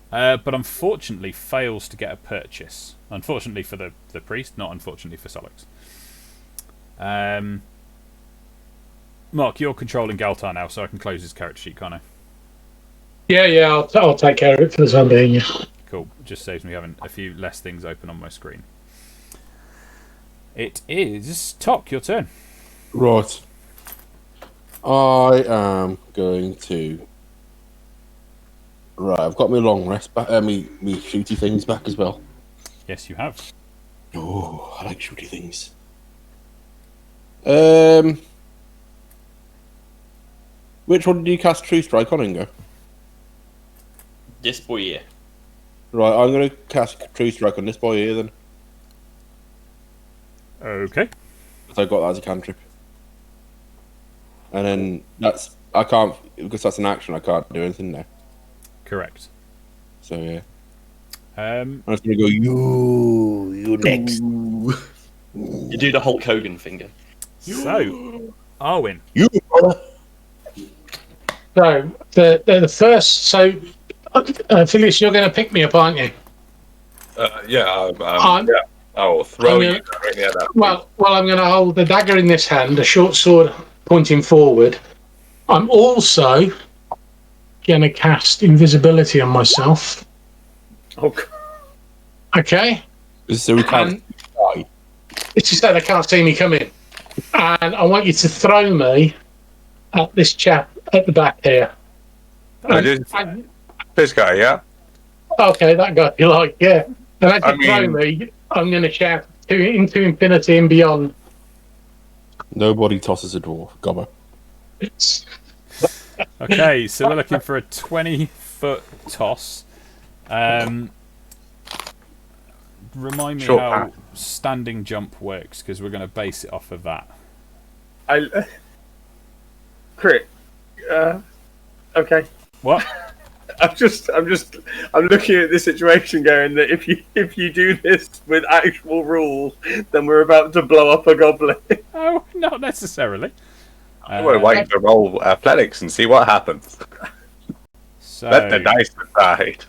But unfortunately fails to get a purchase. Unfortunately for the priest, not unfortunately for Solix. Mark, you're controlling Galtar now, so I can close his character sheet, can't I? Yeah, I'll take care of it for the time being. Yeah. Cool. Just saves me having a few less things open on my screen. It is Tok, your turn. Right. I am going to. Right, I've got my long rest back. Me shooty things back as well. Yes, you have. Oh, I like shooty things. Which one did you cast True Strike on, Ingo? This boy here. Right, I'm going to cast True Strike on this boy here then. Okay. Because I got that as a cantrip. And then I can't, because that's an action, I can't do anything now. Correct. So yeah. I'm just going to go, you next. You do the Hulk Hogan finger. So, Arwen. You. So the first. So, Phyllis, you're going to pick me up, aren't you? Yeah. I'll throw you directly at that. Well, I'm going to hold the dagger in this hand, a short sword pointing forward. I'm also going to cast invisibility on myself. Okay. Okay. So we can't die. It's just that they can't see me coming. And I want you to throw me at this chap at the back here. This guy, yeah. Okay, that guy you like, yeah. And as I you throw mean- me, I'm going to shout into infinity and beyond. Nobody tosses a dwarf. Gobber. Okay, so we're looking for a 20-foot toss. Remind me Short how path. standing jump works, because we're going to base it off of that. Crit. Okay. What? I'm looking at this situation going that if you do this with actual rules, then we're about to blow up a goblin. Oh, not necessarily. We're waiting to roll athletics and see what happens. So, Let the dice decide.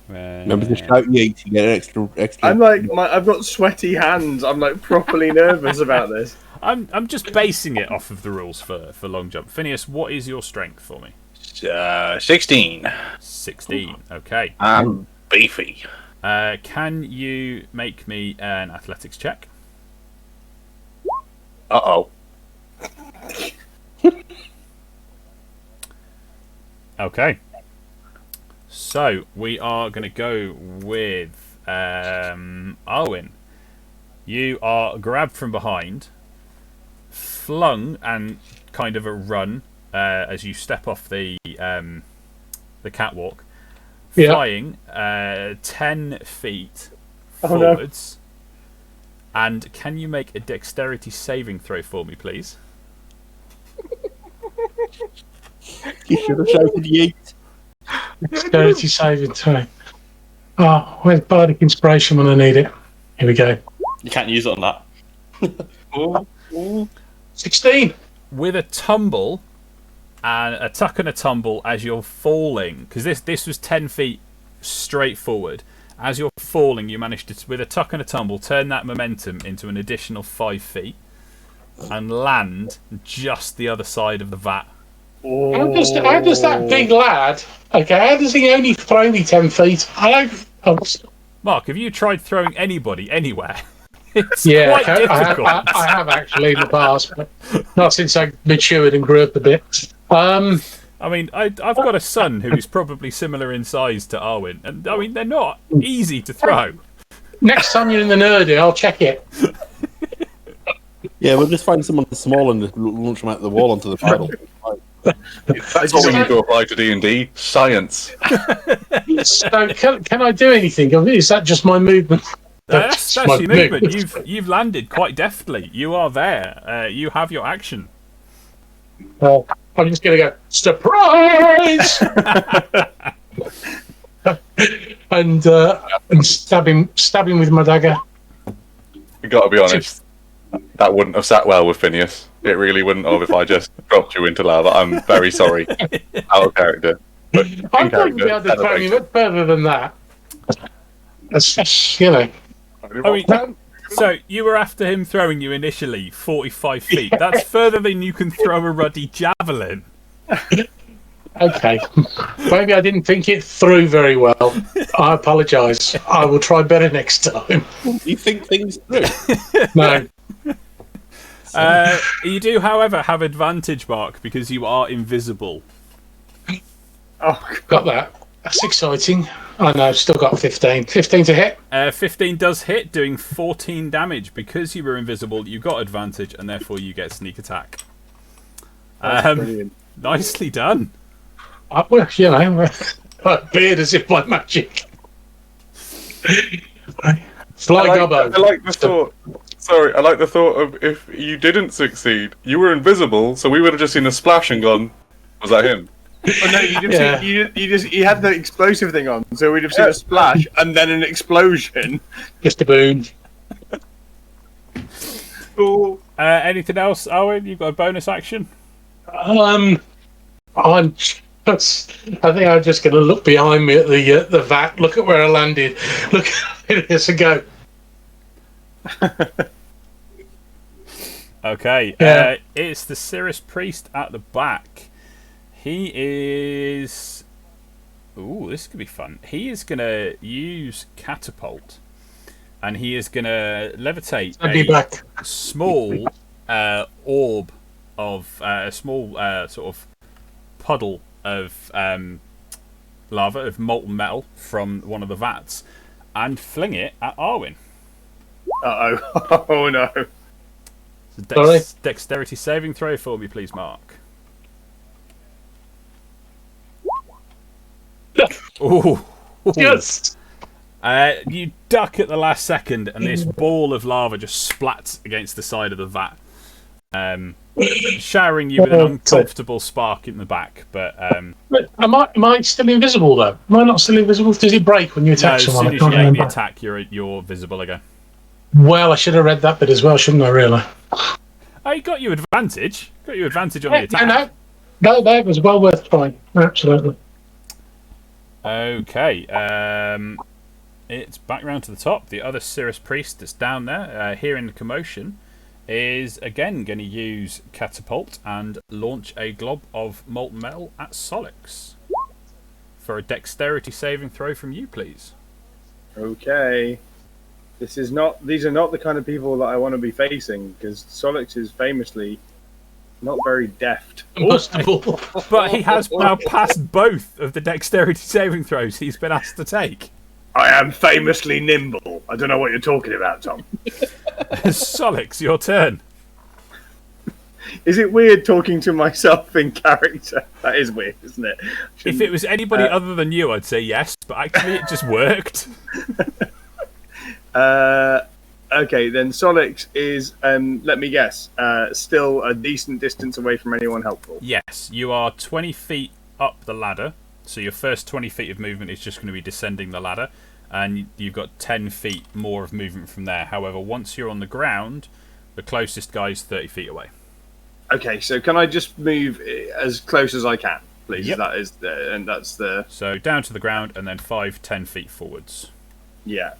Remember to shout yeet, you get an extra. I'm like, I've got sweaty hands. I'm like properly nervous about this. I'm just basing it off of the rules for long jump. Phineas, what is your strength for me? 16. 16. Okay. I'm beefy. Can you make me an athletics check? Uh-oh. Okay. So we are going to go with Arwen. You are grabbed from behind, flung, and kind of a run as you step off the catwalk, Yeah. flying 10 feet Oh, no. forwards. And can you make a dexterity saving throw for me, please? You should have shouted yeet. Dexterity saving throw. Oh, where's Bardic Inspiration when I need it? Here we go. You can't use it on that. 16. With a tumble and a tuck and a tumble as you're falling, because this was 10 feet straight forward. As you're falling, you manage to, with a tuck and a tumble, turn that momentum into an additional 5 feet and land just the other side of the vat. How does that big lad, okay, how does he only throw me 10 feet? Mark, have you tried throwing anybody anywhere? It's Yeah, quite difficult. I have actually in the past, but not since I matured and grew up a bit. I mean, I've got a son who's probably similar in size to Arwen, and I mean, they're not easy to throw. Next time you're in the nerdy, I'll check it. Yeah, we'll just find someone small and launch them out the wall onto the paddle. That's what we need to apply to D&D. Science. So can I do anything? Is that just my movement? That's my your movement. You've landed quite deftly. You are there. You have your action. Well, I'm just going to go, surprise! and stab him with my dagger. You got to be honest. That wouldn't have sat well with Phineas. It really wouldn't have if I just dropped you into lava. I'm very sorry. Out of character. But I'm not going to be able to throw him much further than that. That's, you know. I mean, so you were after him throwing you initially 45 feet. That's further than you can throw a ruddy javelin. Okay. Maybe I didn't think it through very well. I apologise. I will try better next time. You think things through? No. You do, however, have advantage, Mark, because you are invisible. Oh, Got that. That's exciting. I know, still got 15. 15 to hit. 15 does hit, doing 14 damage. Because you were invisible, you got advantage, and therefore you get sneak attack. brilliant. Nicely done. Well, you know, I appeared as if by magic. Fly gobbo. I like the thought. Sorry, I like the thought of if you didn't succeed, you were invisible, so we would have just seen a splash and gone, was that him? Oh no, you didn't Yeah. see, you had the explosive thing on, so we'd have seen a splash and then an explosion. Just a boon. Cool. Anything else, Owen? You've got a bonus action? I'm I think I'm just going to look behind me at the vat, look at where I landed, look at this and go, Okay, Yeah. it's the Cirrus Priest at the back. He is... Ooh, this could be fun. He is going to use Catapult, and he is going to levitate I'll be back. small orb of... a small sort of puddle of lava, of molten metal from one of the vats, and fling it at Arwen. Uh-oh. Oh, no. Sorry? Dexterity saving throw for me, please, Mark. Ooh. Yes. You duck at the last second, and this ball of lava just splats against the side of the vat, showering you with an uncomfortable spark in the back. But But am I still invisible though? Am I not still invisible? Does it break when you no, attack as someone? soon I as can't you make the remember. attack, you're visible again. Well, I should have read that bit as well, shouldn't I? Really? Oh, you got you advantage. Got you advantage on the attack. No, that was well worth trying. Absolutely. Okay. It's back round to the top. The other Cirrus priest that's down there, hearing the commotion, is again going to use catapult and launch a glob of molten metal at Solix. For a dexterity saving throw from you, please. Okay. These are not the kind of people that I want to be facing, because Solix is famously not very deft. Impossible. But he has now passed both of the dexterity saving throws he's been asked to take. I am famously nimble. I don't know what you're talking about, Tom. Solix, your turn. Is it weird talking to myself in character? That is weird, isn't it? If it was anybody other than you, I'd say yes, but actually it just worked. Okay, then Solix is, let me guess, still a decent distance away from anyone helpful. Yes, you are 20 feet up the ladder, so your first 20 feet of movement is just going to be descending the ladder, and you've got 10 feet more of movement from there. However, once you're on the ground, the closest guy's 30 feet away. Okay, so can I just move as close as I can, please? Yep. That's the... So down to the ground, and then 10 feet forwards. Yeah.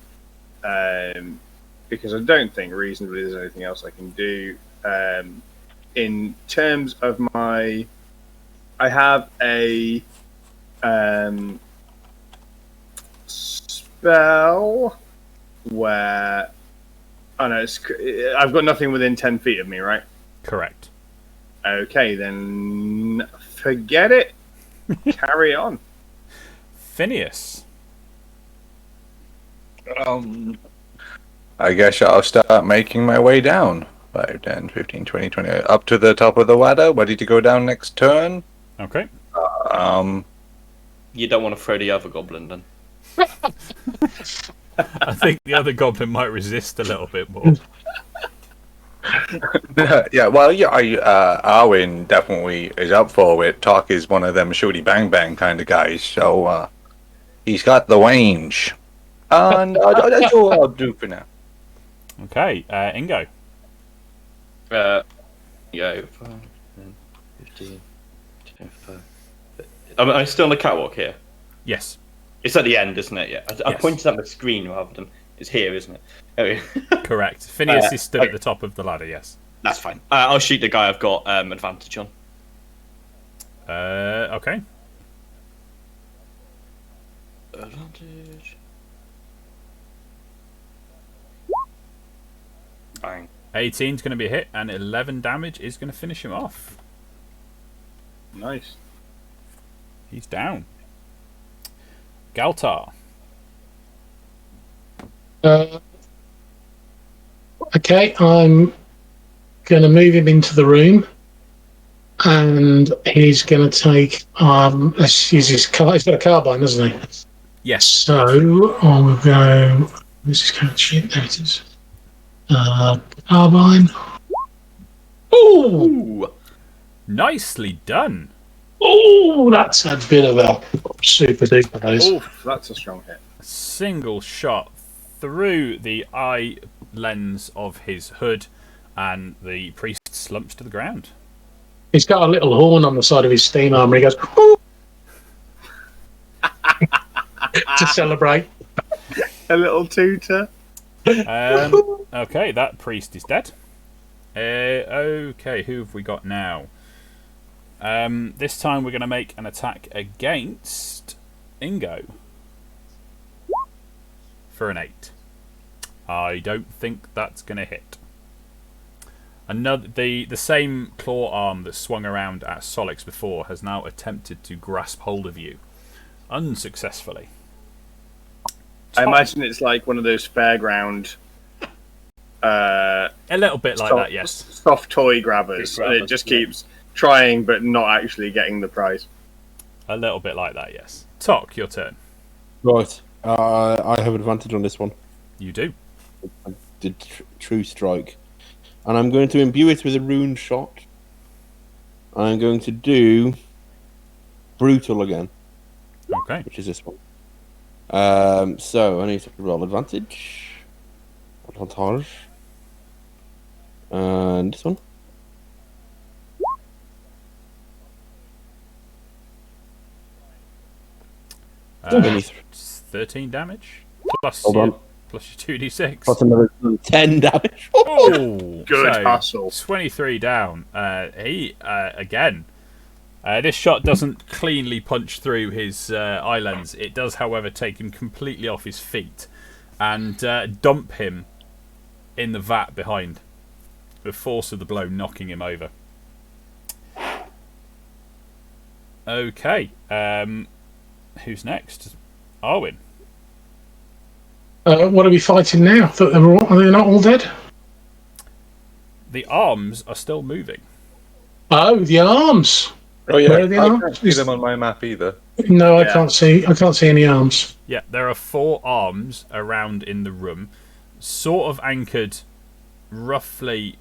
Because I don't think reasonably there's anything else I can do. In terms of I have a spell where I've got nothing within 10 feet of me, right? Correct. Okay, then forget it. Carry on. Phineas. I guess I'll start making my way down. 5, 10, 15, 20, 20. Up to the top of the ladder. Ready to go down next turn. Okay. You don't want to throw the other goblin then. I think the other goblin might resist a little bit more. Yeah, well, yeah, Arwen definitely is up for it. Talk is one of them shooty bang bang kind of guys, so he's got the range. And that's all I'll do for now. Okay, Ingo. Yeah, 5, 10, 15, 25. Am I still on the catwalk here? Yes. It's at the end, isn't it? Yeah. I Yes. pointed at the screen rather than it's here, isn't it? Okay. Correct. Phineas is stood at the top of the ladder, yes. That's fine. I'll shoot the guy I've got advantage on. Okay. Advantage. Bang. 18's going to be a hit, and 11 damage is going to finish him off. Nice. He's down. Galtar. Okay, I'm going to move him into the room, and he's going to take. Let's use his car. He's got a carbine, doesn't he? Yes. So I will go. This is kind of shit. There it is. Carbine. Ooh. Nicely done. Oh, that's a bit of a super duper those. Oof, that's a strong hit. Single shot through the eye lens of his hood, and the priest slumps to the ground. He's got a little horn on the side of his steam armor. He goes "Woo!" to celebrate. A little tutor. Okay, that priest is dead. Okay, who have we got now? This time we're going to make an attack against Ingo. For an 8. I don't think that's going to hit. The same claw arm that swung around at Solix before has now attempted to grasp hold of you, unsuccessfully. I imagine it's like one of those fairground. A little bit like that, yes. Soft toy grabbers. And it just keeps trying, but not actually getting the prize. A little bit like that, yes. Tok, your turn. Right. I have advantage on this one. You do. I did True Strike. And I'm going to imbue it with a rune shot. I'm going to do Brutal again, Okay. which is this one. So I need to roll advantage. Advantage. And this one. Uh, 13 damage plus Hold your, on. plus your 2d6. Plus another 10 damage. Oh, Good so hustle. 23 down. He again. This shot doesn't cleanly punch through his eye lens. It does, however, take him completely off his feet and dump him in the vat behind. The force of the blow knocking him over. Okay. Who's next? Arwen. What are we fighting now? I thought are they not all dead? The arms are still moving. Oh, the arms. Oh yeah, Where are the I arms? can't see them on my map either. No, Yeah. I can't see. I can't see any arms. Yeah, there are 4 arms around in the room, sort of anchored roughly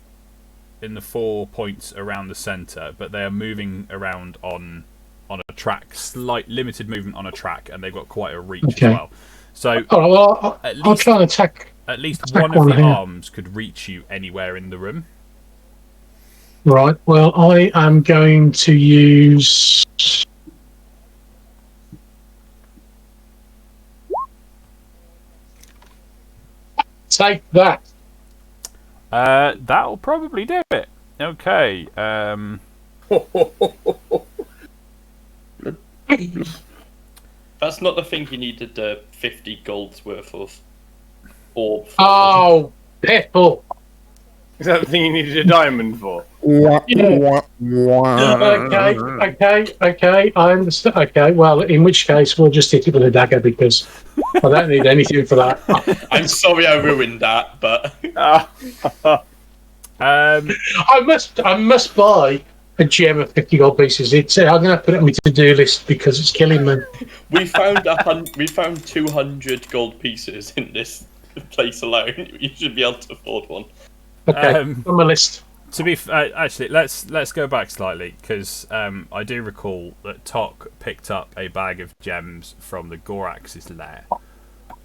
in the 4 points around the centre, but they are moving around on a track, slight limited movement on a track, and they've got quite a reach Okay. as well. So Oh, well, At I'll least- try and attack. at least Attack one of one the here. arms could reach you anywhere in the room. Right. Well, I am going to use. Take that. That'll probably do it. Okay. That's not the thing you needed the 50 gold's worth of orb for. Oh, pitbull. Is that the thing you needed a diamond for? Okay. I understand. Okay. Well, in which case, we'll just hit it with a dagger because I don't need anything for that. I'm sorry I ruined that, but I must buy a gem of 50 gold pieces. I'm going to put it on my to-do list because it's killing me. we found 200 gold pieces in this place alone. You should be able to afford one. Okay, Um, on my list. To be actually, let's go back slightly because I do recall that Tok picked up a bag of gems from the Gorax's lair,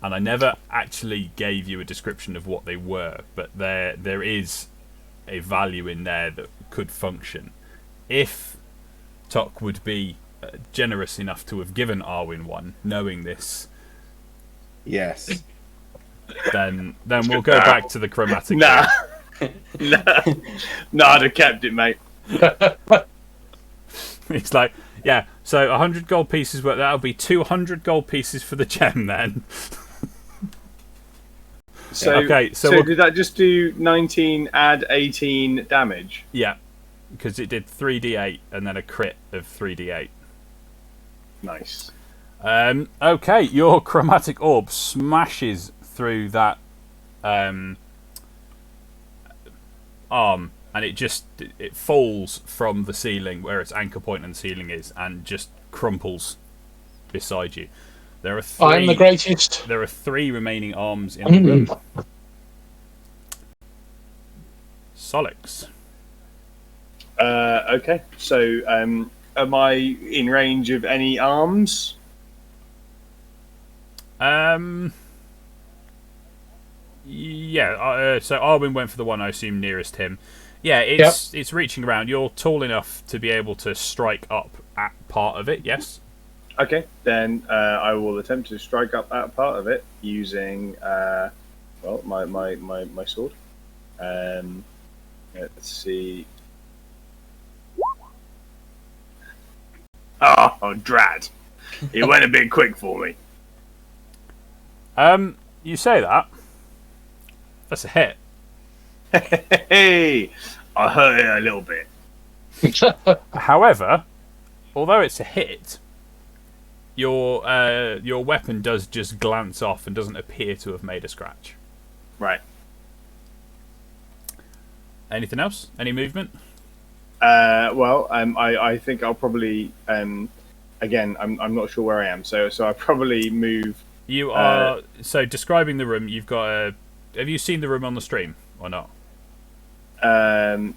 and I never actually gave you a description of what they were, but there is a value in there that could function. If Tok would be generous enough to have given Arwen one, knowing this, Yes. then we'll go back to the chromatic. Nah. Nah, I'd have kept it, mate. It's like, yeah, so 100 gold pieces, but that'll be 200 gold pieces for the gem then. So, Okay, so so we'll- did that just do 19 add 18 damage? Yeah, because it did 3d8 and then a crit of 3d8. Nice. Okay, your chromatic orb smashes through that arm, and it falls from the ceiling where its anchor point on the ceiling is, and just crumples beside you. There are three. I'm the greatest. There are 3 remaining arms in the room. Solix. Okay, so am I in range of any arms? Yeah. So Arwen went for the one I assume nearest him. Yeah, it's reaching around. You're tall enough to be able to strike up at part of it. Yes. Okay, then I will attempt to strike up that part of it using my sword. Let's see. Oh, drat! It went a bit quick for me. You say that. That's a hit. Hey, I hurt it a little bit. However, although it's a hit, your weapon does just glance off and doesn't appear to have made a scratch. Right. Anything else? Any movement? I think I'll probably again. I'm not sure where I am, so I probably move. You are so describing the room. You've got a. Have you seen the room on the stream or not?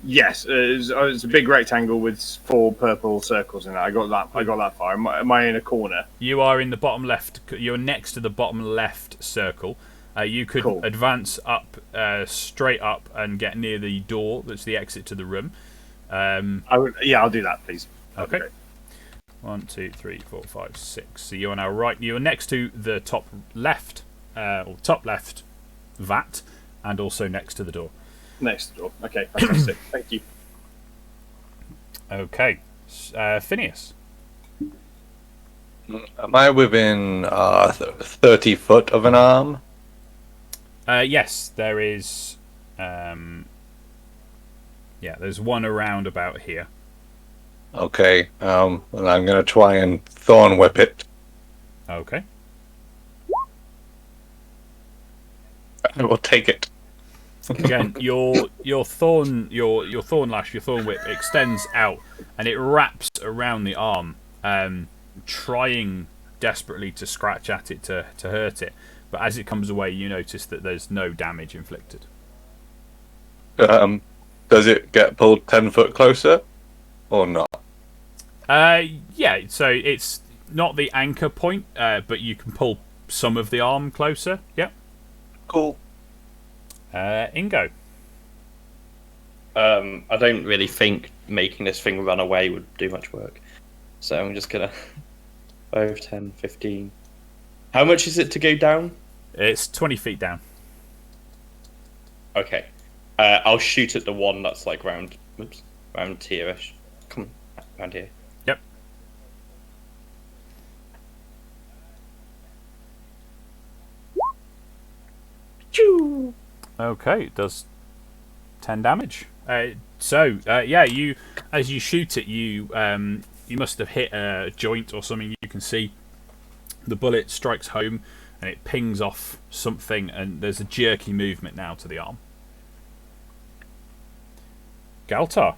Yes, it's a big rectangle with 4 purple circles in it. I got that far. Am I in a corner? You are in the bottom left. You're next to the bottom left circle. You could advance up, straight up, and get near the door. That's the exit to the room. I'll do that, please. Okay. 1, 2, 3, 4, 5, 6. So you are now right. You are next to the top left, vat, and also next to the door. Next to the door. Okay, fantastic. Thank you. Okay, Phineas. Am I within 30 foot of an arm? Yes, there is. There's one around about here. Okay, and I'm going to try and thorn whip it. Okay. I will take it. Again, your thorn lash, your thorn whip extends out and it wraps around the arm, trying desperately to scratch at it to hurt it. But as it comes away, you notice that there's no damage inflicted. Does it get pulled 10 foot closer, or not? Yeah. So it's not the anchor point, but you can pull some of the arm closer. Yep. Cool. Ingo. I don't really think making this thing run away would do much work. So I'm just gonna 5, 10, 15. How much is it to go down? It's 20 feet down. Okay. I'll shoot at the one that's like round here-ish. Come on, round here. Yep. Choo! Okay, it does 10 damage. You as you shoot it, you must have hit a joint or something. You can see the bullet strikes home and it pings off something, and there's a jerky movement now to the arm. Galtar.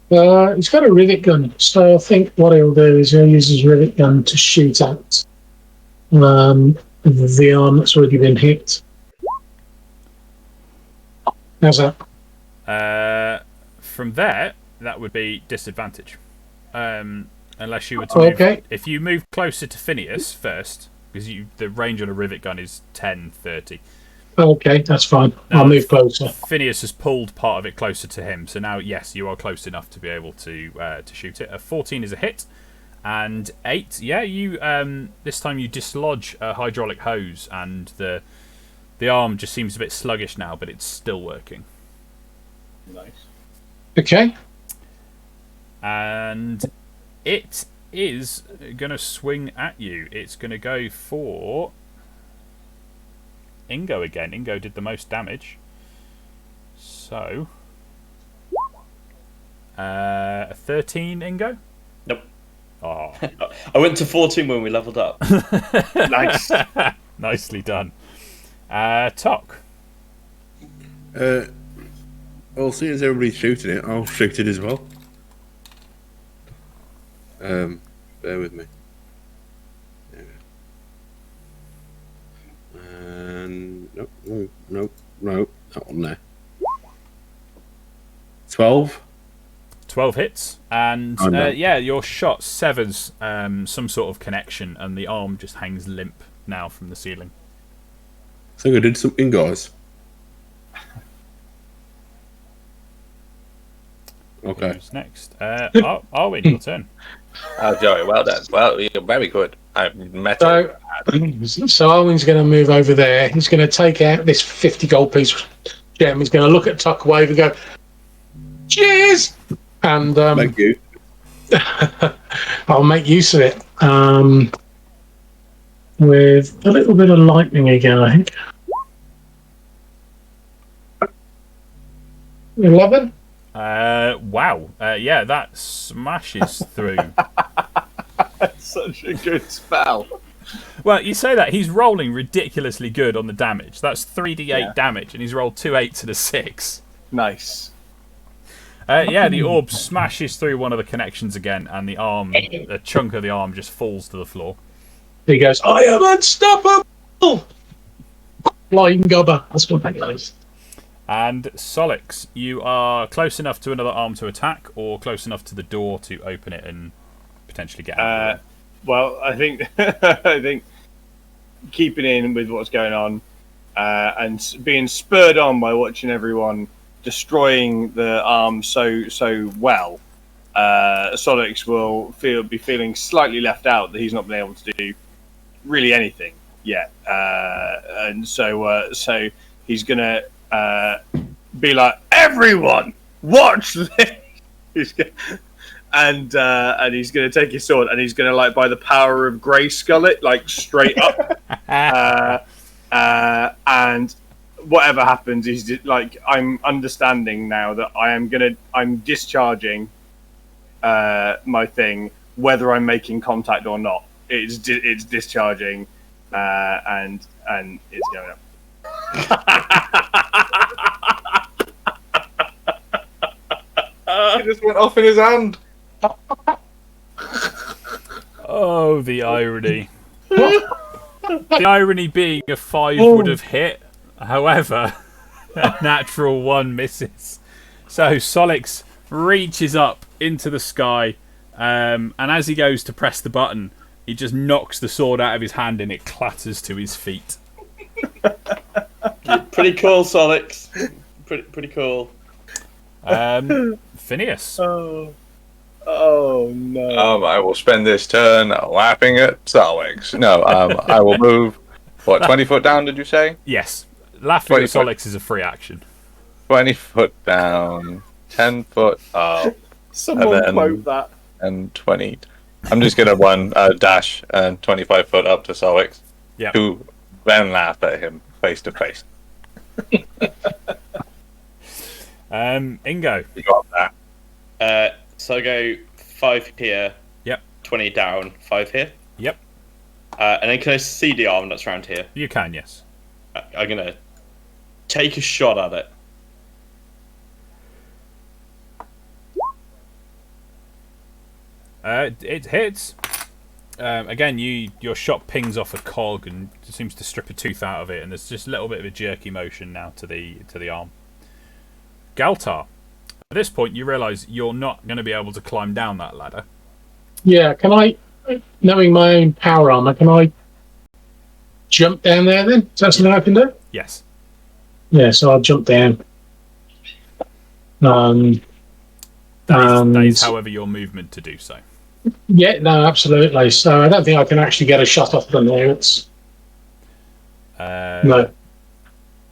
He's got a rivet gun, so I think what he'll do is he'll use his rivet gun to shoot at the arm that's already been hit. How's that? From there, that would be disadvantage. Unless you were to move. Okay. If you move closer to Phineas first, because the range on a rivet gun is 10, 30. Okay, that's fine. Now, I'll move closer. Phineas has pulled part of it closer to him, so now, yes, you are close enough to be able to shoot it. A 14 is a hit, and 8, you this time you dislodge a hydraulic hose, and the arm just seems a bit sluggish now, but it's still working. Nice. Okay. And it is going to swing at you. It's going to go for Ingo again. Ingo did the most damage. So, a 13, Ingo? Nope. Oh. I went to 14 when we leveled up. Nice. Nicely done. Tok. Well, seeing as everybody's shooting it, I'll shoot it as well. Bear with me. There we go. And nope, that one there. 12. 12 hits, and Oh, no. your shot severs some sort of connection, and the arm just hangs limp now from the ceiling. I think I did something, guys. Okay. Who's next? Arwin, your turn. Oh, Joey, well done. Well, you're very good. I've met So Arwen's going to move over there. He's going to take out this 50 gold piece gem. He's going to look at Tuck Wave and go, cheers! And Thank you. I'll make use of it with a little bit of lightning again, I think. 11. Wow. Yeah, that smashes through. Such a good spell. Well, you say that. He's rolling ridiculously good on the damage. That's 3d8 Yeah. damage, and he's rolled 2 8s and a 6. Nice. Yeah, the orb smashes through one of the connections again, and the arm, a chunk of the arm, just falls to the floor. He goes, I am unstoppable! Flying gobber. That's what that goes. And Solix, you are close enough to another arm to attack, or close enough to the door to open it and potentially get out. Well, I think I think keeping in with what's going on and being spurred on by watching everyone destroying the arm so well, Solix will be feeling slightly left out that he's not been able to do really anything yet, and so he's gonna be like, everyone, watch this. And he's going to take his sword and he's going to, like, by the power of Grey Skull it, like, straight up. And whatever happens, he's like, I'm understanding now that I'm discharging my thing, whether I'm making contact or not. It's discharging, and it's going up. It just went off in his hand. Oh, the irony. The irony being a 5 would have hit, however, a natural 1 misses. So Solix reaches up into the sky, and as he goes to press the button, he just knocks the sword out of his hand and it clatters to his feet. Pretty cool, Solix. Pretty cool. Phineas. Oh no. I will spend this turn laughing at Solix. No, I will move. What, 20 foot down? Did you say? Yes, laughing at 20 foot. Solix is a free action. 20 foot down, 10 foot up, Someone and then- quote that. and 20. I'm just gonna run dash and 25 foot up to Solix. Yeah. To then laugh at him face to face. Ingo. You got that? So I go 5 here. Yep. 20 down, 5 here. Yep. And then can I see the arm that's around here? You can, yes. I'm gonna take a shot at it. It hits. Again, your shot pings off a cog and seems to strip a tooth out of it, and there's just a little bit of a jerky motion now to the arm. Galtar, at this point you realise you're not going to be able to climb down that ladder. Yeah, can I, knowing my own power armor, can I jump down there then? Is that something I can do? Yes. Yeah, so I'll jump down. That is, however, your movement to do so. Yeah, no, absolutely. So I don't think I can actually get a shot off them there. It's no.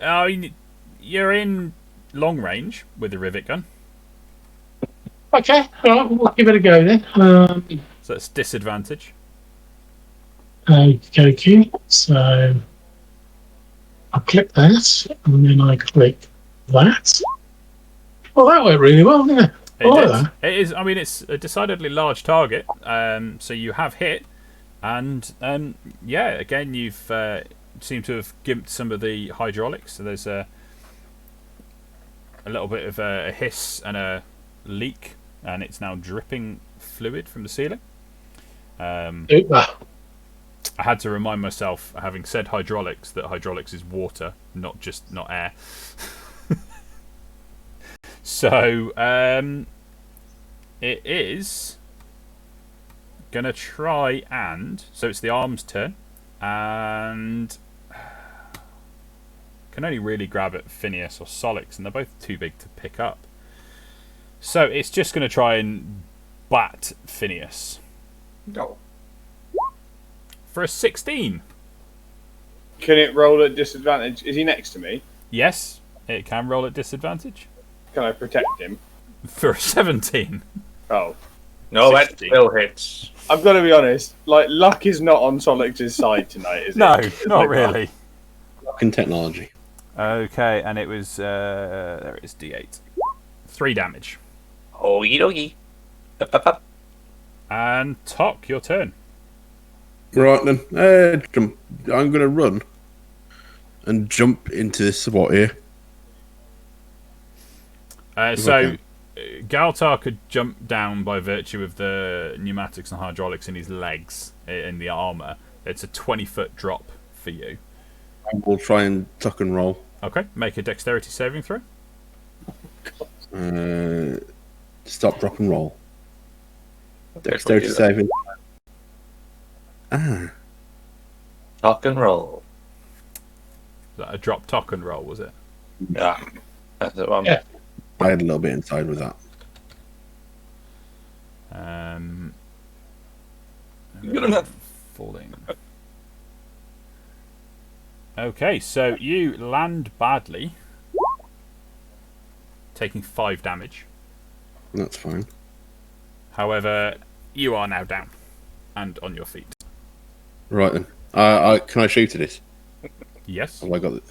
Oh, you're in long range with the rivet gun. Okay, all right, we'll give it a go then. So that's disadvantage. Okay. So I'll click that, and then I click that. Well, that went really well, didn't it? It is. I mean, it's a decidedly large target. So you have hit, and yeah, again, you've seemed to have gimped some of the hydraulics. So there's a little bit of a hiss and a leak, and it's now dripping fluid from the ceiling. I had to remind myself, having said hydraulics, that hydraulics is water, not air. So it is gonna try and so it's the arm's turn, and can only really grab at Phineas or Solix, and they're both too big to pick up. So it's just gonna try and bat Phineas. No. For a 16. Can it roll at disadvantage? Is he next to me? Yes, it can roll at disadvantage. Can I protect him? For a 17. Oh. No, that 60. still hits. I've got to be honest, like, luck is not on Solix's side tonight, is it? No, It's not like, really. In technology. Okay, and it was there it is, D8. 3 damage. Okie dokie. Up, up, up. And Tok, your turn. Right then, jump. I'm gonna run and jump into this spot here. So, Galtar could jump down by virtue of the pneumatics and hydraulics in his legs, in the armour. It's a 20-foot drop for you. We'll try and tuck and roll. Okay, make a dexterity saving throw. Stop, drop, and roll. Dexterity saving. Tuck and roll. Is that a drop, Tok, and roll, was it? Yeah. That's the one. Yeah. I had a little bit inside with that. Good enough. Falling. Okay, so you land badly, taking 5 damage. That's fine. However, you are now down and on your feet. Right then. Can I shoot at this? Yes. Have I got it?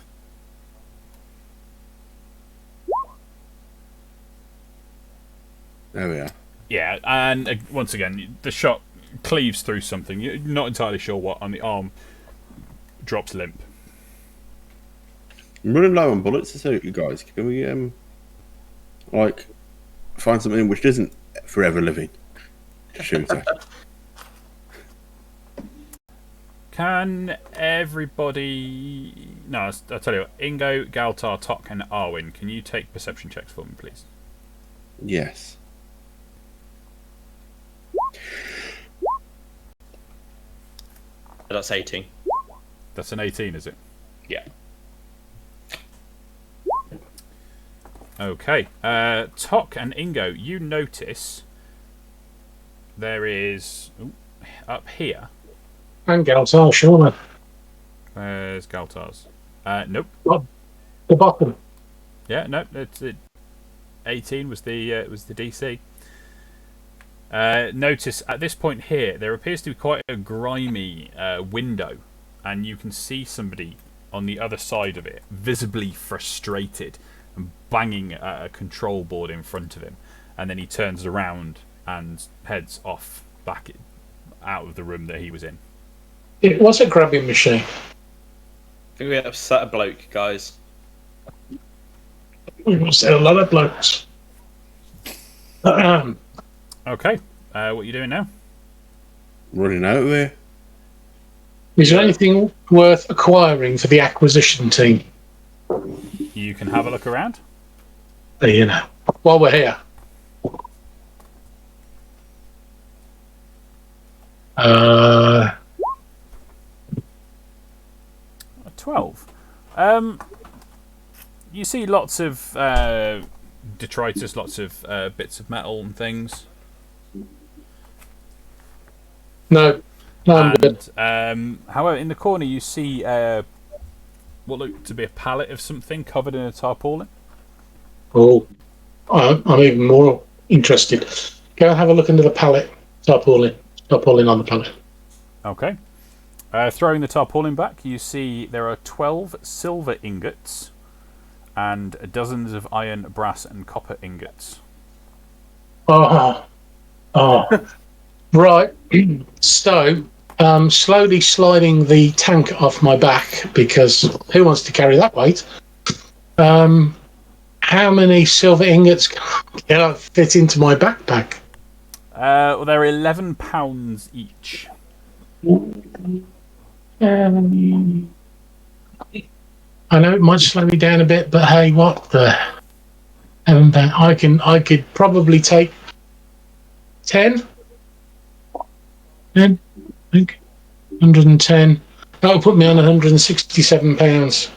There we are. Yeah, and once again, the shot cleaves through something. You're not entirely sure what, on the arm drops limp. I'm running low on bullets, so you guys, can we find something which isn't forever living to shoot at? Can everybody... No, I'll tell you what. Ingo, Galtar, Tok, and Arwen, can you take perception checks for me, please? Yes. That's 18. That's an 18, is it? Yeah. Okay. Tok and Ingo, you notice there is... Ooh, up here. And Galtar, surely. Where's Galtar's? Nope. The bottom. Yeah, no. It's 18 was the DC. Notice at this point here, there appears to be quite a grimy window, and you can see somebody on the other side of it, visibly frustrated and banging at a control board in front of him. And then he turns around and heads off back out of the room that he was in. It was a grabbing machine. I think we upset a bloke, guys. We must have a lot of blokes. Okay, what are you doing now? Running out of here. Is there anything worth acquiring for the acquisition team? You can have a look around. You know, while we're here. 12. You see lots of detritus, lots of bits of metal and things. No, I'm good. And, however, in the corner you see what looked to be a pallet of something covered in a tarpaulin. Oh, I'm even more interested. Go have a look into the pallet. Tarpaulin on the pallet. Okay. Throwing the tarpaulin back, you see there are 12 silver ingots and dozens of iron, brass, and copper ingots. Oh, right. So, slowly sliding the tank off my back, because who wants to carry that weight? How many silver ingots can I fit into my backpack? Well, they're £11 each. I know it might slow me down a bit, but hey, what the? I could probably take 10. 10, I think. 110. That'll put me on £167.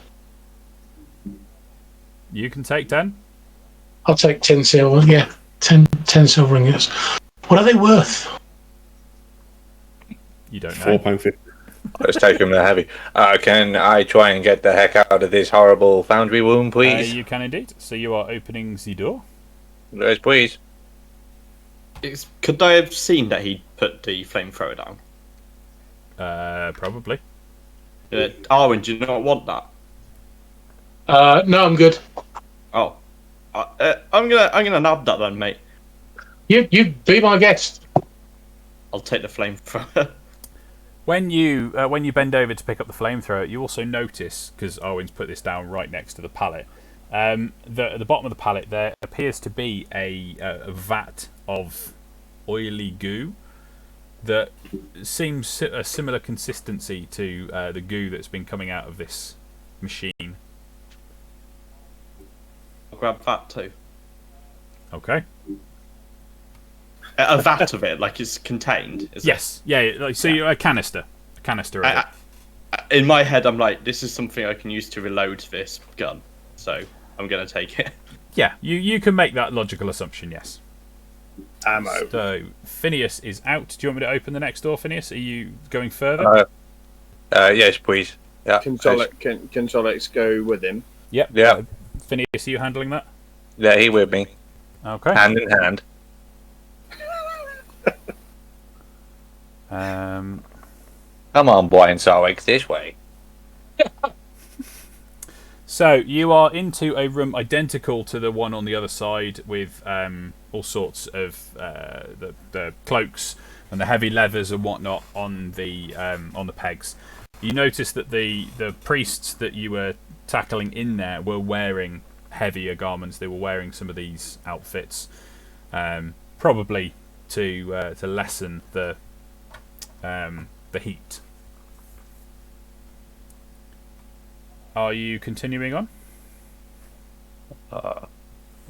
You can take 10? I'll take 10 silver, yeah. 10 silver ingots. What are they worth? You don't know. £4.50. Let's take him the heavy. Can I try and get the heck out of this horrible foundry room, please? You can indeed. So you are opening the door. Yes, please. Could I have seen that he put the flamethrower down? Probably. Arwen, do you not want that? No, I'm good. Oh. I'm gonna nab that then, mate. You be my guest. I'll take the flamethrower. When you bend over to pick up the flamethrower, you also notice, because Arwen's put this down right next to the pallet, at the bottom of the pallet there appears to be a vat of oily goo that seems a similar consistency to the goo that's been coming out of this machine. I'll grab that too. Okay. A vat of it, like it's contained. Is Yes. Yeah. Like, so you're a canister. A canister of it. In my head, I'm like, this is something I can use to reload this gun, so I'm gonna take it. Yeah. You can make that logical assumption. Yes. Ammo. So Phineas is out. Do you want me to open the next door, Phineas? Are you going further? Yes, please. Yeah. Can Solix go with him? Yep. Yeah. Phineas, are you handling that? Yeah, he with me, Okay. hand in hand. Come on, boy and Solix, this way. So you are into a room identical to the one on the other side, with all sorts of the cloaks and the heavy leathers and whatnot on the pegs. You notice that the priests that you were tackling in there were wearing heavier garments. They were wearing some of these outfits, probably to lessen the heat. Are you continuing on?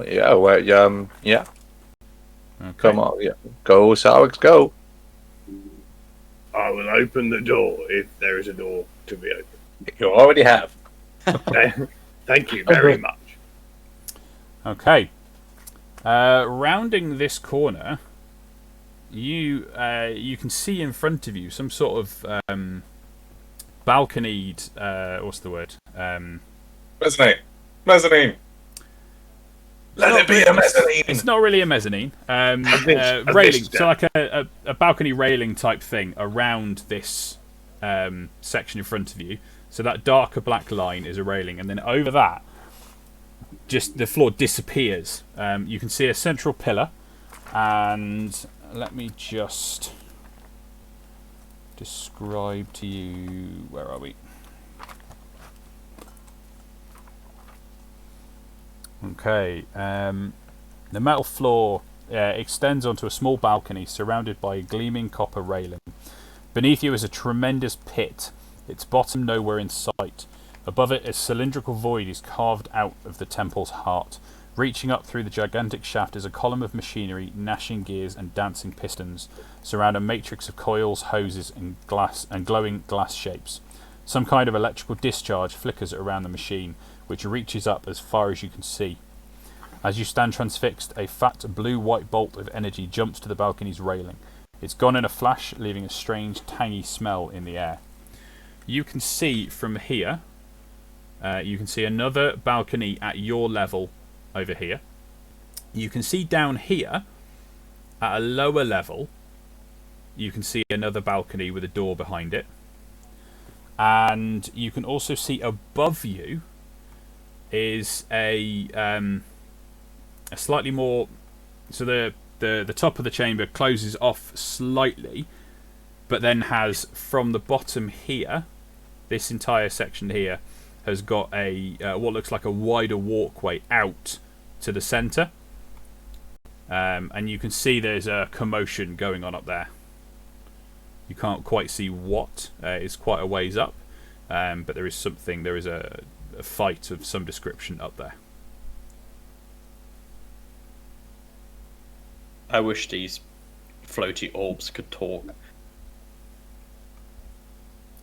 Yeah, well, yeah. Okay. Come on, yeah. Go, Solix, go. I will open the door if there is a door to be opened. You already have. Thank you very much. Okay. Rounding this corner, you can see in front of you some sort of balconied. What's the word? Mezzanine. Let it be a mezzanine. It's not really a mezzanine. A Railing. vista. So like a balcony railing type thing around this section in front of you. So that darker black line is a railing, and then over that, just the floor disappears. You can see a central pillar, and let me just describe to you. Where are we? Okay. The metal floor extends onto a small balcony surrounded by a gleaming copper railing. Beneath you is a tremendous pit, its bottom nowhere in sight. Above it, a cylindrical void is carved out of the temple's heart. Reaching up through the gigantic shaft is a column of machinery, gnashing gears and dancing pistons, surround a matrix of coils, hoses and glowing glass shapes. Some kind of electrical discharge flickers around the machine, which reaches up as far as you can see. As you stand transfixed, a fat blue-white bolt of energy jumps to the balcony's railing. It's gone in a flash, leaving a strange, tangy smell in the air. You can see from here, you can see another balcony at your level over here. You can see down here, at a lower level, you can see another balcony with a door behind it. And you can also see above you is a slightly more, so the top of the chamber closes off slightly, but then has from the bottom here, this entire section here has got a what looks like a wider walkway out to the centre, and you can see there's a commotion going on up there. You can't quite see what, it's quite a ways up, but there is something, there is a fight of some description up there. I wish these floaty orbs could talk.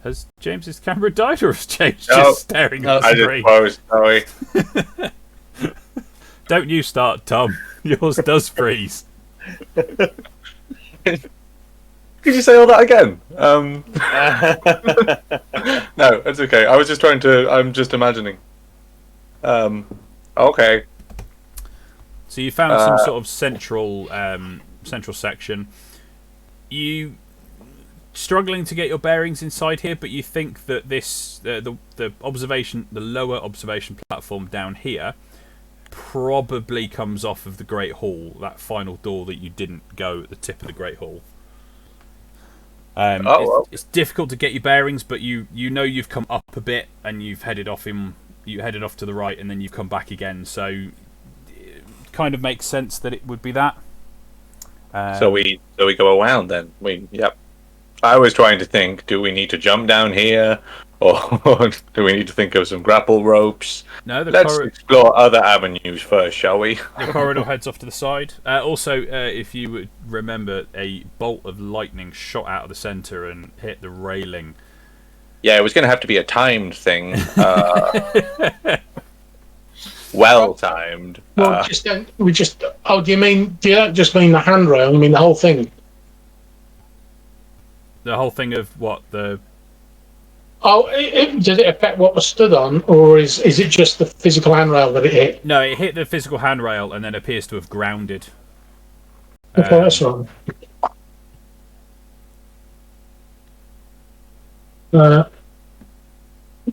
Has James's camera died, or is James No. just staring at I the just screen? closed, sorry. Don't you start, Tom. Yours does freeze. Could you say all that again? No, it's okay. I was just I'm just imagining. Okay. So you found some sort of central section. You struggling to get your bearings inside here, but you think that this the lower observation platform down here probably comes off of the Great Hall, that final door that you didn't go at the tip of the Great Hall. It's difficult to get your bearings, but you know you've come up a bit and you've headed off to the right, and then you've come back again. So it kind of makes sense that it would be that. So we go around then. Yep. I was trying to think: do we need to jump down here, or do we need to think of some grapple ropes? No, let's explore other avenues first, shall we? The corridor heads off to the side. Also, if you would remember, a bolt of lightning shot out of the centre and hit the railing. Yeah, it was going to have to be a timed thing. Well timed. Well, do you just mean the handrail? I mean the whole thing. The whole thing of what the. Oh, does it affect what was stood on, or is it just the physical handrail that it hit? No, it hit the physical handrail and then appears to have grounded. Okay, that's right.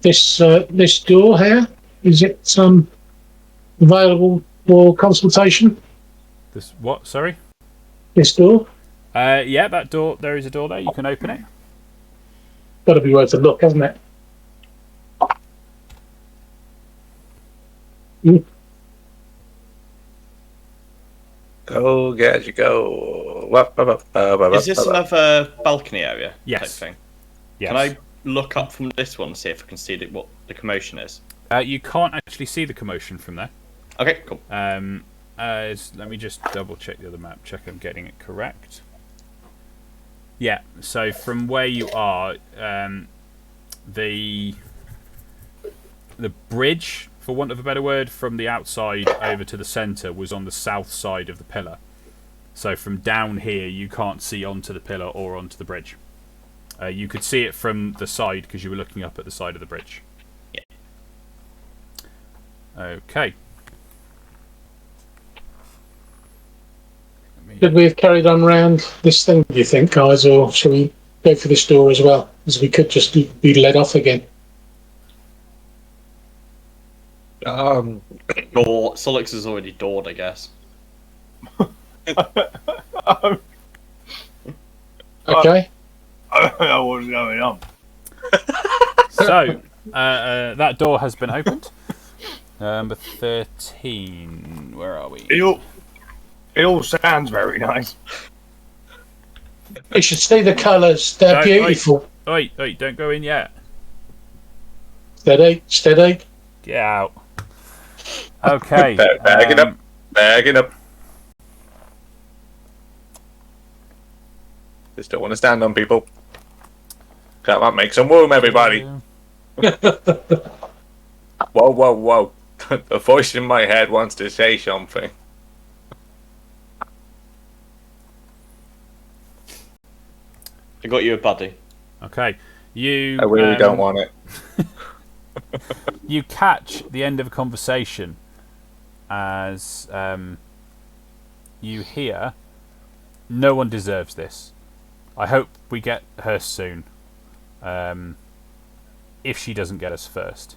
This door here, is it available for consultation? This what? Sorry. This door. Yeah, that door. There is a door there. You can open it. Got to be worth a look, hasn't it? Go, get you go. Is this another balcony area? Yes. Type thing? Yes. Can I look up from this one and see if I can see what the commotion is? You can't actually see the commotion from there. Okay, cool. Let me just double check the other map. Check I'm getting it correct. Yeah. So from where you are, the bridge, for want of a better word, from the outside over to the centre was on the south side of the pillar. So from down here, you can't see onto the pillar or onto the bridge. You could see it from the side because you were looking up at the side of the bridge. Yeah. Okay. Should we have carried on round this thing, do you think, guys, or shall we go for this door as well? As we could just be led off again. Door. Solix is already doored, I guess. Okay. I don't know what's going on. So, that door has been opened. Number 13. Where are we? It all sounds very nice. You should see the colours. They're beautiful. Oi, don't go in yet. Steady. Get out. Okay. Bag it up. Just don't want to stand on people. Come on, make some room, everybody. Whoa. The voice in my head wants to say something. I got you a buddy. Okay. You. I really don't want it. You catch the end of a conversation as you hear, "No one deserves this. I hope we get her soon. If she doesn't get us first."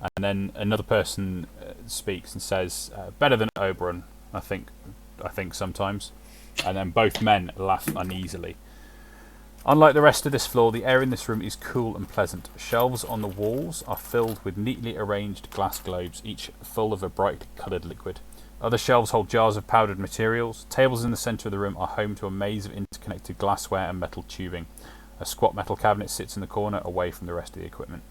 And then another person speaks and says, "Better than Oberon, I think sometimes." And then both men laugh uneasily. Unlike the rest of this floor, the air in this room is cool and pleasant. Shelves on the walls are filled with neatly arranged glass globes, each full of a brightly coloured liquid. Other shelves hold jars of powdered materials. Tables in the centre of the room are home to a maze of interconnected glassware and metal tubing. A squat metal cabinet sits in the corner away from the rest of the equipment.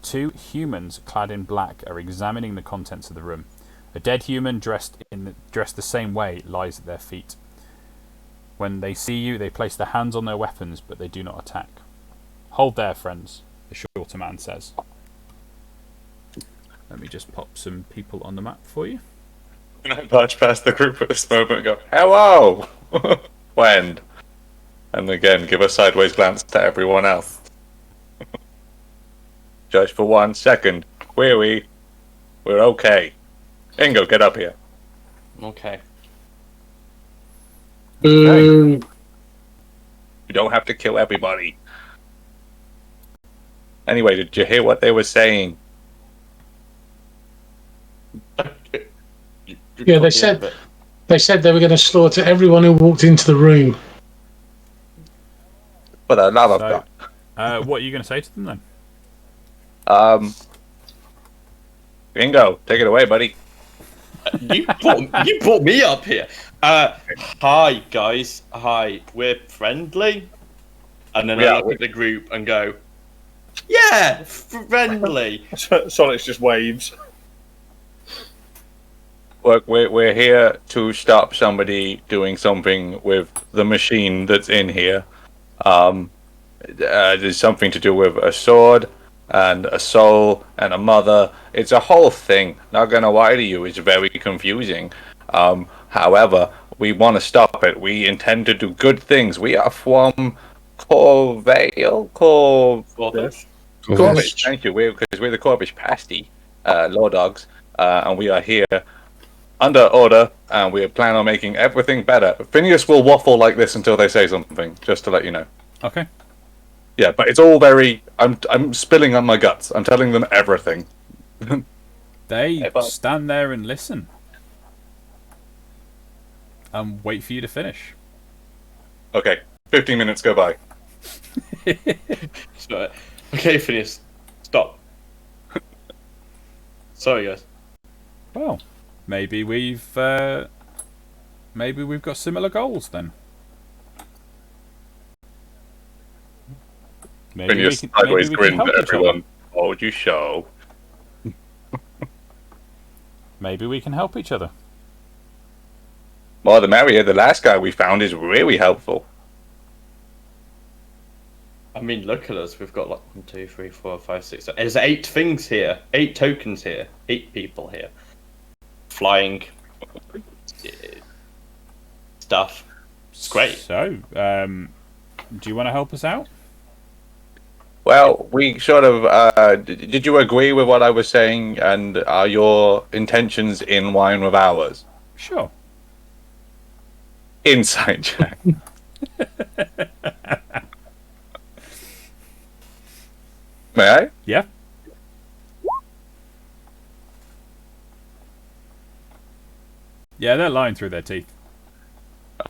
Two humans clad in black are examining the contents of the room. A dead human dressed the same way lies at their feet. When they see you, they place their hands on their weapons, but they do not attack. "Hold there, friends," the shorter man says. Let me just pop some people on the map for you. And I march past the group at this moment and go, "Hello!" When? And again, give a sideways glance to everyone else. Just for 1 second. We're okay. Ingo, get up here. Okay. You don't have to kill everybody. Anyway, did you hear what they were saying? Yeah, they said they were going to slaughter everyone who walked into the room. For the love of So, God. what are you going to say to them then? Bingo, take it away, buddy. You brought me up here. Hi guys. Hi, we're friendly. And then I look at the group and go, yeah, friendly. Sonic's just waves. Look, we're here to stop somebody doing something with the machine that's in here. There's something to do with a sword and a soul and a mother. It's a whole thing. Not gonna lie to you, it's very confusing. However, we want to stop it. We intend to do good things. We are from Corvale, Corvish. Thank you. We're the Corvish pasty, law dogs, and we are here under order, and we plan on making everything better. Phineas will waffle like this until they say something, just to let you know. Okay. Yeah, but it's all very. I'm spilling on my guts. I'm telling them everything. They stand there and listen. And wait for you to finish. Okay, 15 minutes go by. So, okay, Phineas, stop. Sorry, guys. Well, maybe we've got similar goals then. Phineas sideways grin to everyone. What would you show? Maybe we can help each other. More the merrier. The last guy we found is really helpful. I mean, look at us. We've got like 1, 2, 3, 4, 5, 6. There's 8 things here. 8 tokens here. 8 people here. Flying stuff. It's great. So, do you want to help us out? Well, we sort of. Did you agree with what I was saying? And are your intentions in line with ours? Sure. Inside check. May I? Yeah. Yeah, they're lying through their teeth.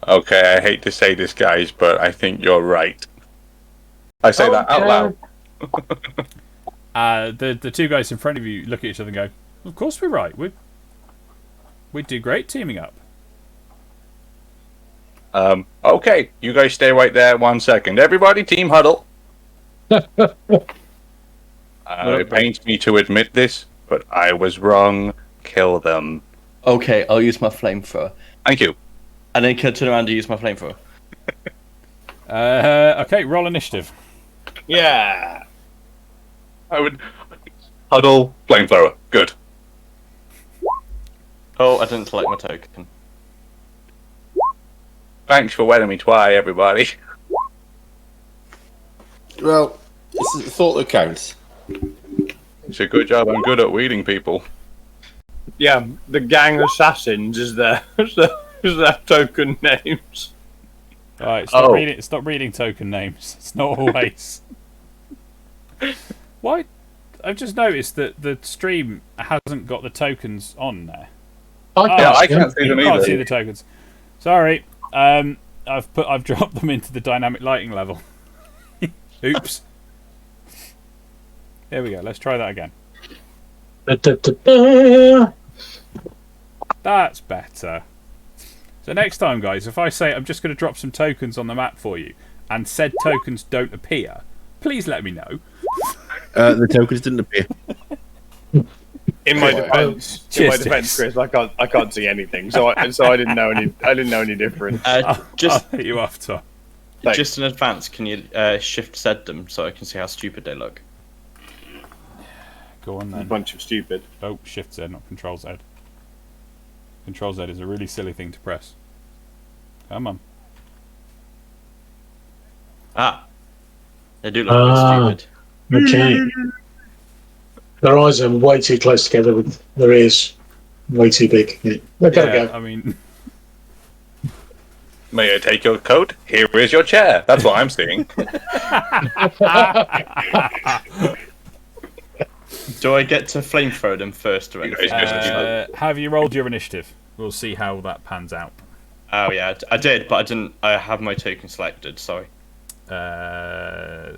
Okay, I hate to say this, guys, but I think you're right. I say that out loud. The two guys in front of you look at each other and go, "Of course we're right. We'd do great teaming up." Okay, you guys stay right there 1 second. Everybody, team huddle. It pains me to admit this, but I was wrong. Kill them. Okay, I'll use my flamethrower. Thank you. And then can I turn around and use my flamethrower? Okay, roll initiative. Yeah. I would huddle flamethrower. Good. Oh, I didn't select my token. Thanks for letting me try, everybody. Well, it's the thought that counts. It's a good job. I'm good at weeding people. Yeah, the gang assassins is their token names. Alright, stop reading token names. It's not always. Why? I've just noticed that the stream hasn't got the tokens on there. I can't see them You can't see either. the tokens. Sorry. I've dropped them into the dynamic lighting level. Oops. Here we go. Let's try that again. That's better. So next time, guys, if I say I'm just going to drop some tokens on the map for you, and said tokens don't appear, please let me know. The tokens didn't appear. In my defense, Chris, I can't see anything, so I didn't know any different. I'll hit you off, Tom. Thanks. Just in advance, can you shift Z them so I can see how stupid they look? Go on A then. bunch of stupid. Oh, Shift Z, not Control Z. Control Z is a really silly thing to press. Come on. Ah, they do look a bit stupid. Okay. Their eyes are way too close together with their ears way too big. Yeah. They've got to go. I mean, May I take your coat? Here is your chair. That's what I'm seeing. Do I get to flamethrower them first or anything? It's just- have you rolled your initiative? We'll see how that pans out. Oh yeah, I did, but I didn't. I have my token selected. Sorry. So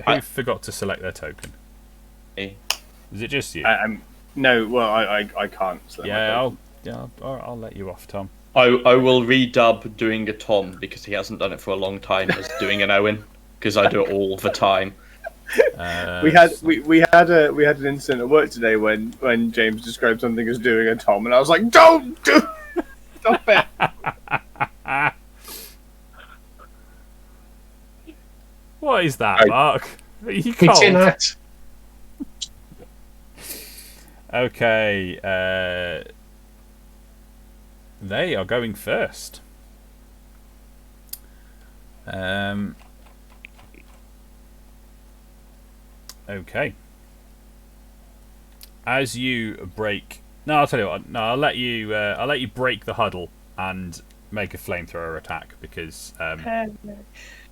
who forgot to select their token? Me. Is it just you? No, well, I can't. Select my token. I'll let you off, Tom. I will redub doing a Tom because he hasn't done it for a long time as doing an Owen because I do it all the time. We had an incident at work today when James described something as doing a Tom, and I was like, "Don't do, stop it." What is that, Mark? Are you It's in cold? that. Okay. They are going first. Okay. As you break, no, I'll tell you what. No, I'll let you break the huddle and make a flamethrower attack because that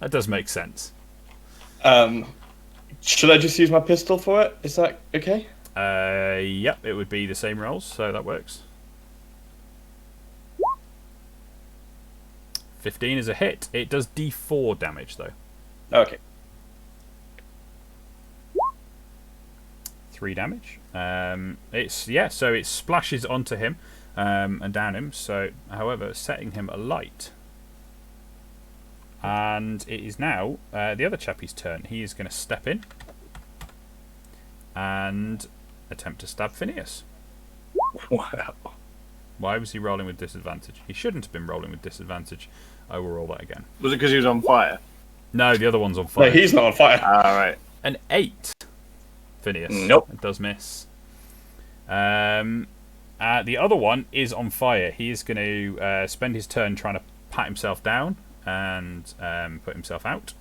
does make sense. Should I just use my pistol for it? Is that okay? Yep, it would be the same rolls, so that works. 15 is a hit. It does D4 damage though. Okay. 3 damage. So it splashes onto him and down him. So, however, setting him alight. And it is now the other chappie's turn. He is going to step in and attempt to stab Phineas. Wow. Why was he rolling with disadvantage? He shouldn't have been rolling with disadvantage. I will roll that again. Was it because he was on fire? No, the other one's on fire. No, he's not on fire. All right. An 8. Phineas. Nope. It does miss. The other one is on fire. He is going to spend his turn trying to pat himself down and put himself out.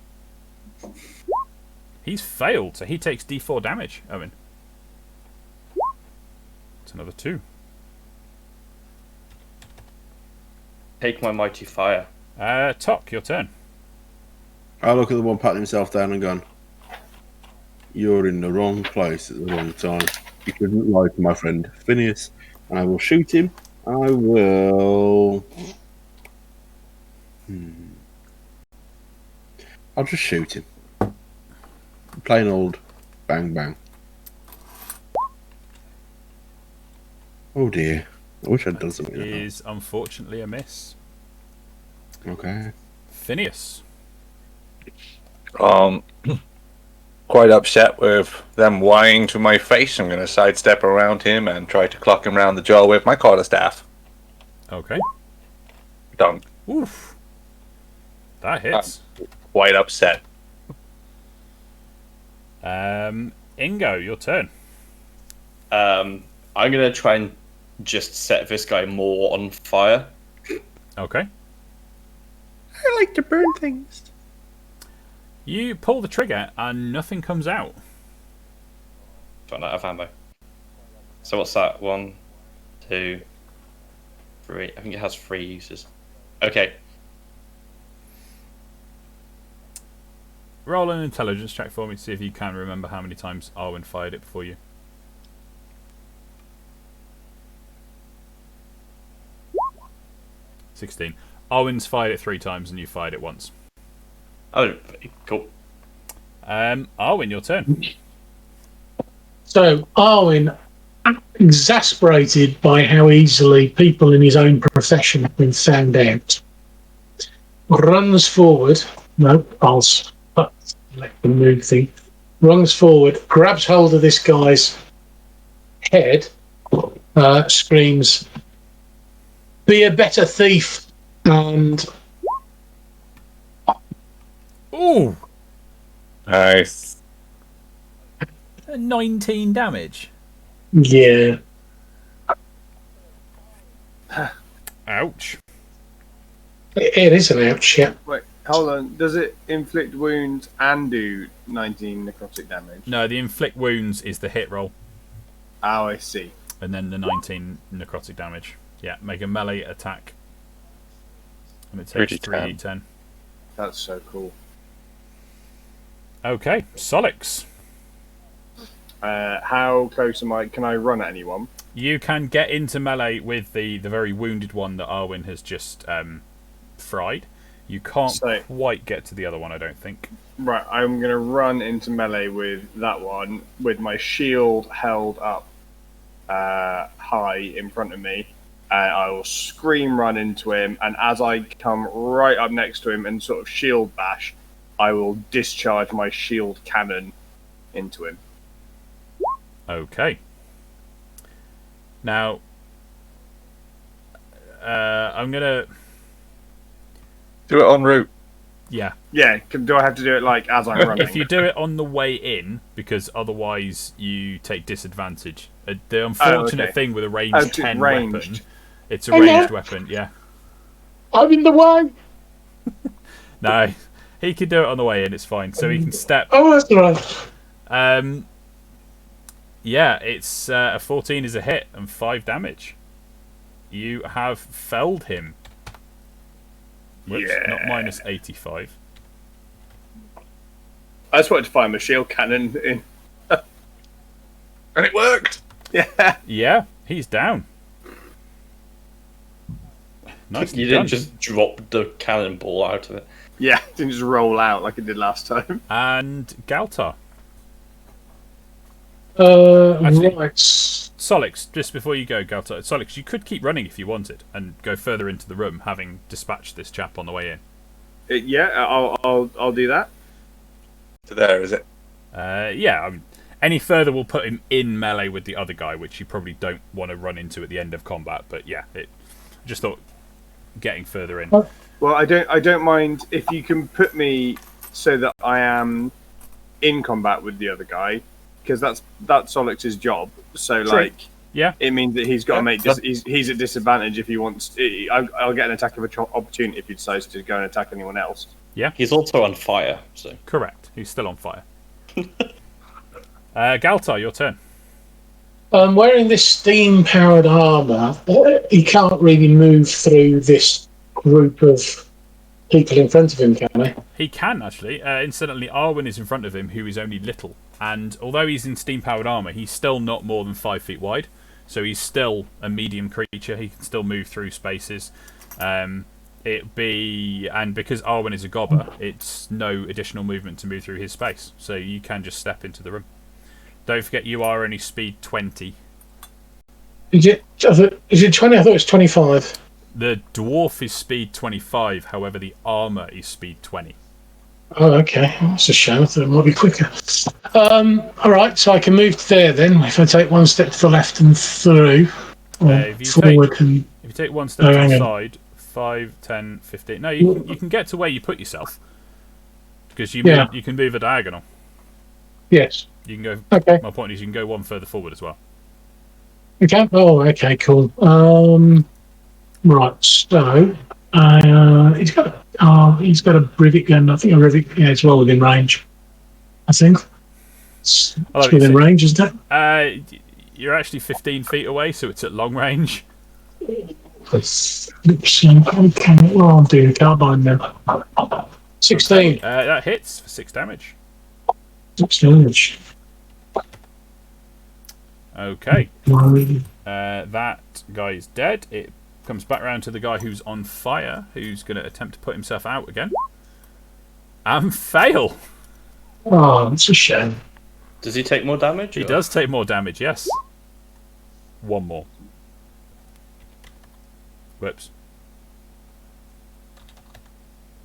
He's failed, so he takes D4 damage, Owen. It's another 2. Take my mighty fire. Tok, your turn. I look at the one patting himself down and gone, "You're in the wrong place at the wrong time. You couldn't lie to my friend Phineas." And I will shoot him. I will. I'll just shoot him. Plain old bang bang. Oh dear. I wish I'd done something like that. Is unfortunately a miss. Okay. Phineas. Quite upset with them whining to my face. I'm going to sidestep around him and try to clock him round the jaw with my quarterstaff. Okay. Dunk. Oof. That hits. Quite upset. Ingo, your turn. I'm gonna try and just set this guy more on fire. Okay. I like to burn things. You pull the trigger and nothing comes out. Run out of ammo. So what's that? 1, 2, 3. I think it has 3 uses. Okay. Roll an intelligence check for me to see if you can remember how many times Arwen fired it before you. $16. Arwen's fired it 3 times and you fired it once. Oh, cool. Arwen, your turn. So Arwen, exasperated by how easily people in his own profession have been found out, runs forward. No, I'll let them move thing. Runs forward, grabs hold of this guy's head, screams, "Be a better thief!" And Ooh! Nice. 19 damage. yeah, Ouch. it is an ouch. Yeah. Wait, hold on. Does it inflict wounds and do 19 necrotic damage? No, the inflict wounds is the hit roll, Oh, I see. and then the 19 necrotic damage. Yeah, make a melee attack. And it takes 3d10. 3d10. That's so cool. Okay, Solix. How close am I? Can I run at anyone? You can get into melee with the very wounded one that Arwen has just fried. You can't So- quite get to the other one, I don't think. Right, I'm going to run into melee with that one with my shield held up high in front of me. I will scream run into him, and as I come right up next to him and sort of shield bash, I will discharge my shield cannon into him. Okay. Now, I'm gonna. Do it en route. Yeah. Yeah, do I have to do it like as I'm running? If you do it on the way in, because otherwise you take disadvantage. The unfortunate thing with a ranged 10 ranged. weapon, it's a ranged weapon, yeah. I'm in the way. No, he can do it on the way in, it's fine. So he can step. Oh, that's right. Yeah, it's a 14 is a hit and 5 damage. You have felled him. Whoops, not minus 85. I just wanted to find my shield cannon in. And it worked! Yeah. Yeah, he's down. Nicely You done. didn't just drop the cannonball out of it. Yeah, didn't just roll out like it did last time. And Galtar. Right. Solix, just before you go, Galtar. Solix, you could keep running if you wanted and go further into the room, having dispatched this chap on the way in. Yeah, I'll do that. So there, is it? Yeah, any further will put him in melee with the other guy, which you probably don't want to run into at the end of combat. But yeah, just thought getting further in. Well, I don't mind if you can put me so that I am in combat with the other guy, because that's Solix's job. So like, Yeah. it means that he's got to make he's at disadvantage if he wants. I'll get an attack of opportunity if he decides to go and attack anyone else. He's also on fire, so. Correct. He's still on fire. Galtar, your turn. Wearing this steam-powered armour, he can't really move through this group of people in front of him, can he? He can, actually. Incidentally, Arwen is in front of him, who is only little. And although he's in steam-powered armour, he's still not more than 5 feet wide. So he's still a medium creature. He can still move through spaces. And because Arwen is a gobber, it's no additional movement to move through his space. So you can just step into the room. Don't forget, you are only speed 20. Is it 20? I thought it was 25. The dwarf is speed 25, however, the armour is speed 20. Oh, okay. That's a shame. I thought it might be quicker. All right, so I can move to there then. If I take one step to the left and through, or If you forward, take- and If you take one step Oh, to hang the on. side, 5, 10, 15. No, you can get to where you put yourself. Because you Yeah. can move a diagonal. yes. You can go. Okay. My point is, you can go one further forward as well. Okay. Oh, okay. Cool. Right. So, he's got a rivet gun. I think a rivet. Yeah, it's well within range. I think it's I like within it. range, isn't it? You're actually 15 feet away, so it's at long range. Okay. Well, I'm doing a carbine now. 16. That hits for 6 damage. 6 damage. Okay. Right. That guy is dead. It comes back round to the guy who's on fire, who's going to attempt to put himself out again. And fail. Oh, that's a shame. Does he take more damage? He or- does take more damage, yes. One more. Whoops.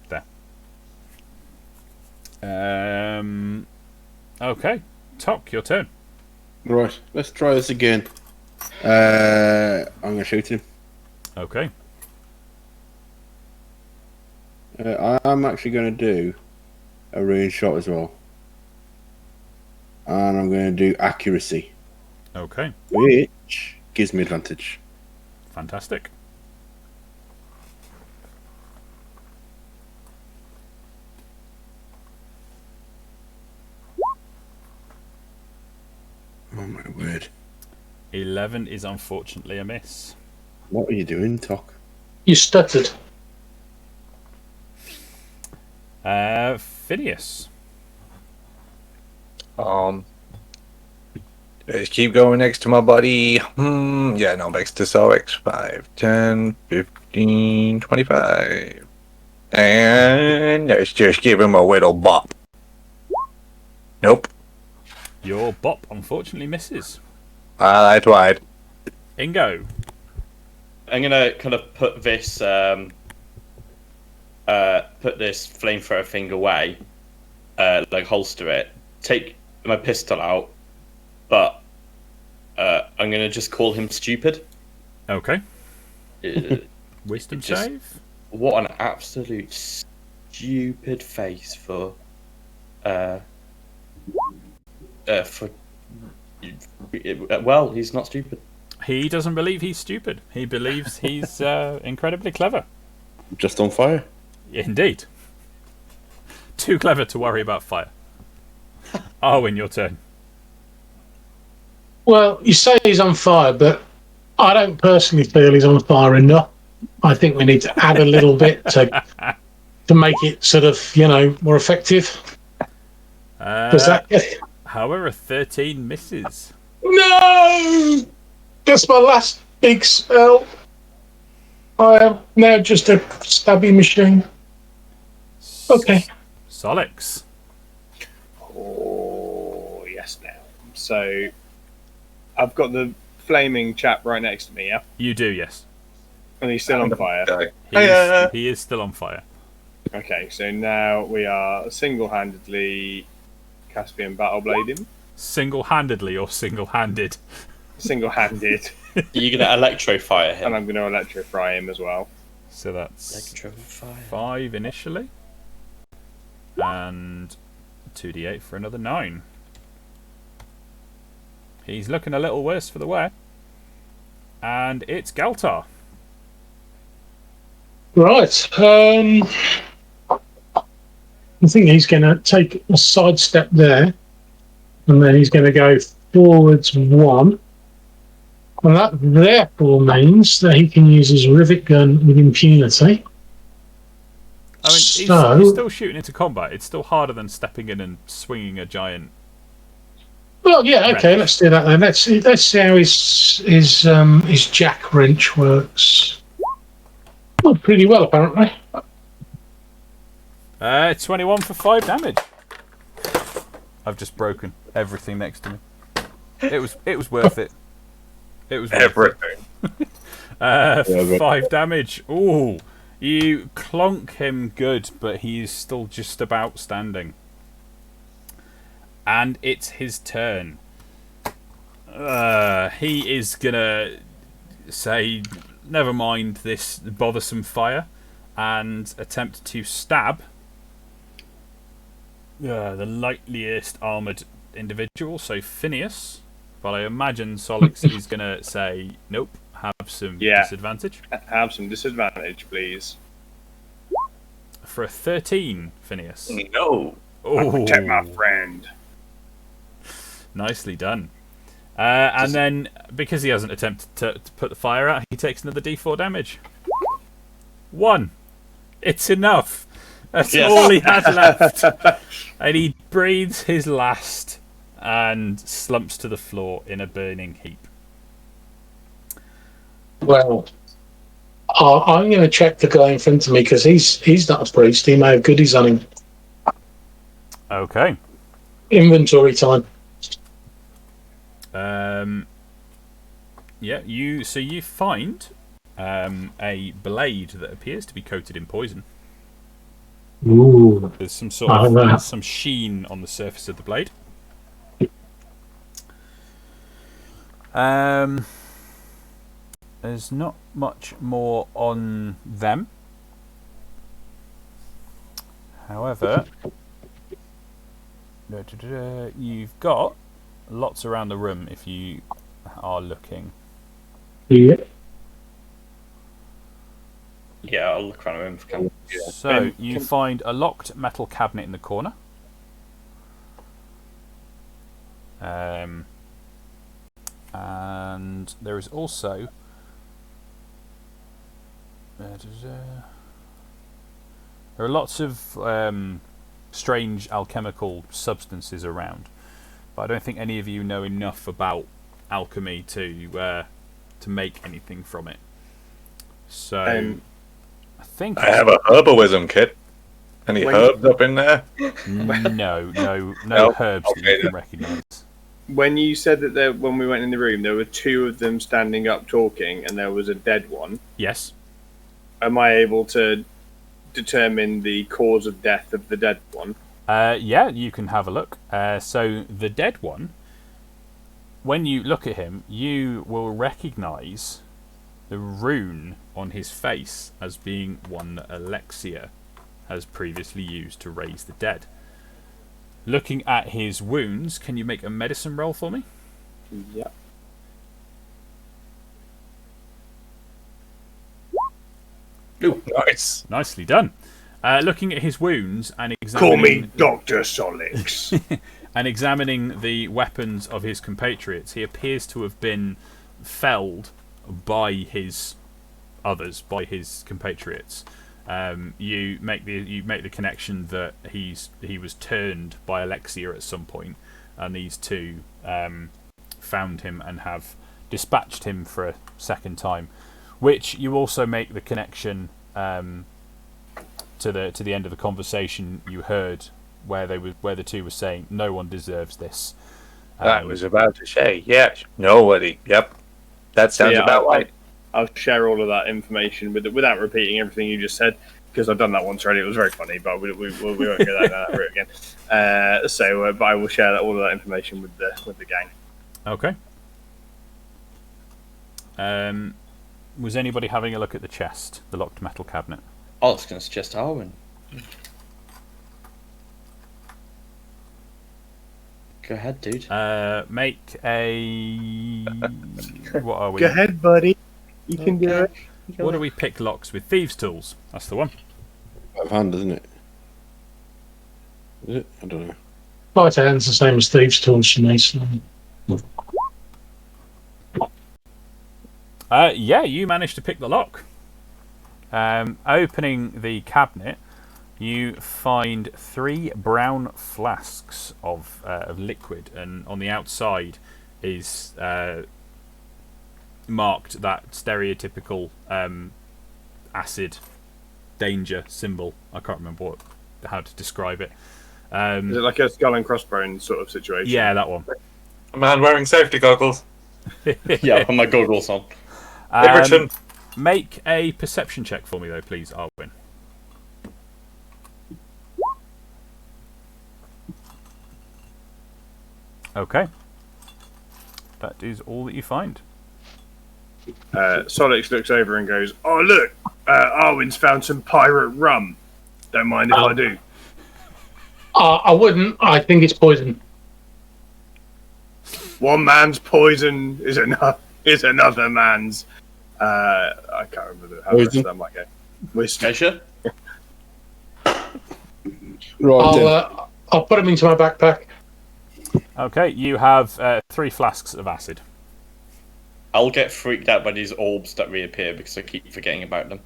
There. Okay. Tok, your turn. Right, let's try this again. I'm going to shoot him. Okay. I'm actually going to do a rune shot as well. And I'm going to do accuracy, Okay. which gives me advantage. Fantastic. Oh my word. 11 is unfortunately a miss. What are you doing, Tok? You stuttered. Phineas. Let's keep going next to my buddy. Yeah, no, next to Solix. 5, 10, 15, 25. And let's just give him a little bop. Nope. Your bop unfortunately misses. I tried. Ingo. I'm gonna kind of put this flamethrower thing away, like holster it, take my pistol out, but I'm gonna just call him stupid. Okay. Uh, Wisdom Just- save. what an absolute stupid face for well, he's not stupid. He doesn't believe he's stupid. He believes he's incredibly clever. Just on fire. Indeed. Too clever to worry about fire. Arwen, your turn. Well, you say he's on fire, but I don't personally feel he's on fire enough. I think we need to add a little bit to make it sort of, more effective. Does that get it? However, a 13 misses. No! That's my last big spell. I am now just a stabby machine. Okay. Solix. Oh, yes, now. So, I've got the flaming chap right next to me, yeah? You do, yes. And he's still on fire. He is still on fire. Okay, so now we are single-handedly Caspian Battleblading. Single-handedly or single-handed? Single-handed. You're gonna electrofire And him. I'm going to electrify him as well. So that's Electrofire. 5 initially. And 2d8 for another 9. He's looking a little worse for the wear. And it's Galtar. Right. I think he's going to take a sidestep there. And then he's going to go forwards 1. And that therefore means that he can use his rivet gun with impunity. I mean, he's still shooting into combat. It's still harder than stepping in and swinging a giant. Well, yeah, okay, wrench. let's do that then. Let's see how his jack wrench works. Oh, pretty well, apparently. 21 for 5 damage. I've just broken everything next to me. It was worth it. It was worth Everything. it. 5 damage. Ooh, you clonk him good, but he's still just about standing. And it's his turn. He is gonna say, never mind this bothersome fire, and attempt to stab the lightliest armoured individual, so Phineas. But I imagine Solix is going to say, nope, have some disadvantage. Have some disadvantage, please. For a 13, Phineas. No. Oh, Protect my friend. nicely done. And then, because he hasn't attempted to put the fire out, he takes another d4 damage. 1. It's enough. That's all he had left. And he breathes his last and slumps to the floor in a burning heap. Well, I'm going to check the guy in front of me because he's not a priest. He may have goodies on him. Okay. Inventory time. Yeah, you find a blade that appears to be coated in poison. Ooh. There's some sort Oh, of wow. some sheen on the surface of the blade. There's not much more on them. However, you've got lots around the room if you are looking. Yeah. Yeah, I'll look around the room for camera. So you find a locked metal cabinet in the corner. And there is also there are lots of strange alchemical substances around. but I don't think any of you know enough about alchemy to make anything from it. So I think I have a herbalism kit. Any herbs up in there? no No? herbs that Okay, you can recognise. When you said that when we went in the room, there were two of them standing up talking, and there was a dead one. Yes. Am I able to determine the cause of death of the dead one? Yeah, you can have a look. So the dead one, when you look at him, you will recognise the rune on his face as being one that Alexia has previously used to raise the dead. Looking at his wounds, can you make a medicine roll for me? Yeah. Ooh, nice. Nicely done. Looking at his wounds and Call me examining Dr. Solix. and examining the weapons of his compatriots, he appears to have been felled by his compatriots. You make the connection that he was turned by Alexia at some point, and these two found him and have dispatched him for a second time. Which you also make the connection to the end of the conversation you heard where the two were saying no one deserves this. I was about to say, yes, nobody. Yep, that sounds about right. I'll share all of that information without repeating everything you just said, because I've done that once already. It was very funny, but we won't go down that route again. But I will share all of that information with the gang. Okay. Was anybody having a look at the chest, the locked metal cabinet? I was going to suggest Arwen. Go ahead, dude. Make a... What are we? Go ahead, buddy. You can do it. What do we pick locks with? Thieves' tools. That's the one. Out of hand, isn't it? Is it? I don't know. Light hand's the same as thieves' tools, Shanice. Yeah, you managed to pick the lock. Opening the cabinet, you find 3 brown flasks of liquid, and on the outside is marked that stereotypical acid danger symbol. I can't remember how to describe it. Is it like a skull and crossbones sort of situation? Yeah, that one. A man wearing safety goggles. Yeah, I'll put my goggles on. Everton. Make a perception check for me, though, please, Arwen. Okay. That is all that you find. Solix looks over and goes, "Oh, look, Arwen's found some pirate rum. Don't mind if I do." I wouldn't. I think it's poison. One man's poison is another man's. I can't remember how the rest of that might go. Whiskey. Geisha? Right. I'll put them into my backpack. Okay, you have 3 flasks of acid. I'll get freaked out by these orbs that reappear because I keep forgetting about them.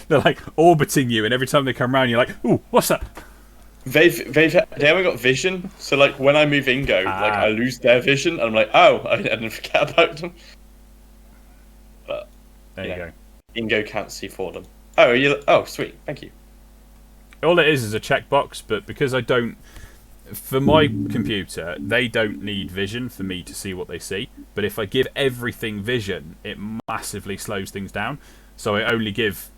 They're like orbiting you, and every time they come around, you're like, "Ooh, what's that?" They haven't got vision, so like when I move Ingo, like I lose their vision, and I'm like, oh, I didn't forget about them. But There you go. Ingo can't see for them. Oh, sweet, thank you. All it is a checkbox, but because I don't, for my computer, they don't need vision for me to see what they see. But if I give everything vision, it massively slows things down. So I only give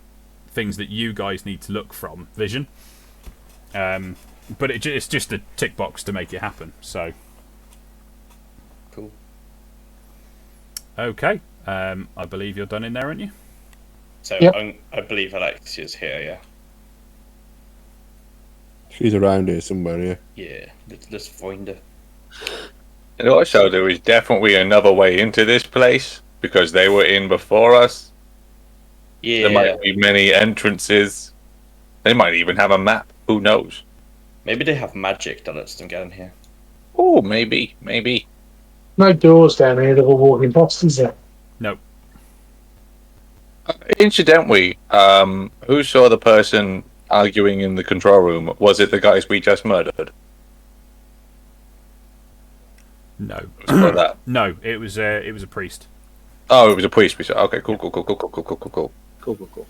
things that you guys need to look from vision. But it's just a tick box to make it happen. So Cool. Okay. I believe you're done in there, aren't you? So Yep. I believe Alexia's here, yeah. She's around here somewhere, yeah. Yeah, let's find her. And also, there is definitely another way into this place because they were in before us. Yeah. There might be many entrances. They might even have a map. Who knows? Maybe they have magic that lets them get in here. Oh, maybe. No doors down here that we're walking past, is there? No. Incidentally, who saw the person arguing in the control room? Was it the guys we just murdered? No, It was for that. no, it was a priest. Oh, it was a priest. Okay, cool. Cool.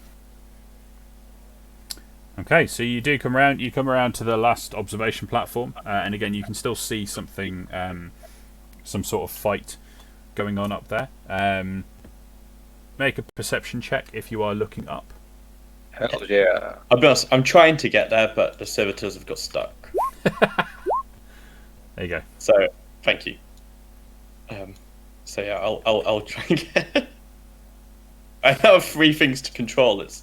Okay, so you do come around. You come around to the last observation platform, and again, you can still see something, some sort of fight going on up there. Make a perception check if you are looking up. Hell yeah. I'll be honest, I'm trying to get there, but the servitors have got stuck. There you go. So, thank you. So yeah, I'll try and get. I have 3 things to control. It's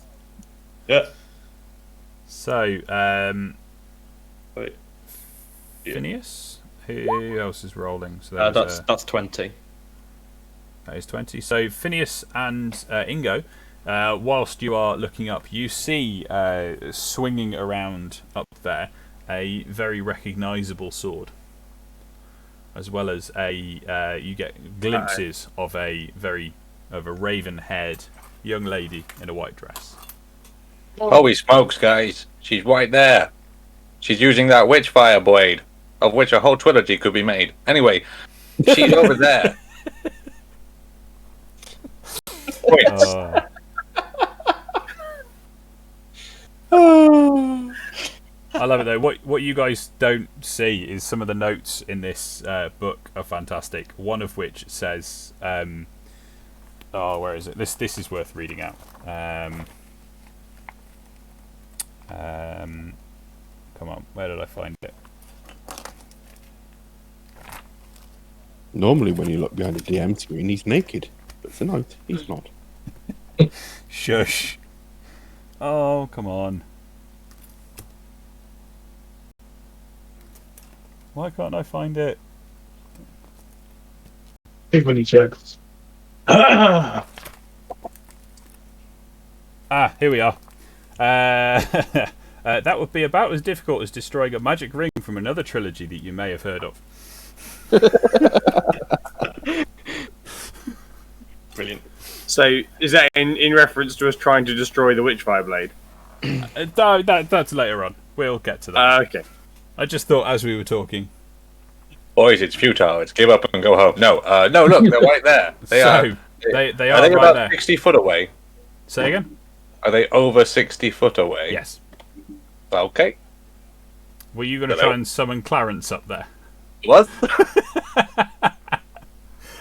yeah. So, Wait. Phineas. Who else is rolling? So That's 20. That is 20. So Phineas and Ingo, whilst you are looking up, you see swinging around up there a very recognisable sword, as well as you get glimpses of a raven-haired young lady in a white dress. Holy smokes, guys. She's right there. She's using that Witchfire blade, of which a whole trilogy could be made. Anyway, she's over there. Wait. I love it though. What you guys don't see is some of the notes in this book are fantastic. One of which says, where is it? This is worth reading out. Come on, where did I find it? Normally, when you look behind a DM screen, he's naked. But tonight, he's not. Shush. Oh, come on. Why can't I find it? Big money jokes. Ah, here we are. That would be about as difficult as destroying a magic ring from another trilogy that you may have heard of. Brilliant. So, is that in reference to us trying to destroy the Witchfire blade? No, that's later on. We'll get to that. Okay. I just thought as we were talking. Boys, it's futile. It's give up and go home. No, look, they're right there. They are They they are right about there. 60 foot away? Say again? Are they over 60 foot away? Yes. Okay. Were you going to Hello? try and summon Clarence up there? What?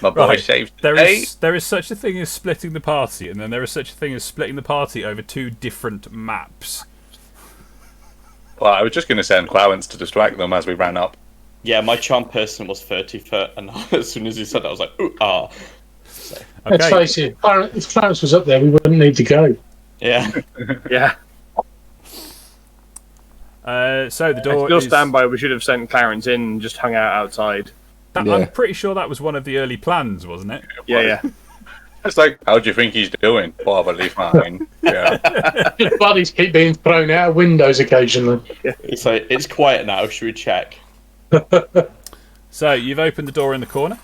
My boy Right. saved There the day. is such a thing as splitting the party, and then there is such a thing as splitting the party over 2 different maps. Well, I was just going to send Clarence to distract them as we ran up. Yeah, my charm person was 30 foot, and as soon as he said that, I was like, ooh, ah. Let's Okay. face it, if Clarence was up there, we wouldn't need to go. Yeah. Yeah. So the door Still is... stand by. We should have sent Clarence in and just hung out outside. Yeah. I'm pretty sure that was one of the early plans, wasn't it? Yeah. It's like, how do you think he's doing? Probably fine. Yeah. Bodies keep being thrown out of windows occasionally. So it's quiet now. Should we check? So you've opened the door in the corner,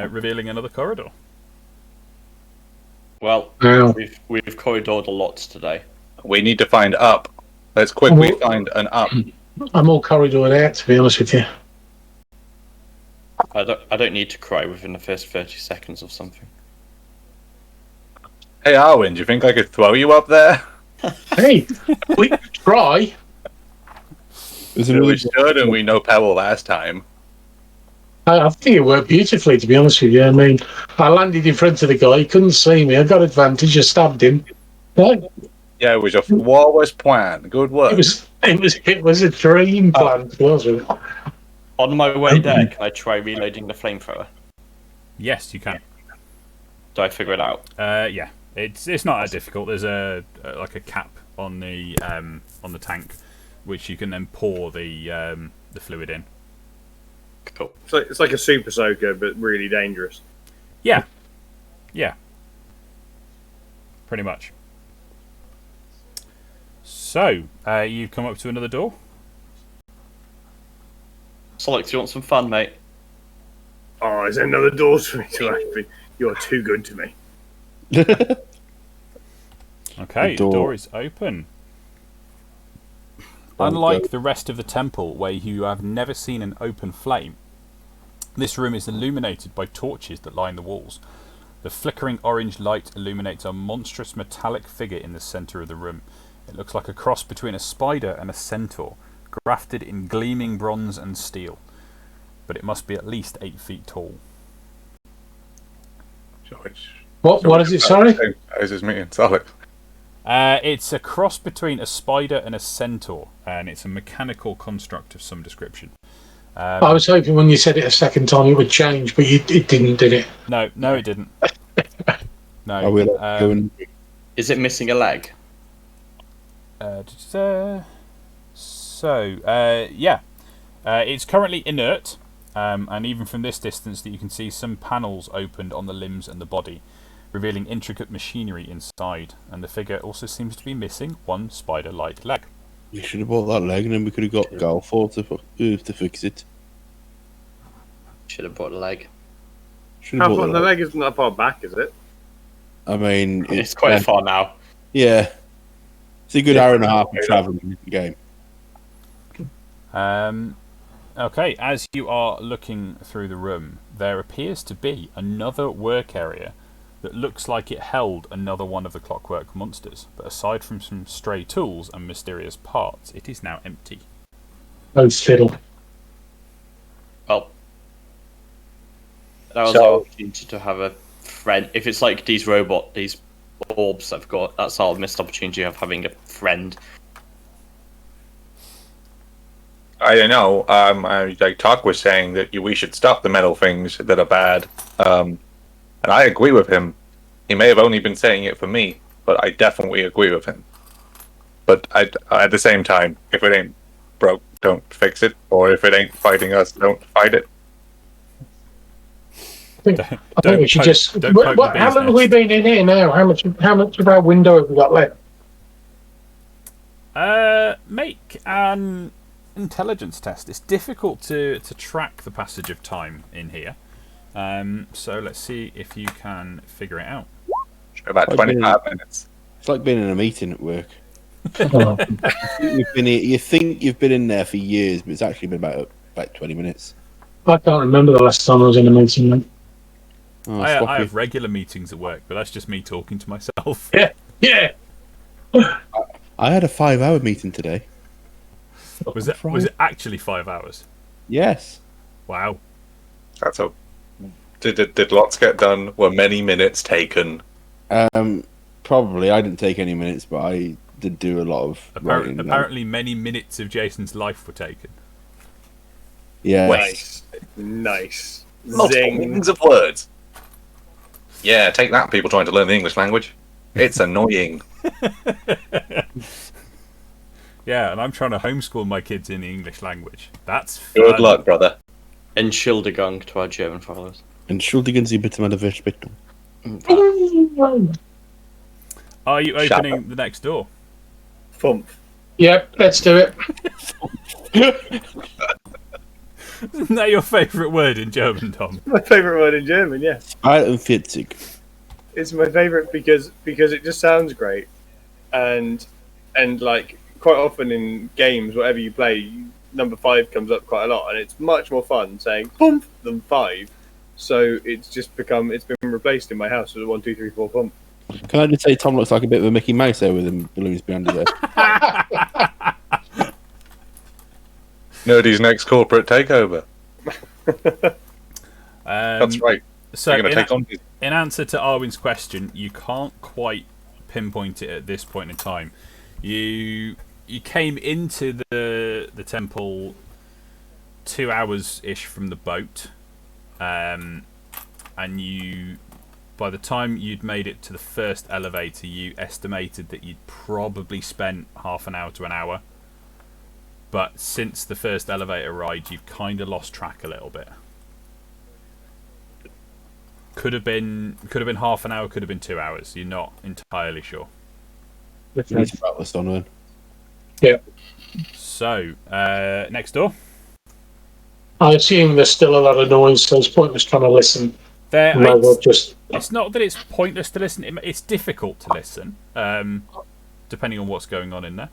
revealing another corridor. Well, Wow. we've corridored a lot today. We need to find up. Let's quickly find an up. I'm all corridored out, to be honest with you. I don't need to cry within the first 30 seconds of something. Hey, Arwen, do you think I could throw you up there? Hey, we could try. There's We another should, and we know Pebble last time. I think it worked beautifully, to be honest with you. I mean, I landed in front of the guy. He couldn't see me. I got advantage. I stabbed him. Right? Yeah, it was a flawless plan. Good work. It was a dream plan, wasn't it? On my way there, can I try reloading the flamethrower? Yes, you can. Do I figure it out? Yeah, it's not that difficult. There's a cap on the tank, which you can then pour the fluid in. Cool. It's like a super soaker, but really dangerous. Yeah, pretty much. So you've come up to another door. Solix, do you want some fun, mate? Oh, is there another door for me to open? You're too good to me. Okay, the door is open. Unlike the rest of the temple, where you have never seen an open flame, This room is illuminated by torches that line the walls. The flickering orange light illuminates a monstrous metallic figure in the centre of the room. It looks like a cross between a spider and a centaur, grafted in gleaming bronze and steel. But it must be at least 8 feet tall. What is it, sorry? Is this meeting solid? It's a cross between a spider and a centaur, and it's a mechanical construct of some description. I was hoping when you said it a second time it would change, but it didn't, did it? No, it didn't. No. Are we going? Is it missing a leg? It's currently inert, and even from this distance, that you can see some panels opened on the limbs and the body, revealing intricate machinery inside. And the figure also seems to be missing one spider-like leg. You should have bought that leg, and then we could have got Galfor to fix it. Should have bought a leg. How far the leg isn't that far back, is it? I mean, It's quite far now. Yeah, it's a good hour and a half of travelling in the game. Okay, as you are looking through the room, there appears to be another work area that looks like it held another one of the clockwork monsters, but aside from some stray tools and mysterious parts, it is now empty. Oh, fiddle. Well, that was our opportunity to have a friend. If it's like these orbs I've got, that's our missed opportunity of having a friend. I don't know. Like Talk was saying that we should stop the metal things that are bad. And I agree with him. He may have only been saying it for me, but I definitely agree with him. But at the same time, if it ain't broke, don't fix it. Or if it ain't fighting us, don't fight it. I think we should just. How long have we been in here now? How much of our window have we got left? Make an intelligence test. It's difficult to track the passage of time in here. So let's see if you can figure it out. About 25 minutes. It's like being in a meeting at work. You think you've been in there for years, but it's actually been about 20 minutes. I can't remember the last time I was in a meeting. Then. Oh, I have regular meetings at work, but that's just me talking to myself. Yeah. I had a 5-hour meeting today. Was it actually 5 hours? Yes. Wow. That's a. Did lots get done? Were many minutes taken? Probably. I didn't take any minutes, but I did do a lot of writing. Apparently, many minutes of Jason's life were taken. Yeah. Nice. Multiple Zing. meanings of words. Yeah, take that, people trying to learn the English language. It's annoying. Yeah, and I'm trying to homeschool my kids in the English language. That's fun. Good luck, brother. Entschuldigung to our German followers. Entschuldigen Sie bitte meine Verspätung. Are you opening the next door? Thump. Yep, let's do it. Isn't that your favourite word in German, Tom? My favourite word in German, yeah. 41. It's my favourite because it just sounds great, and like quite often in games, whatever you play, number 5 comes up quite a lot, and it's much more fun saying "pump" than 5. So it's been replaced in my house with a 1, 2, 3, 4 pump. Can I just say Tom looks like a bit of a Mickey Mouse there with them balloons behind his head? Nerdy's next corporate takeover. That's right. So, You're gonna take on. In answer to Arwin's question, you can't quite pinpoint it at this point in time. You came into the temple 2 hours ish from the boat, and by the time you'd made it to the first elevator, you estimated that you'd probably spent half an hour to an hour. But since the first elevator ride, you've kind of lost track a little bit. Could have been half an hour, could have been 2 hours. You're not entirely sure. Yeah. So, next door. I assume there's still a lot of noise, so it's pointless trying to listen. It's not that it's pointless to listen. It's difficult to listen, depending on what's going on in there.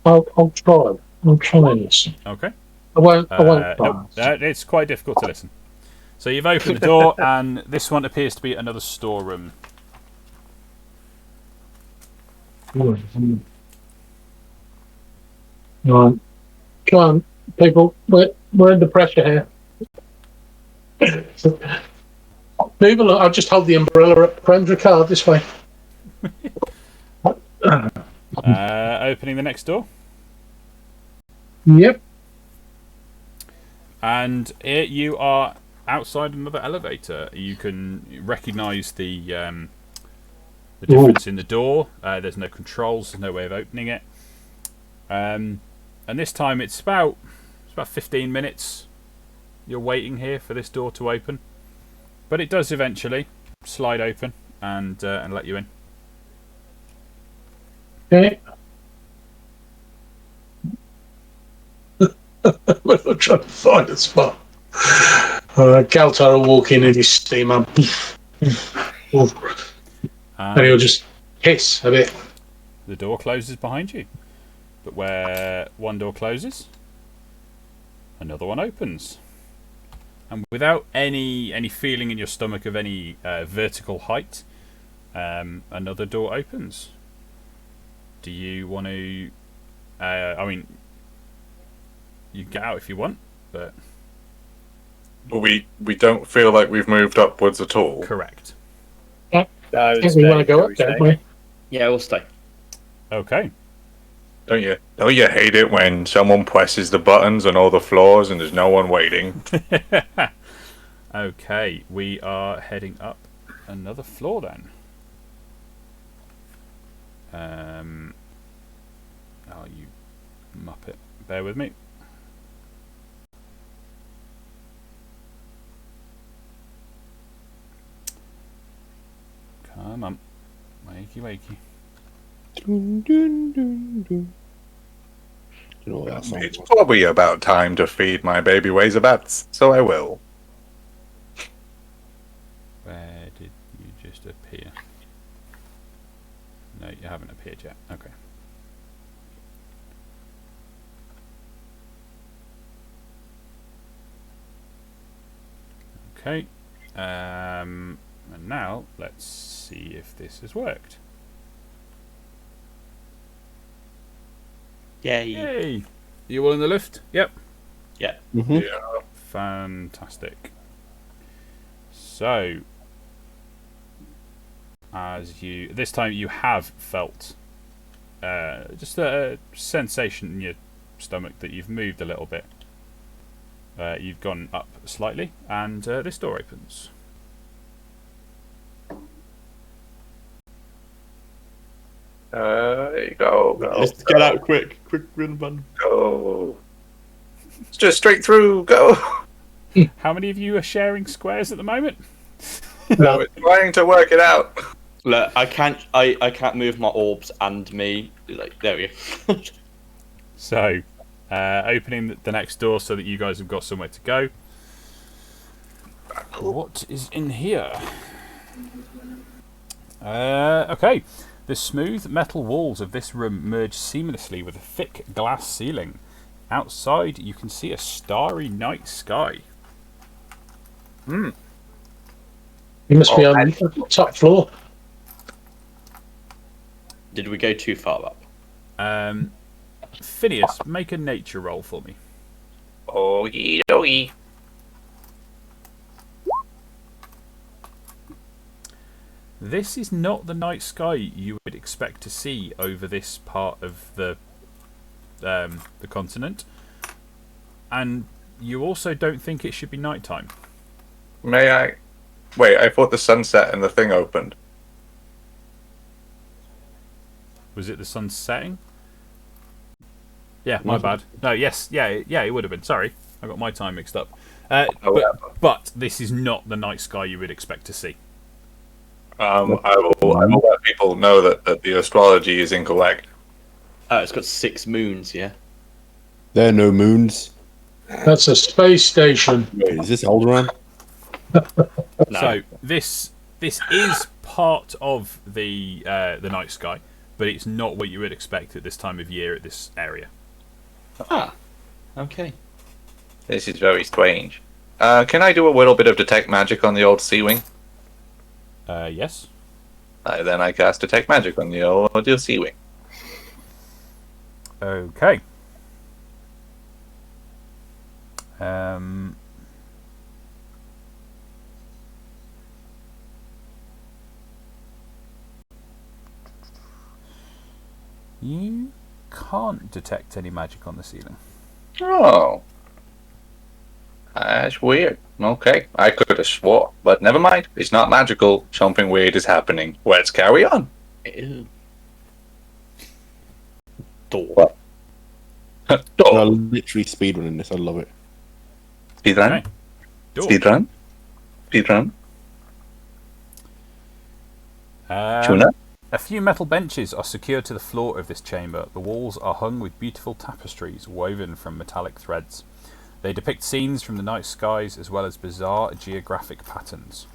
I'll try. I'll try and listen. Okay. I won't. Nope, it's quite difficult to listen. So you've opened the door, and this one appears to be another storeroom. Right. Come on, people. We're under pressure here. Move along. I'll just hold the umbrella up. Friend Ricard, this way. Opening the next door. Yep. And here you are outside another elevator. You can recognise the difference in the door. There's no controls. There's no way of opening it. And this time it's about 15 minutes. You're waiting here for this door to open, but it does eventually slide open and let you in. Okay. We're not trying to find a spot. Galtar will walk in his steamer. And he'll just hiss a bit. The door closes behind you, but where one door closes, another one opens. And without any feeling in your stomach of any vertical height, another door opens. Do you want to... I mean, you can get out if you want, but... We don't feel like we've moved upwards at all. Correct. I think we want to go up, don't we? Yeah, we'll stay. Okay. Don't you hate it when someone presses the buttons on all the floors and there's no one waiting? Okay, we are heading up another floor then. Oh, you muppet. Bear with me. Come on. Wakey, wakey. Dun, dun, dun, dun. Do you know what that song It's was? probably about time to feed my baby ways-abouts, so I will. Where did you just appear? No, you haven't appeared yet. Okay. Okay. And now let's see if this has worked. Yay. Yay! You all in the lift? Yep. Yeah. Mm-hmm. Yeah. Fantastic. So, this time you have felt just a sensation in your stomach that you've moved a little bit. You've gone up slightly, and this door opens. Go. Let's get out quick. Quick, run. Go. It's just straight through. Go. How many of you are sharing squares at the moment? No, it's trying to work it out. Look, I can't move my orbs and me. Like, there we go. So, opening the next door so that you guys have got somewhere to go. What is in here? Okay. The smooth metal walls of this room merge seamlessly with a thick glass ceiling. Outside, you can see a starry night sky. You must be on the top floor. Did we go too far up? Phineas, make a nature roll for me. Okie dokie. This is not the night sky you would expect to see over this part of the continent, and you also don't think it should be nighttime. May I? Wait, I thought the sunset and the thing opened. Was it the sun setting? Yeah, my bad. No, yes, yeah, it would have been. Sorry, I got my time mixed up. But this is not the night sky you would expect to see. I will let people know that the astrology is incorrect. It's got 6 moons, yeah. There are no moons. That's a space station. Wait, is this Alderaan? No. So this is part of the night sky, but it's not what you would expect at this time of year at this area. Ah, okay. This is very strange. Can I do a little bit of detect magic on the old sea wing? Yes. Then I cast detect magic on the old sea wing. Okay. Um. You can't detect any magic on the ceiling. Oh. That's weird. Okay, I could have swore, but never mind. It's not magical. Something weird is happening. Let's carry on. Ew. Door. What? I'm Door. literally speedrunning this. I love it. Speedrun? Okay. Door. Speedrun? Speedrun? Tuna? A few metal benches are secured to the floor of this chamber. The walls are hung with beautiful tapestries woven from metallic threads. They depict scenes from the night skies as well as bizarre geographic patterns.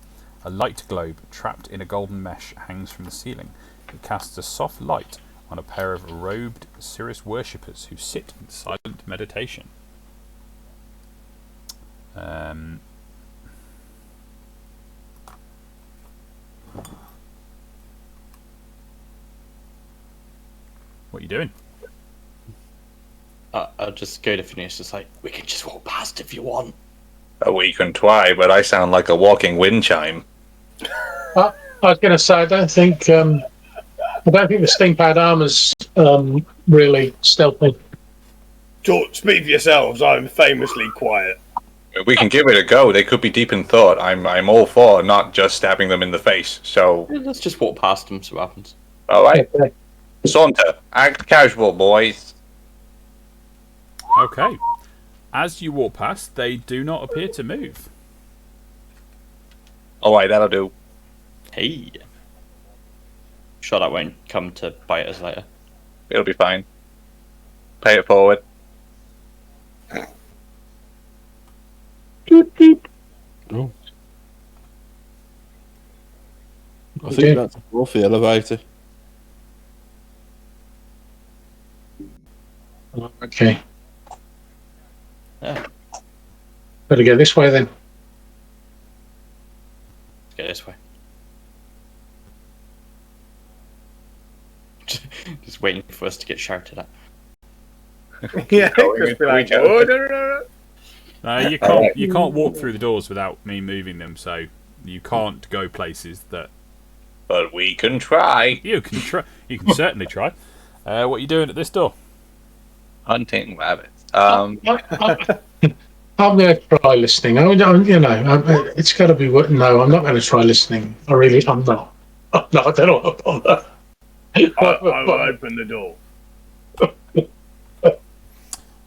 A light globe trapped in a golden mesh hangs from the ceiling. It casts a soft light on a pair of robed Sirius worshippers who sit in silent meditation. What are you doing? I'll just go to Phineas, just like, we can just walk past if you want. We can try, but I sound like a walking wind chime. I was going to say, I don't think the steam pad armor's really stealthy. Speak for yourselves. I'm famously quiet. We can give it a go. They could be deep in thought. I'm all for not just stabbing them in the face. So, Let's just walk past them, see what happens. all right. Okay. Saunter, act casual, boys. Okay. As you walk past, they do not appear to move. All right, that'll do. Hey. Sure that won't come to bite us later. It'll be fine. Pay it forward. Oh. I think that's off the elevator. Okay. Yeah, Better go this way then. let's go this way. Just waiting for us to get shouted at. Yeah, going just be into like, each other. oh, no. You can't. You can't walk through the doors without me moving them. So you can't go places that But we can try. you can try. You can certainly try. What are you doing at this door? Hunting rabbits. I'm going to try listening. It's got to be. No, I'm not going to try listening. I'm not. No, I don't know what I'm on. I will open the door.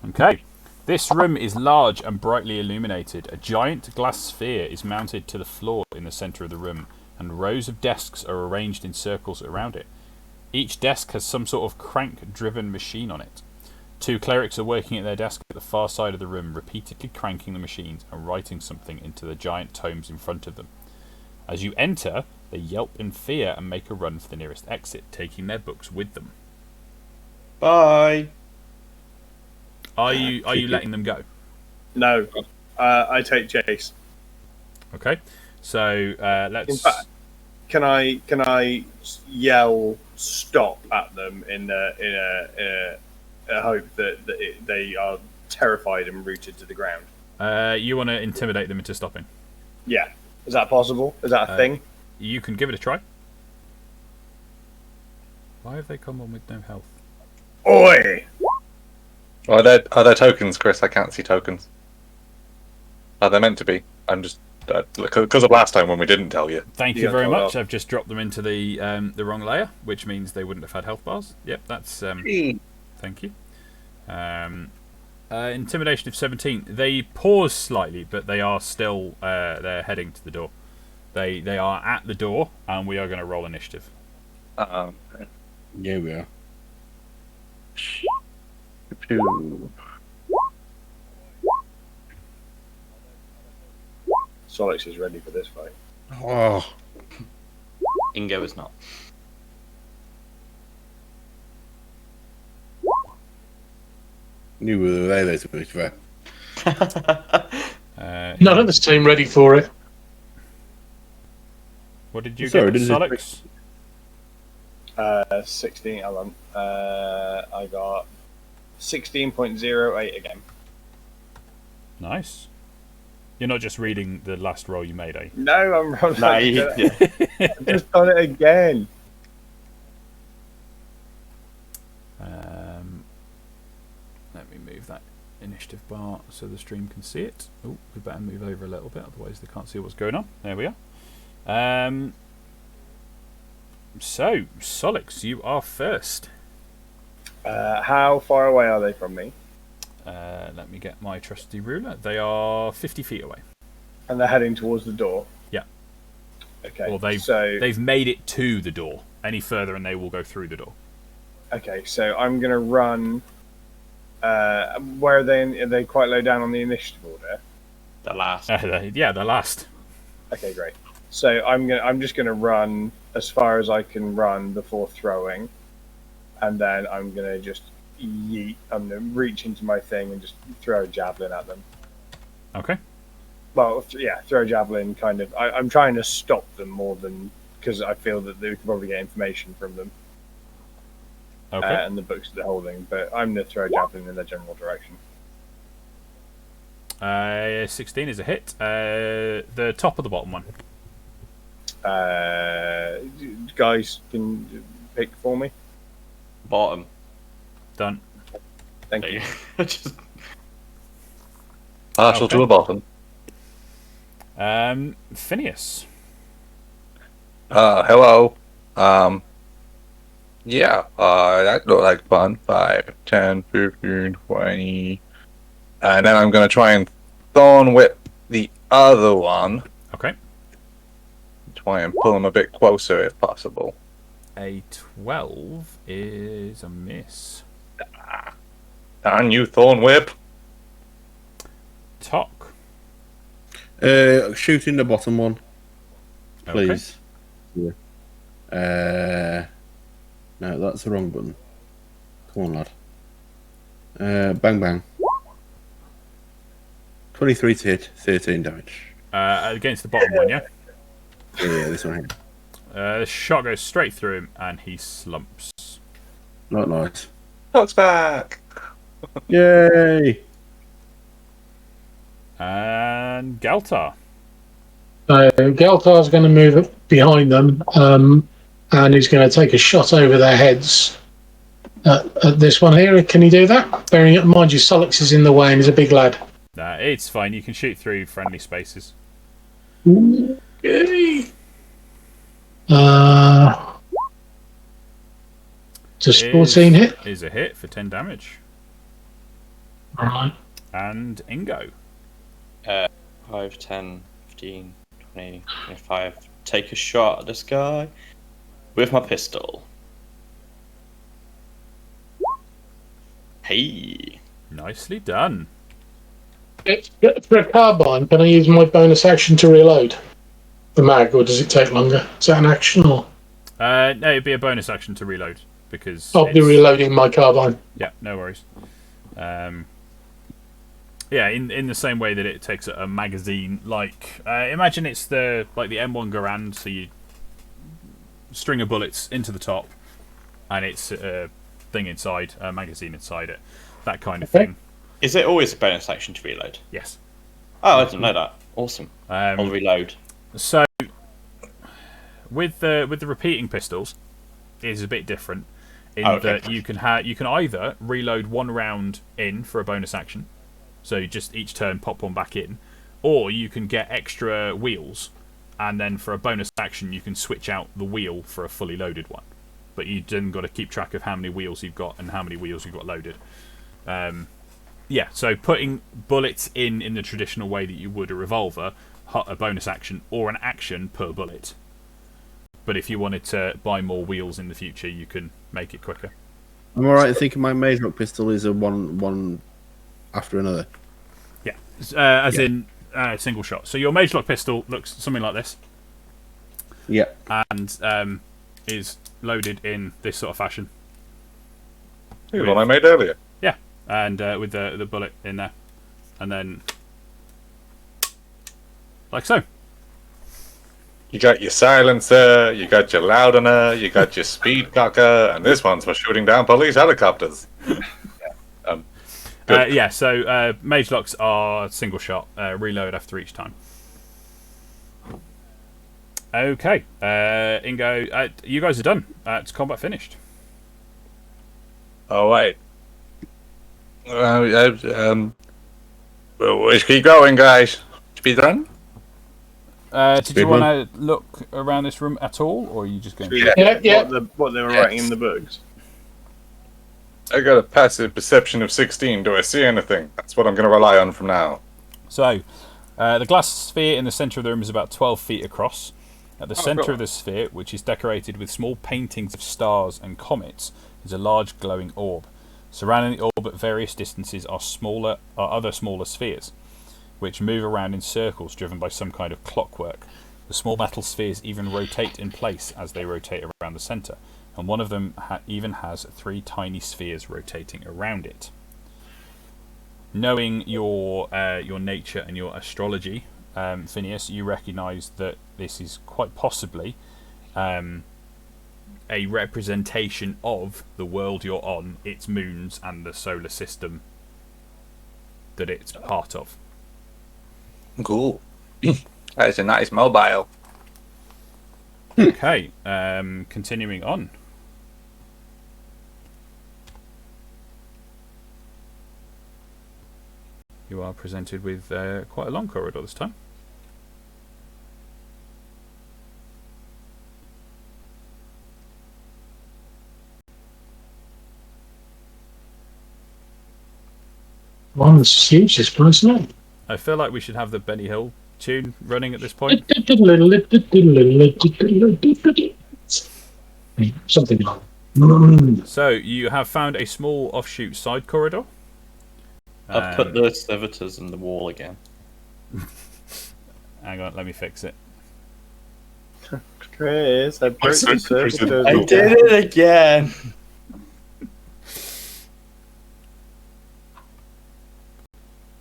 Okay. This room is large and brightly illuminated. A giant glass sphere is mounted to the floor in the centre of the room, and rows of desks are arranged in circles around it. Each desk has some sort of crank-driven machine on it. Two clerics are working at their desk at the far side of the room, repeatedly cranking the machines and writing something into the giant tomes in front of them. As you enter, they yelp in fear and make a run for the nearest exit, taking their books with them. Bye. Are you letting them go? No, I take chase. Okay, so In let's. fact, can I yell stop at them in a hope that they are terrified and rooted to the ground? You want to intimidate them into stopping? Yeah, is that possible? Is that a thing? You can give it a try. Why have they come on with no health? Oi! Are there tokens, Chris? I can't see tokens. Are they meant to be? I'm just because of last time when we didn't tell you. Thank You you got very told much. off. I've just dropped them into the wrong layer, which means they wouldn't have had health bars. Yep, that's thank you. Intimidation of 17. They pause slightly, but they are still they're heading to the door. They are at the door, and we are going to roll initiative. Yeah, we are. Solix is ready for this fight. Oh, Ingo is not. knew we were there to be fair. None of the team ready for it. What did you Sorry, get, did it- Solix? 16. Hold on. I got 16.08 again. Nice. You're not just reading the last roll you made, eh? No, I'm wrong. Nah, I've just done it again. Let me move that initiative bar so the stream can see it. Oh, we better move over a little bit, otherwise they can't see what's going on. There we are. So, Solix, you are first. How far away are they from me? Let me get my trusty ruler. They are 50 feet away. And they're heading towards the door. Yeah. Okay. Or they've made it to the door. Any further and they will go through the door. Okay, so I'm gonna run. Where are they? Are they quite low down on the initiative order? The last. Yeah, the last. Okay, great. So I'm just gonna run as far as I can run before throwing, and then I'm gonna just yeet. I'm gonna reach into my thing and just throw a javelin at them. Okay. Well, yeah, throw a javelin. Kind of. I'm trying to stop them more than because I feel that they could probably get information from them. Okay. And the books that they're holding, but I'm going to throw a javelin in their general direction. 16 is a hit. The top or the bottom one? Guys, can pick for me? Bottom. Done. Thank you. Just- Partial Okay. to a bottom. Phineas. Hello. Yeah, that looked like fun. 5, 10, 15, 20. And then I'm going to try and thorn whip the other one. Okay. Try and pull him a bit closer if possible. A 12 is a miss. And you thorn whip. Talk. Shooting the bottom one, please. Yeah. No, that's the wrong button. Come on, lad. Bang bang. 23 to hit, 13 damage. Against the bottom one, yeah? Yeah, this one here. The shot goes straight through him and he slumps. Not nice. Talks back. Yay! And Galtar. Geltar's going to move up behind them, and he's going to take a shot over their heads at this one here. Can he do that? Bearing in mind, you Solix is in the way and he's a big lad. Nah, it's fine. You can shoot through friendly spaces. Okay. Does 14 hit? Is a hit for 10 damage. Alright. And Ingo. 5, 10, 15, 20, 25. Take a shot at this guy with my pistol. Hey. Nicely done. For a carbine, can I use my bonus action to reload the mag, or does it take longer? Is that an action, or No, it'd be a bonus action to reload because I'll be reloading my carbine? Yeah, no worries. Yeah, in the same way that it takes a magazine, like imagine it's the M1 Garand, so you string of bullets into the top, and it's a thing inside, a magazine inside it, that kind of thing. Is it always a bonus action to reload? Yes. Oh, I didn't know that. Awesome. I'll reload. So with the repeating pistols, it is a bit different in that you can either reload one round in for a bonus action, so just each turn pop one back in, or you can get extra wheels, and then for a bonus action you can switch out the wheel for a fully loaded one. But you then got to keep track of how many wheels you've got and how many wheels you've got loaded. Yeah, so putting bullets in the traditional way that you would a revolver, a bonus action, or an action per bullet. But if you wanted to buy more wheels in the future, you can make it quicker. I'm alright thinking my Mage Rock pistol is a one after another. Yeah, in single shot. So your Mage Lock pistol looks something like this. Yeah. And is loaded in this sort of fashion. The one I made earlier. Yeah, and with the bullet in there. and then like so. You got your silencer, you got your loudener, you got your speed cocker, and this one's for shooting down police helicopters. Good. So mage locks are single shot. Reload after each time. Okay, Ingo, you guys are done. It's combat finished. Oh wait. We'll just keep going, guys. Speed run. Did you want to look around this room at all, or are you just going? Yeah. What they were writing in the books. I got a passive perception of 16. Do I see anything? That's what I'm going to rely on from now. So, the glass sphere in the centre of the room is about 12 feet across. At the centre of the sphere, which is decorated with small paintings of stars and comets, is a large glowing orb. Surrounding the orb at various distances are other smaller spheres, which move around in circles driven by some kind of clockwork. The small metal spheres even rotate in place as they rotate around the centre, and one of them even has 3 tiny spheres rotating around it. Knowing your nature and your astrology, Phineas, you recognise that this is quite possibly a representation of the world you're on, its moons, and the solar system that it's part of. Cool. That is a nice mobile. Okay, continuing on. You are presented with quite a long corridor this time. Well, it's huge, this place, isn't it? I feel like we should have the Benny Hill tune running at this point. Something like that. So, you have found a small offshoot side corridor. I've put the servitors in the wall again. Hang on, let me fix it. Chris, I broke the servitors. I did it again.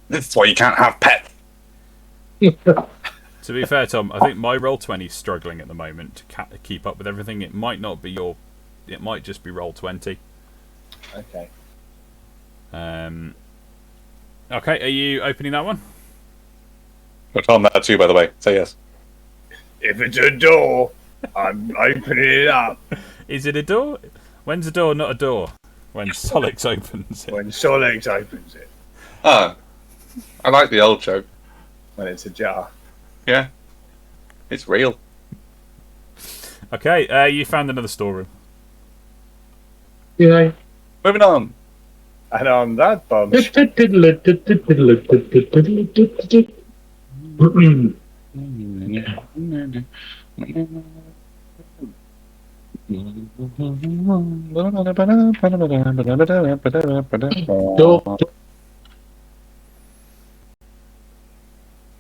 This is why you can't have pets. To be fair, Tom, I think my Roll20 is struggling at the moment to keep up with everything. It might not be it might just be Roll20. Okay. Okay, are you opening that one? I'll tell them that too, by the way. Say yes. If it's a door, I'm opening it up. Is it a door? When's a door not a door? When Solix opens it. When Solix opens it. Ah, I like the old joke. When it's a jar. Yeah, it's real. Okay, you found another storeroom. Yeah. Moving on. And on that bomb. Door.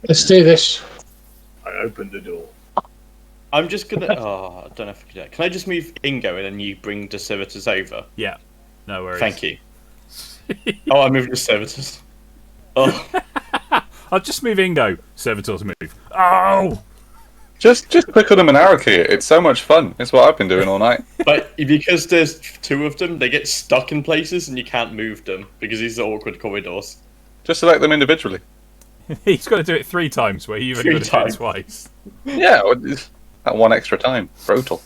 Let's do this. I opened the door. I'm just gonna. Oh, I don't know if I can do that. Can I just move Ingo and then you bring the servitors over? Yeah, no worries. Thank you. Oh, I moved the servitors. Oh, I'll just move Ingo. Servitors move. Oh! Just click on them and arrow key it. It's so much fun. It's what I've been doing all night. but because there's 2 of them, they get stuck in places and you can't move them because these are awkward corridors. Just select them individually. He's got to do it 3 times, where you've only got to do it twice. Yeah, that one extra time. Brutal.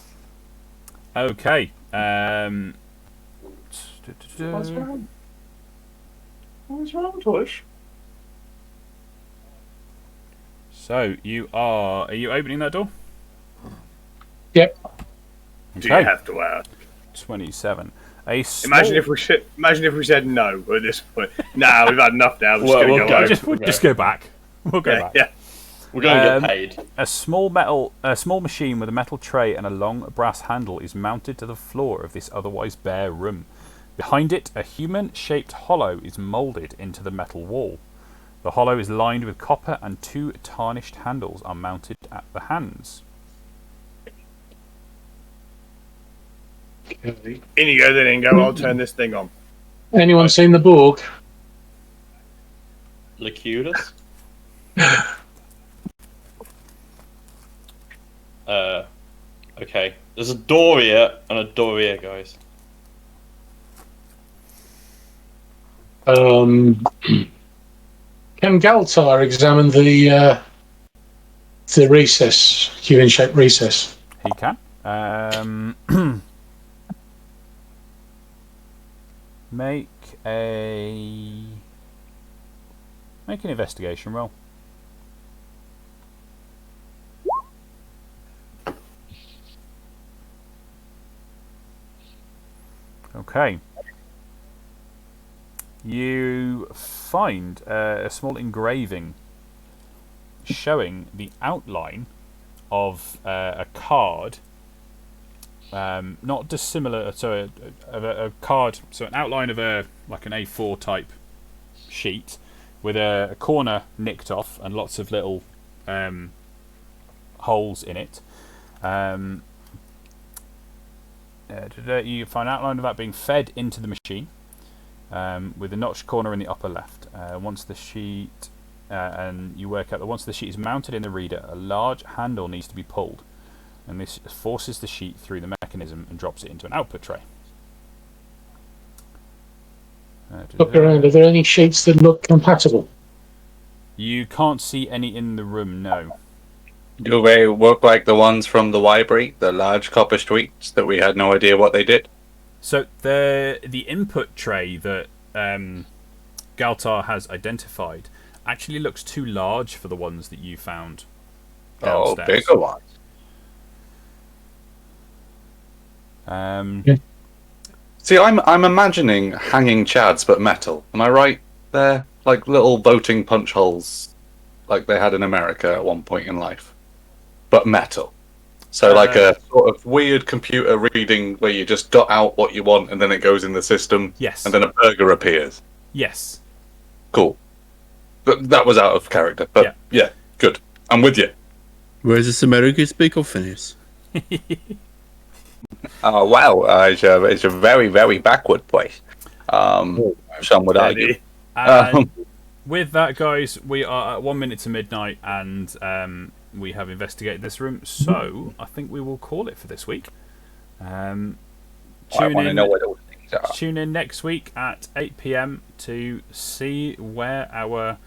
Okay. What's wrong? What's wrong, Tush? So are you opening that door? Yep. Do you have to ask? 27. Imagine if we said no at this point. Nah, we've had enough now. We'll Just go back. We'll go back. Yeah. We're going to get paid. A small machine with a metal tray and a long brass handle is mounted to the floor of this otherwise bare room. Behind it, a human-shaped hollow is moulded into the metal wall. The hollow is lined with copper and 2 tarnished handles are mounted at the hands. In you go then, Ingo. I'll turn this thing on. Anyone seen the Borg? Liquidus. Okay. There's a door here and a door here, guys. Can Galtar examine the recess, Q-shaped recess? He can. Make an investigation roll. Okay. You find a small engraving showing the outline of a card, not dissimilar. So a card, so an outline of an A4 type sheet with a corner nicked off and lots of little holes in it. You find an outline of that being fed into the machine, with a notched corner in the upper left. Once the sheet, and you work out that once the sheet is mounted in the reader, a large handle needs to be pulled, and this forces the sheet through the mechanism and drops it into an output tray. Look around. Are there any sheets that look compatible? You can't see any in the room, no. Do they work like the ones from the library, the large copper streets that we had no idea what they did? So the input tray that Galtar has identified actually looks too large for the ones that you found downstairs. Oh, bigger ones. See, I'm imagining hanging chads, but metal. Am I right there? Like little voting punch holes, like they had in America at one point in life, but metal. So like a sort of weird computer reading where you just dot out what you want and then it goes in the system. Yes. And then a burger appears. Yes. Cool. But that was out of character. But yeah, good. I'm with you. Where's this American speak of Phineas? Oh wow, it's a very, very backward place. Some would argue. With that, guys, we are at 1 minute to midnight, and we have investigated this room. So I think we will call it for this week. I want to know where those things are. Tune in next week at 8 p.m. to see where our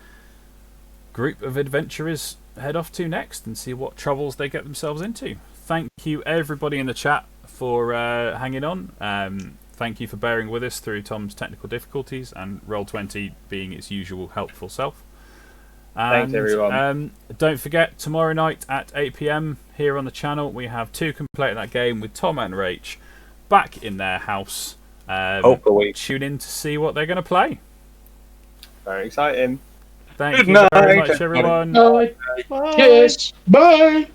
group of adventurers head off to next and see what troubles they get themselves into. Thank you, everybody in the chat, for hanging on. Thank you for bearing with us through Tom's technical difficulties and Roll20 being its usual helpful self. And, thanks, everyone. Don't forget, tomorrow night at 8 p.m. here on the channel, we have 2 complete that game with Tom and Rach back in their house. Hopefully. Tune in to see what they're going to play. Very exciting. Thank you very much, everyone. Bye. Yes. Bye.